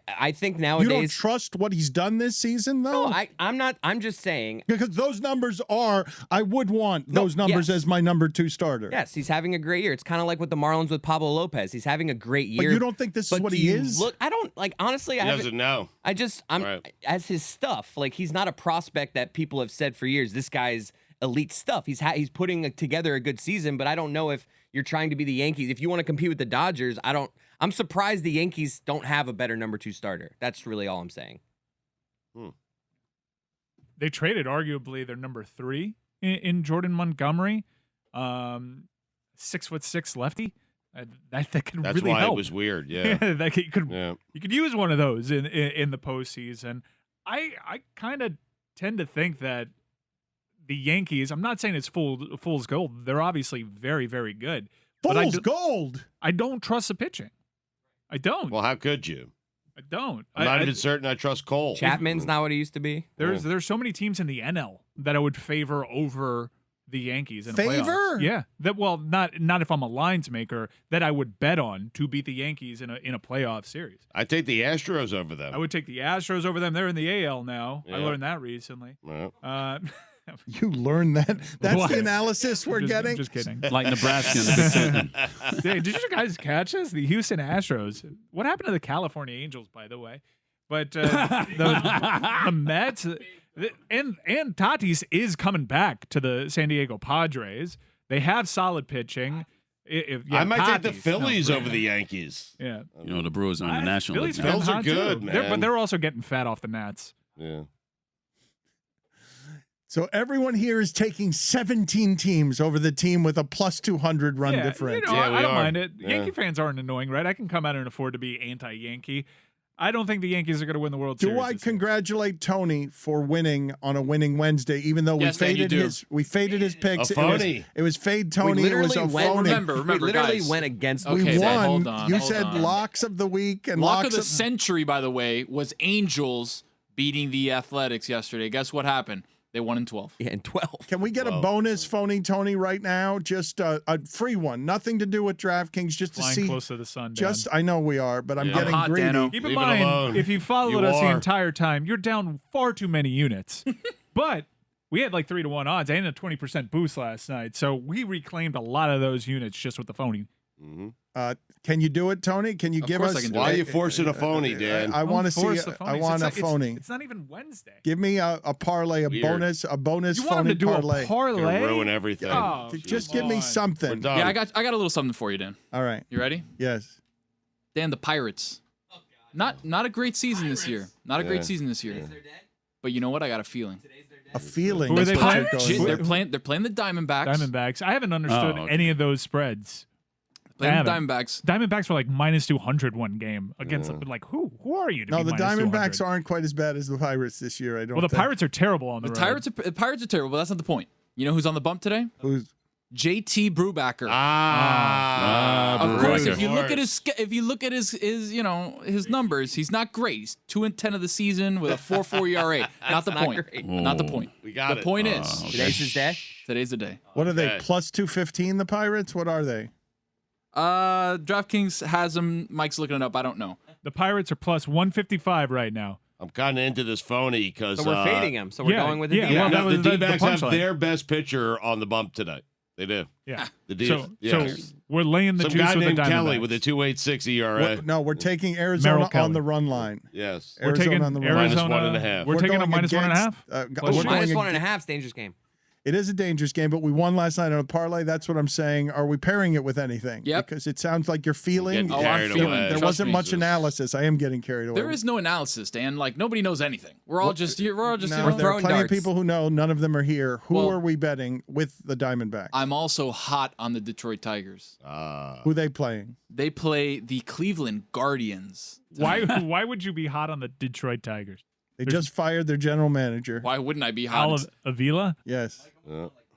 I think nowadays. You don't trust what he's done this season, though? No, I'm not. I'm just saying. Because those numbers are, I would want those numbers as my number 2 starter. Yes, he's having a great year. It's kind of like with the Marlins with Pablo Lopez. He's having a great year. But you don't think this is what he is? Look, I don't like. Honestly, He doesn't know. As his stuff. Like he's not a prospect that people have said for years. This guy's elite stuff. He's putting together a good season, but I don't know if you're trying to be the Yankees. If you want to compete with the Dodgers, I'm surprised the Yankees don't have a better number 2 starter. That's really all I'm saying. They traded arguably their number 3 in Jordan Montgomery, 6'6" lefty. That could That's really why help. it was weird. Yeah. You could use one of those in the postseason. I kind of tend to think that the Yankees. I'm not saying it's fool's gold. They're obviously very, very good. Fool's gold. I don't trust the pitching. I don't. Well, how could you? I don't. I'm not even certain I trust Cole. Chapman's not what he used to be. There's so many teams in the NL that I would favor over the Yankees in the Favor? playoffs. Yeah. Not if I'm a lines maker, that I would bet on to beat the Yankees in a playoff series. I take the Astros over them. I would take the Astros over them. They're in the AL now. Yeah. I learned that recently. Yeah. You learned that? That's What? the analysis we're getting? Just kidding. Like Nebraska in the Big Ten. Hey, did you guys catch this? The Houston Astros. What happened to the California Angels, by the way? But the Mets and Tatis is coming back to the San Diego Padres. They have solid pitching. I might take the Phillies over the Yankees. Yeah. You know, the Brewers are in the National League. Phillies now. Phillies are hot, good, too. man. But they're also getting fat off the Nats. Yeah. So everyone here is taking 17 teams over the team with a plus 200 run Yeah, difference. You know, Yeah, we I don't are. mind it. Yeah. Yankee fans aren't annoying, right? I can come out and afford to be anti-Yankee. I don't think the Yankees are going to win the World Series. Do I this year. congratulate Tony for winning on a winning Wednesday, even though Yes, Dan, you do. we faded his picks? A phony. It was fade Tony. It was a phony. Remember, we literally guys. went against. We Okay, won. then, hold on, you hold said on. locks of the week and Lock locks of the century, by the way, was Angels beating the Athletics yesterday. Guess what happened? They won in 12. Yeah, in 12. Can we get a bonus phony Tony right now? Just a free one, nothing to do with DraftKings, just to Flying see. close to the sun, Dan. Just I know we are, but I'm Yeah. getting I'm hot, greedy. Dano. Keep in Leave it mind, alone. if you followed You us the are. entire time, you're down far too many units. But we had like 3-1 odds and a 20% boost last night, so we reclaimed a lot of those units just with the phony. Can you do it, Tony? Can you Of give course us? I can do Why are it. you forcing a phony, Dan? I want to Don't see. force the I phonies. want a It's phony. It's not even Wednesday. Give me a parlay, a Weird. bonus You want him phony to do parlay. a parlay? Gonna ruin everything. Oh, Just come give me on. We're something. done. Yeah, I got a little something for you, Dan. All right. You ready? Yes. Dan, the Pirates. Not a great season this year. Not a great season this year. But you know what? I got a feeling. A feeling. Who are they That's what playing? you're going They're with. playing the Diamondbacks. Diamondbacks. I haven't understood Oh, okay. any of those spreads. Playing the haven't. Diamondbacks. Diamondbacks were like minus 200 one game against like who are you? To No, be the minus Diamondbacks 200? aren't quite as bad as the Pirates this year. I don't. Well, the think. Pirates are terrible on the road. The Pirates are terrible, but that's not the point. You know who's on the bump today? Who's JT Brubaker. Ah, Of course, Brubaker. if you look at his numbers, he's not great. He's 2-10 of the season with a 4.4 ERA. Not the not point. great. Not the point. We got the it. point is Today's his day. today's the day. what are they? Okay. Plus 215. The Pirates. What are they? DraftKings has them. Mike's looking it up. I don't know. The Pirates are plus 155 right now. I'm kind of into this phony because So we're fading him. So we're yeah, going with the yeah, D-backs. well, that no, was the the D-backs have punchline. their best pitcher on the bump today. They do. Yeah. The D. So yes. we're laying the Some juice guy with the named Kelly Diamondbacks. with a 2.86 ERA. No, we're taking Arizona Kelly. on the run line. Yes. We're Arizona taking on the run Minus Arizona. 1.5. We're taking a going minus against, 1.5. we're shoot. going Minus ag- 1.5 is dangerous game. It is a dangerous game, but we won last night on a parlay. That's what I'm saying. Are we pairing it with anything? Yep. Because it sounds like you're feeling. Getting carried I'm feeling away. it. There Trust wasn't me. much analysis. I am getting carried away. There is no analysis, Dan. Like nobody knows anything. We're all just here. We're all just. No, you know, there are throwing plenty darts. of people who know. None of them are here. Who Well- are we betting with the Diamondbacks? I'm also hot on the Detroit Tigers. Who they playing? They play the Cleveland Guardians. Why would you be hot on the Detroit Tigers? They just fired their general manager. Why wouldn't I be hot? Avila? Yes.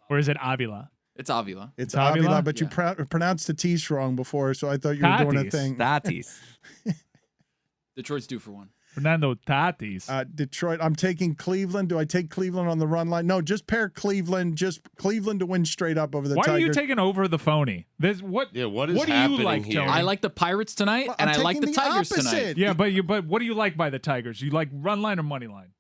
Or is it Avila? It's Avila. It's Avila? Avila, but you Yeah. pronounced the T's wrong before, so I thought you were doing a Tatis. thing. Tatis. Detroit's due for one. Fernando Tatis. Detroit. I'm taking Cleveland. Do I take Cleveland on the run line? No, just pair Cleveland. Just Cleveland to win straight up over the Why Tigers. are you taking over the phony? What? What is what do you happening like, here? Tony? I like the Pirates tonight, Well, and I'm I like the taking Tigers tonight. opposite. Yeah, but what do you like by the Tigers? You like run line or money line?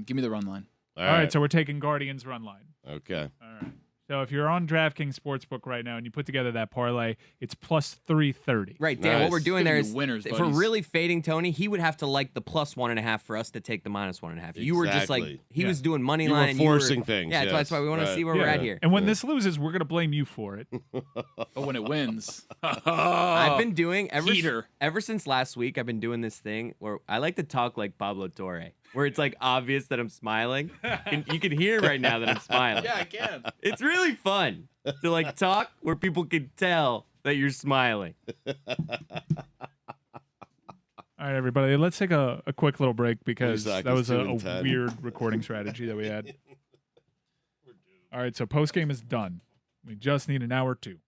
Give me the run line. All right, so we're taking Guardians run line. Okay. All right. So if you're on DraftKings Sportsbook right now and you put together that parlay, it's plus 330. Right, Dan. What Nice. we're doing Give there me is the winners, if we're buddies. really fading Tony, he would have to like the plus 1.5 for us to take the minus 1.5. You were just like Exactly. he was doing money You were line. and forcing things, Yeah, that's yes. why we want to Right. see where we're at here. And when this loses, we're gonna blame you for it. But when it wins, I've been doing heater. ever since last week. I've been doing this thing where I like to talk like Pablo Torre, where it's like obvious that I'm smiling. And you can hear right now that I'm smiling. I can. It's really fun to like talk where people can tell that you're smiling. All right, everybody, let's take a quick little break because Seconds, that was 2 a and 10. weird recording strategy that we had. All right, so postgame is done. We just need an hour or two.